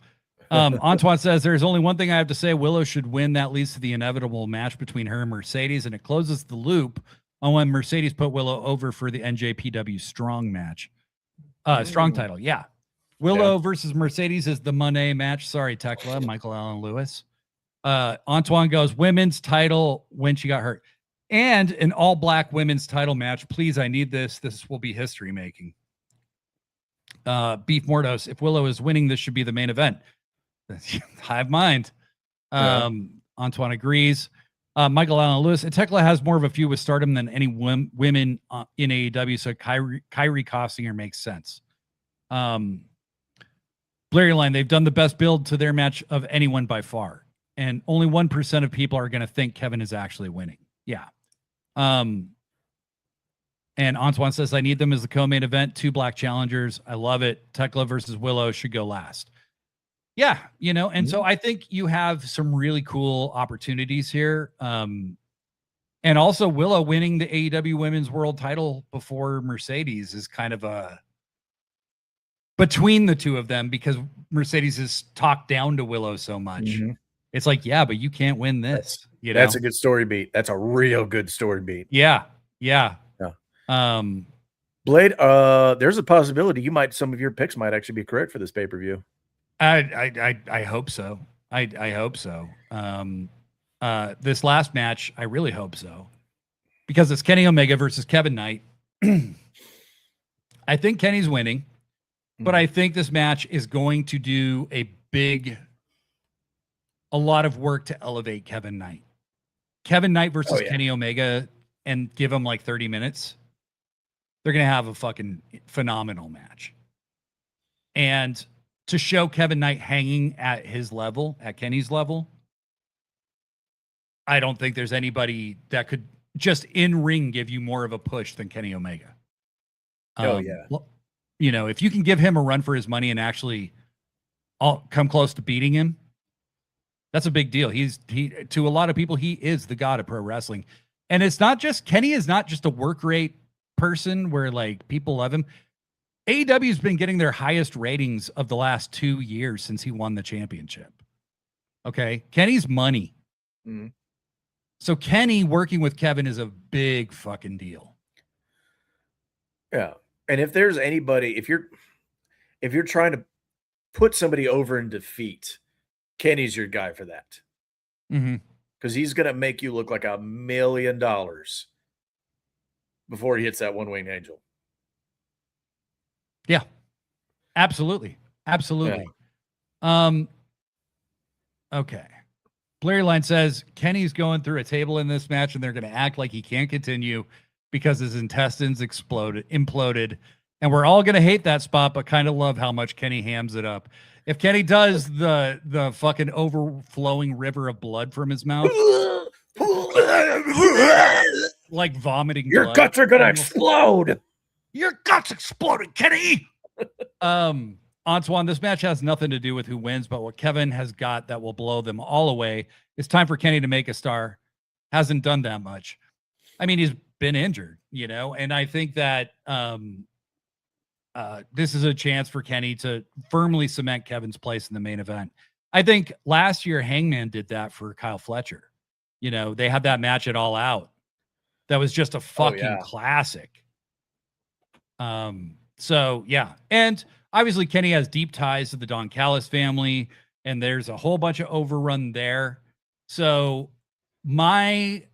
Antoine says, there's only one thing I have to say. Willow should win. That leads to the inevitable match between her and Mercedes, and it closes the loop on when Mercedes put Willow over for the NJPW Strong match. Strong title, yeah. Willow versus Mercedes is the Monday match. Sorry, Thekla, Michael Allen Lewis. Antoine goes, women's title when she got hurt. And an all-black women's title match. Please, I need this. This will be history-making. Beef Mordos, if Willow is winning, this should be the main event. Hive mind. Antoine agrees. Michael Allen Lewis, and Thekla has more of a feud with Stardom than any women in AEW, so Kyrie costing her makes sense. Blurry Line, they've done the best build to their match of anyone by far, and only 1% of people are going to think Kevin is actually winning. Yeah. And Antoine says, I need them as the co-main event. 2 black challengers. I love it. Thekla versus Willow should go last. Yeah, and so I think you have some really cool opportunities here. And also Willow winning the AEW Women's World title before Mercedes is kind of a between the two of them, because Mercedes is talked down to Willow so much. Mm-hmm. It's like, yeah, but you can't win this. That's a good story beat. That's a real good story beat. Yeah. Blade, there's a possibility some of your picks might actually be correct for this pay-per-view. I hope so. I hope so. This last match, I really hope so, because it's Kenny Omega versus Kevin Knight. I think Kenny's winning, but I think this match is going to do a lot of work to elevate Kevin Knight. Kevin Knight versus Kenny Omega, and give him like 30 minutes. They're going to have a fucking phenomenal match. And to show Kevin Knight hanging at his level, at Kenny's level, I don't think there's anybody that could just in ring give you more of a push than Kenny Omega. If you can give him a run for his money and actually come close to beating him, that's a big deal. He to a lot of people, he is the god of pro wrestling. And it's not just, Kenny is not just a work rate person where like people love him. AEW has been getting their highest ratings of the last 2 years since he won the championship. Okay. Kenny's money. Mm-hmm. So Kenny working with Kevin is a big fucking deal. Yeah. And if there's anybody, if you're trying to put somebody over in defeat, Kenny's your guy for that. Mm-hmm. Because he's going to make you look like $1 million before he hits that one-winged angel. Yeah, absolutely. Yeah. Okay. Blurry Line says Kenny's going through a table in this match, and they're going to act like he can't continue because his intestines imploded And we're all going to hate that spot, but kind of love how much Kenny hams it up. If Kenny does the fucking overflowing river of blood from his mouth, like vomiting your blood. Guts are going to explode. Your guts exploded, Kenny. Antoine, this match has nothing to do with who wins, but what Kevin has got that will blow them all away. It's time for Kenny to make a star. Hasn't done that much. I mean, he's been injured, and I think that this is a chance for Kenny to firmly cement Kevin's place in the main event. I think last year Hangman did that for Kyle Fletcher. They had that match at All Out. That was just a fucking classic. So yeah. And obviously Kenny has deep ties to the Don Callis family, and there's a whole bunch of overrun there. So my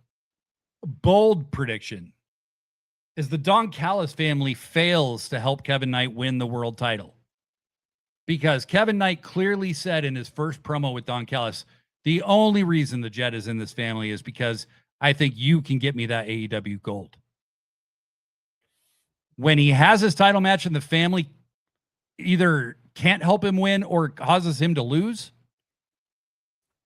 bold prediction is the Don Callis family fails to help Kevin Knight win the world title. Because Kevin Knight clearly said in his first promo with Don Callis, the only reason the Jet is in this family is because I think you can get me that AEW gold. When he has his title match and the family either can't help him win or causes him to lose,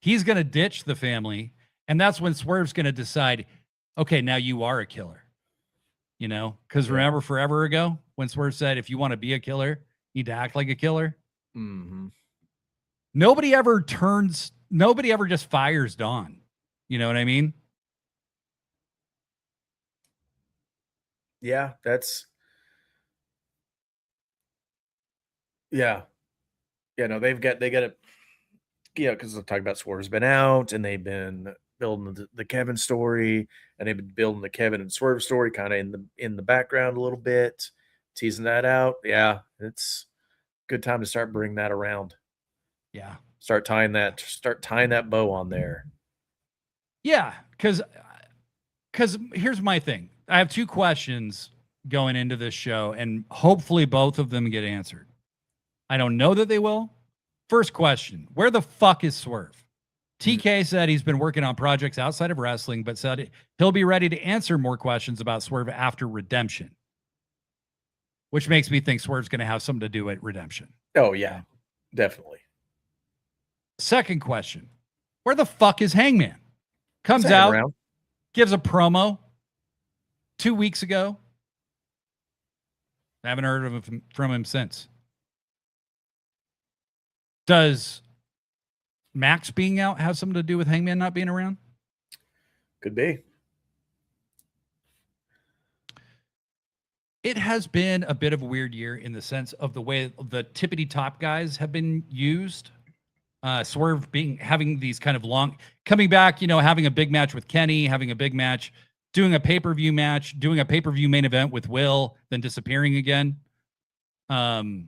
he's going to ditch the family. And that's when Swerve's going to decide, okay, now you are a killer. Because remember forever ago when Swerve said, if you want to be a killer, you need to act like a killer. Mm-hmm. Nobody ever just fires Don. You know what I mean? Yeah, they got it. Yeah, because they're talking about Swerve's been out and they've been building the Kevin story, and they've been building the Kevin and Swerve story kind of in the background a little bit, teasing that out. Yeah, it's a good time to start bringing that around. Yeah, start tying that bow on there. Yeah, because here's my thing. I have two questions going into this show, and hopefully both of them get answered. I don't know that they will. First question: where the fuck is Swerve? TK said he's been working on projects outside of wrestling, but said he'll be ready to answer more questions about Swerve after Redemption, which makes me think Swerve's going to have something to do at Redemption. Oh, yeah, definitely. Second question: where the fuck is Hangman? Comes out, gives a promo 2 weeks ago. I haven't heard from him since. Does Max being out have something to do with Hangman not being around? Could be. It has been a bit of a weird year in the sense of the way the tippity top guys have been used. Swerve having these kind of long coming back, having a big match with Kenny, having a big match, doing a pay-per-view match, doing a pay-per-view main event with Will, then disappearing again. It's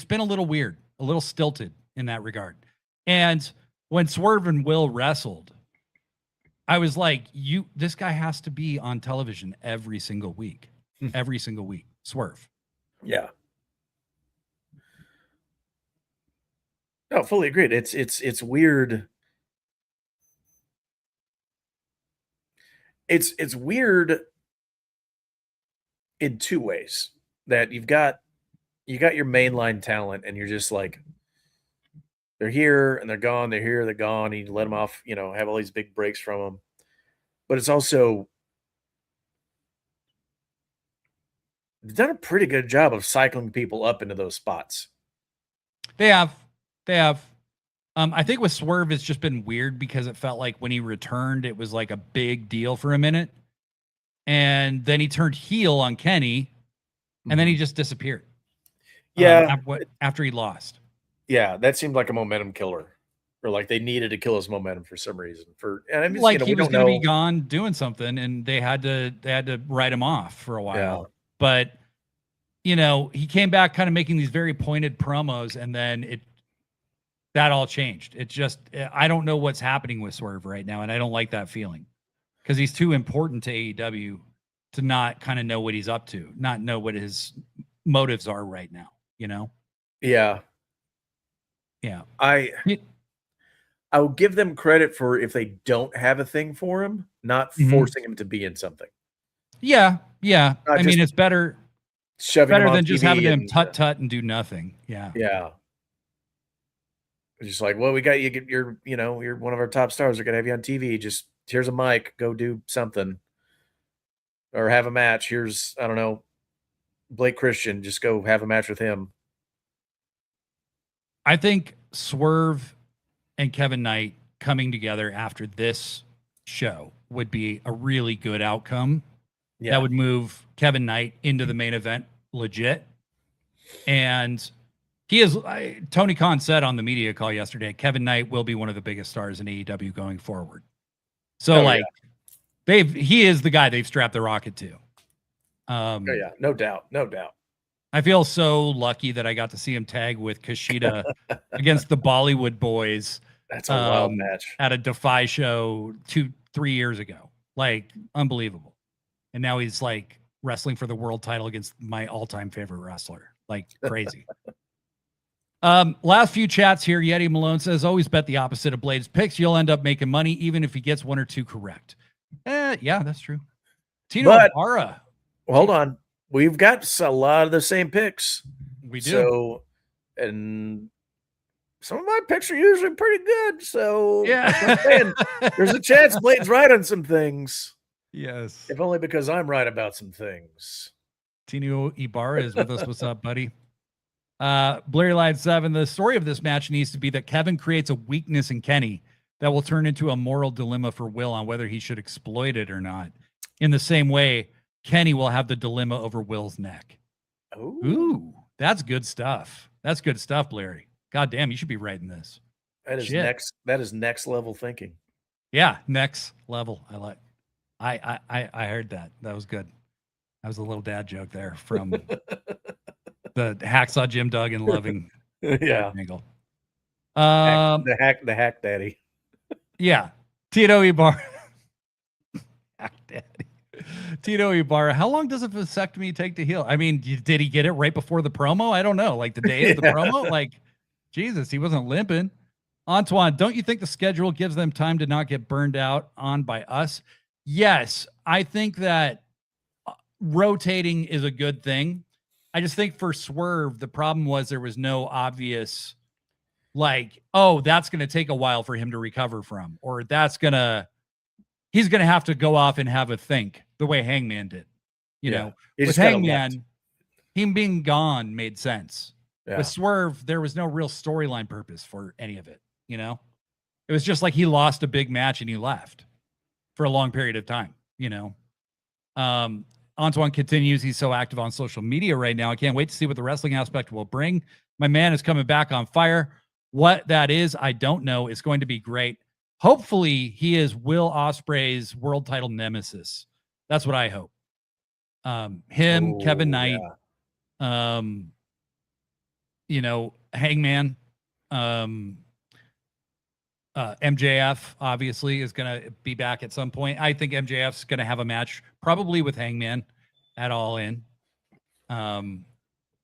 been a little weird, a little stilted in that regard. And when Swerve and Will wrestled, I was like, this guy has to be on television every single week. Every single week. Swerve. Yeah. No, fully agreed. It's weird. It's weird in two ways. That you got your mainline talent, and you're just like, they're here and they're gone. They're here, they're gone. You let them off, have all these big breaks from them. But it's also, they've done a pretty good job of cycling people up into those spots. They have. I think with Swerve, it's just been weird because it felt like when he returned, it was like a big deal for a minute. And then he turned heel on Kenny, and then he just disappeared. Yeah. After he lost. Yeah, that seemed like a momentum killer. Or like they needed to kill his momentum for some reason. He was going to be gone doing something, and they had to write him off for a while. Yeah. But he came back kind of making these very pointed promos, and then that all changed. It just, I don't know what's happening with Swerve right now, and I don't like that feeling because he's too important to AEW to not kind of know what he's up to, not know what his motives are right now, Yeah. Yeah. I will give them credit for if they don't have a thing for him, not forcing him to be in something. Yeah. I mean, it's better than just having them tut and do nothing. Yeah. Yeah. Just like, well, we got you. You're one of our top stars. We're gonna have you on TV. Just here's a mic. Go do something, or have a match. Here's, I don't know, Blake Christian. Just go have a match with him. I think Swerve and Kevin Knight coming together after this show would be a really good outcome. Yeah. That would move Kevin Knight into the main event legit. And Tony Khan said on the media call yesterday, Kevin Knight will be one of the biggest stars in AEW going forward. So he is the guy they've strapped the rocket to. No doubt. I feel so lucky that I got to see him tag with Kushida against the Bollywood Boys. That's a wild match at a Defy show 2-3 years ago. Like, unbelievable. And now he's like wrestling for the world title against my all-time favorite wrestler. Like, crazy. Last few chats here. Yeti Malone says, always bet the opposite of Blade's picks. You'll end up making money even if he gets one or two correct. Yeah, that's true. Tino Ibarra. Hold on. We've got a lot of the same picks. We do. So, and some of my picks are usually pretty good. So, yeah, there's a chance Blade's right on some things. Yes. If only because I'm right about some things. Tino Ibarra is with us. What's up, buddy? Blurry Line 7. The story of this match needs to be that Kevin creates a weakness in Kenny that will turn into a moral dilemma for Will on whether he should exploit it or not. In the same way, Kenny will have the dilemma over Will's neck. Ooh, that's good stuff. That's good stuff, Larry. God damn, you should be writing this. That is next level thinking. Yeah, next level. I heard that. That was good. That was a little dad joke there from the Hacksaw Jim Duggan loving angle. The hack daddy. Yeah. Tito Ibarra. Hack daddy. Tito Ibarra. How long does a vasectomy take to heal? I mean, did he get it right before the promo? I don't know. Like the day of the promo? Like, Jesus, he wasn't limping. Antoine, don't you think the schedule gives them time to not get burned out on by us? Yes. I think that rotating is a good thing. I just think for Swerve, the problem was there was no obvious, like, oh, that's going to take a while for him to recover from, or he's going to have to go off and have a think the way Hangman did. You know, with Hangman, him being gone made sense. Yeah. With Swerve, there was no real storyline purpose for any of it. You know, it was just like he lost a big match and he left for a long period of time, you know. Antoine continues. He's so active on social media right now. I can't wait to see what the wrestling aspect will bring. My man is coming back on fire. What that is, I don't know. It's going to be great. Hopefully he is Will Ospreay's world title nemesis. That's what I hope. Kevin Knight, you know, Hangman, MJF obviously is going to be back at some point. I think MJF's going to have a match probably with Hangman at All In.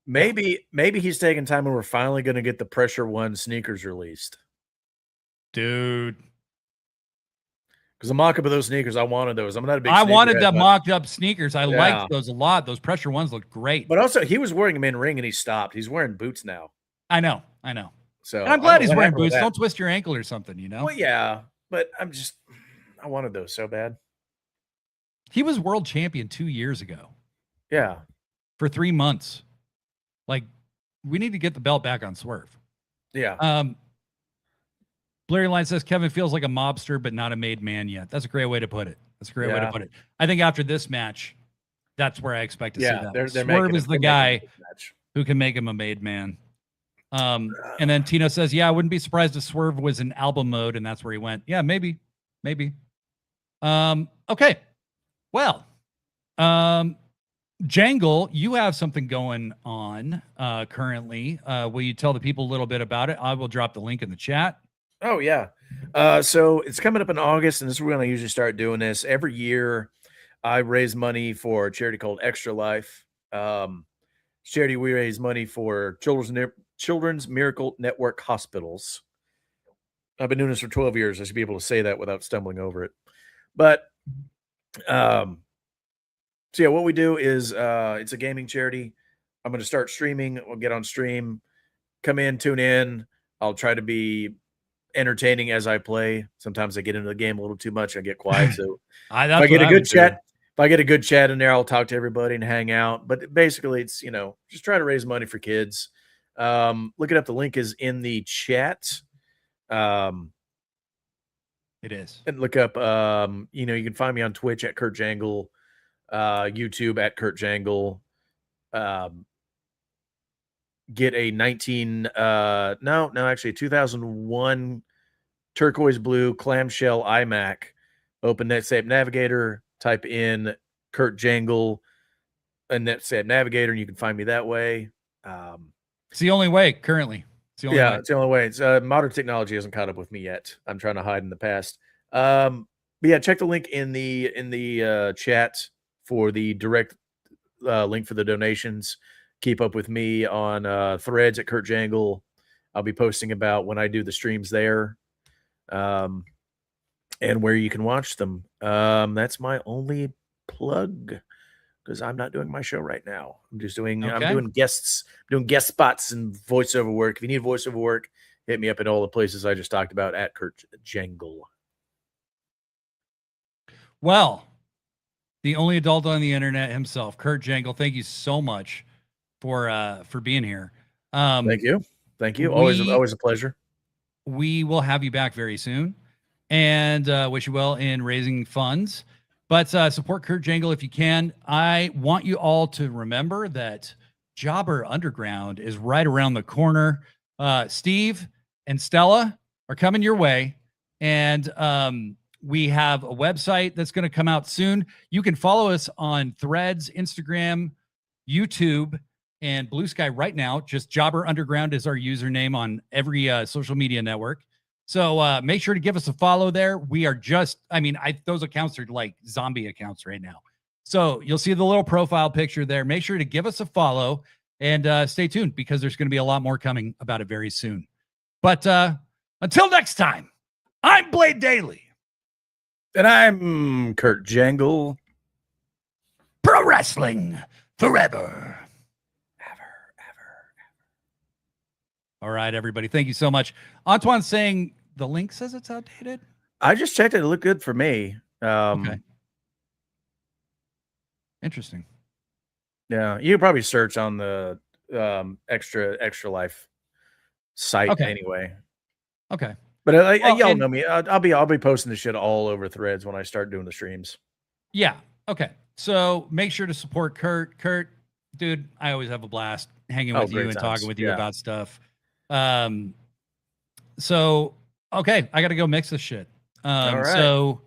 Maybe he's taking time and we're finally going to get the Pressure One sneakers released. Dude. Because the mock-up of those sneakers, I wanted those. I'm not a big I wanted the mocked-up sneakers. I liked those a lot. Those Pressure Ones looked great. But also, he was wearing them in ring and he stopped. He's wearing boots now. I know. So and I'm glad he's wearing boots. Don't twist your ankle or something, you know? Well, yeah. But I wanted those so bad. He was world champion 2 years ago. Yeah. For 3 months. Like, we need to get the belt back on Swerve. Yeah. Blurry Line says Kevin feels like a mobster, but not a made man yet. That's a great way to put it. I think after this match, that's where I expect to see that. Swerve is the guy who can make him a made man. And then Tino says, yeah, I wouldn't be surprised if Swerve was in album mode and that's where he went. Yeah, maybe. Okay. Well, Jangle, you have something going on currently. Will you tell the people a little bit about it? I will drop the link in the chat. Oh, yeah. So it's coming up in August, and this is when I usually start doing this. Every year, I raise money for a charity called Extra Life. Charity, we raise money for Children's Miracle Network hospitals. I've been doing this for 12 years. I should be able to say that without stumbling over it. But So yeah, what we do is it's a gaming charity. I'm going to start streaming. We'll get on stream, come in, tune in. I'll try to be entertaining as I play. Sometimes I get into the game a little too much. I get quiet. So if I get a good chat, if I get a good chat in there, I'll talk to everybody and hang out. But basically, it's just try to raise money for kids. Look it up. The link is in the chat. It is. And look up. You can find me on Twitch at Kurt Jangle, YouTube at Kurt Jangle. Get a 2001 turquoise blue clamshell iMac. Open Netscape Navigator, type in Kurt Jangle and Netscape Navigator, and you can find me that way. It's the only way currently. It's the only way. It's modern technology hasn't caught up with me yet. I'm trying to hide in the past. But yeah, check the link in the chat for the direct link for the donations. Keep up with me on Threads at Kurt Jangle. I'll be posting about when I do the streams there, and where you can watch them. That's my only plug, because I'm not doing my show right now. I'm just doing I'm doing guest spots and voiceover work. If you need voiceover work, hit me up at all the places I just talked about at Kurt Jangle. Well, the only adult on the internet himself, Kurt Jangle. Thank you so much for being here. Thank you. Always a pleasure. We will have you back very soon, and wish you well in raising funds. But support Kurt Jangle if you can. I want you all to remember that Jobber Underground is right around the corner. Steve and Stella are coming your way, and we have a website that's going to come out soon. You can follow us on Threads, Instagram, YouTube, and Blue Sky right now. Just Jobber Underground is our username on every social media network. So make sure to give us a follow there. We are those accounts are like zombie accounts right now. So you'll see the little profile picture there. Make sure to give us a follow and stay tuned, because there's going to be a lot more coming about it very soon. But until next time, I'm Blade Daly. And I'm Kurt Jangle. Pro wrestling forever. All right, everybody. Thank you so much. Antoine's saying the link says it's outdated. I just checked it. It looked good for me. Okay. Interesting. Yeah, you can probably search on the extra life site anyway. Okay. But y'all know me. I'll be posting this shit all over Threads when I start doing the streams. Yeah. Okay. So make sure to support Kurt. Kurt, dude, I always have a blast hanging with you and talking with you about stuff. So okay, I gotta go mix this shit. All right. So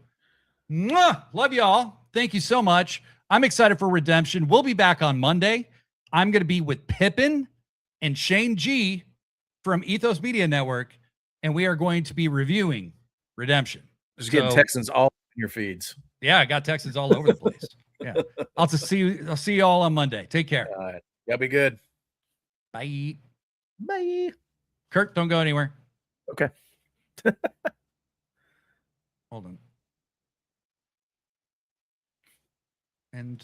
love y'all. Thank you so much. I'm excited for Redemption. We'll be back on Monday. I'm gonna be with Pippin and Shane G from Ethos Media Network, and we are going to be reviewing Redemption. Just getting Texans all in your feeds. Yeah, I got Texans all over the place. Yeah. I'll see you all on Monday. Take care. All right. Y'all be good. Bye. Bye. Kurt, don't go anywhere. Okay. Hold on. And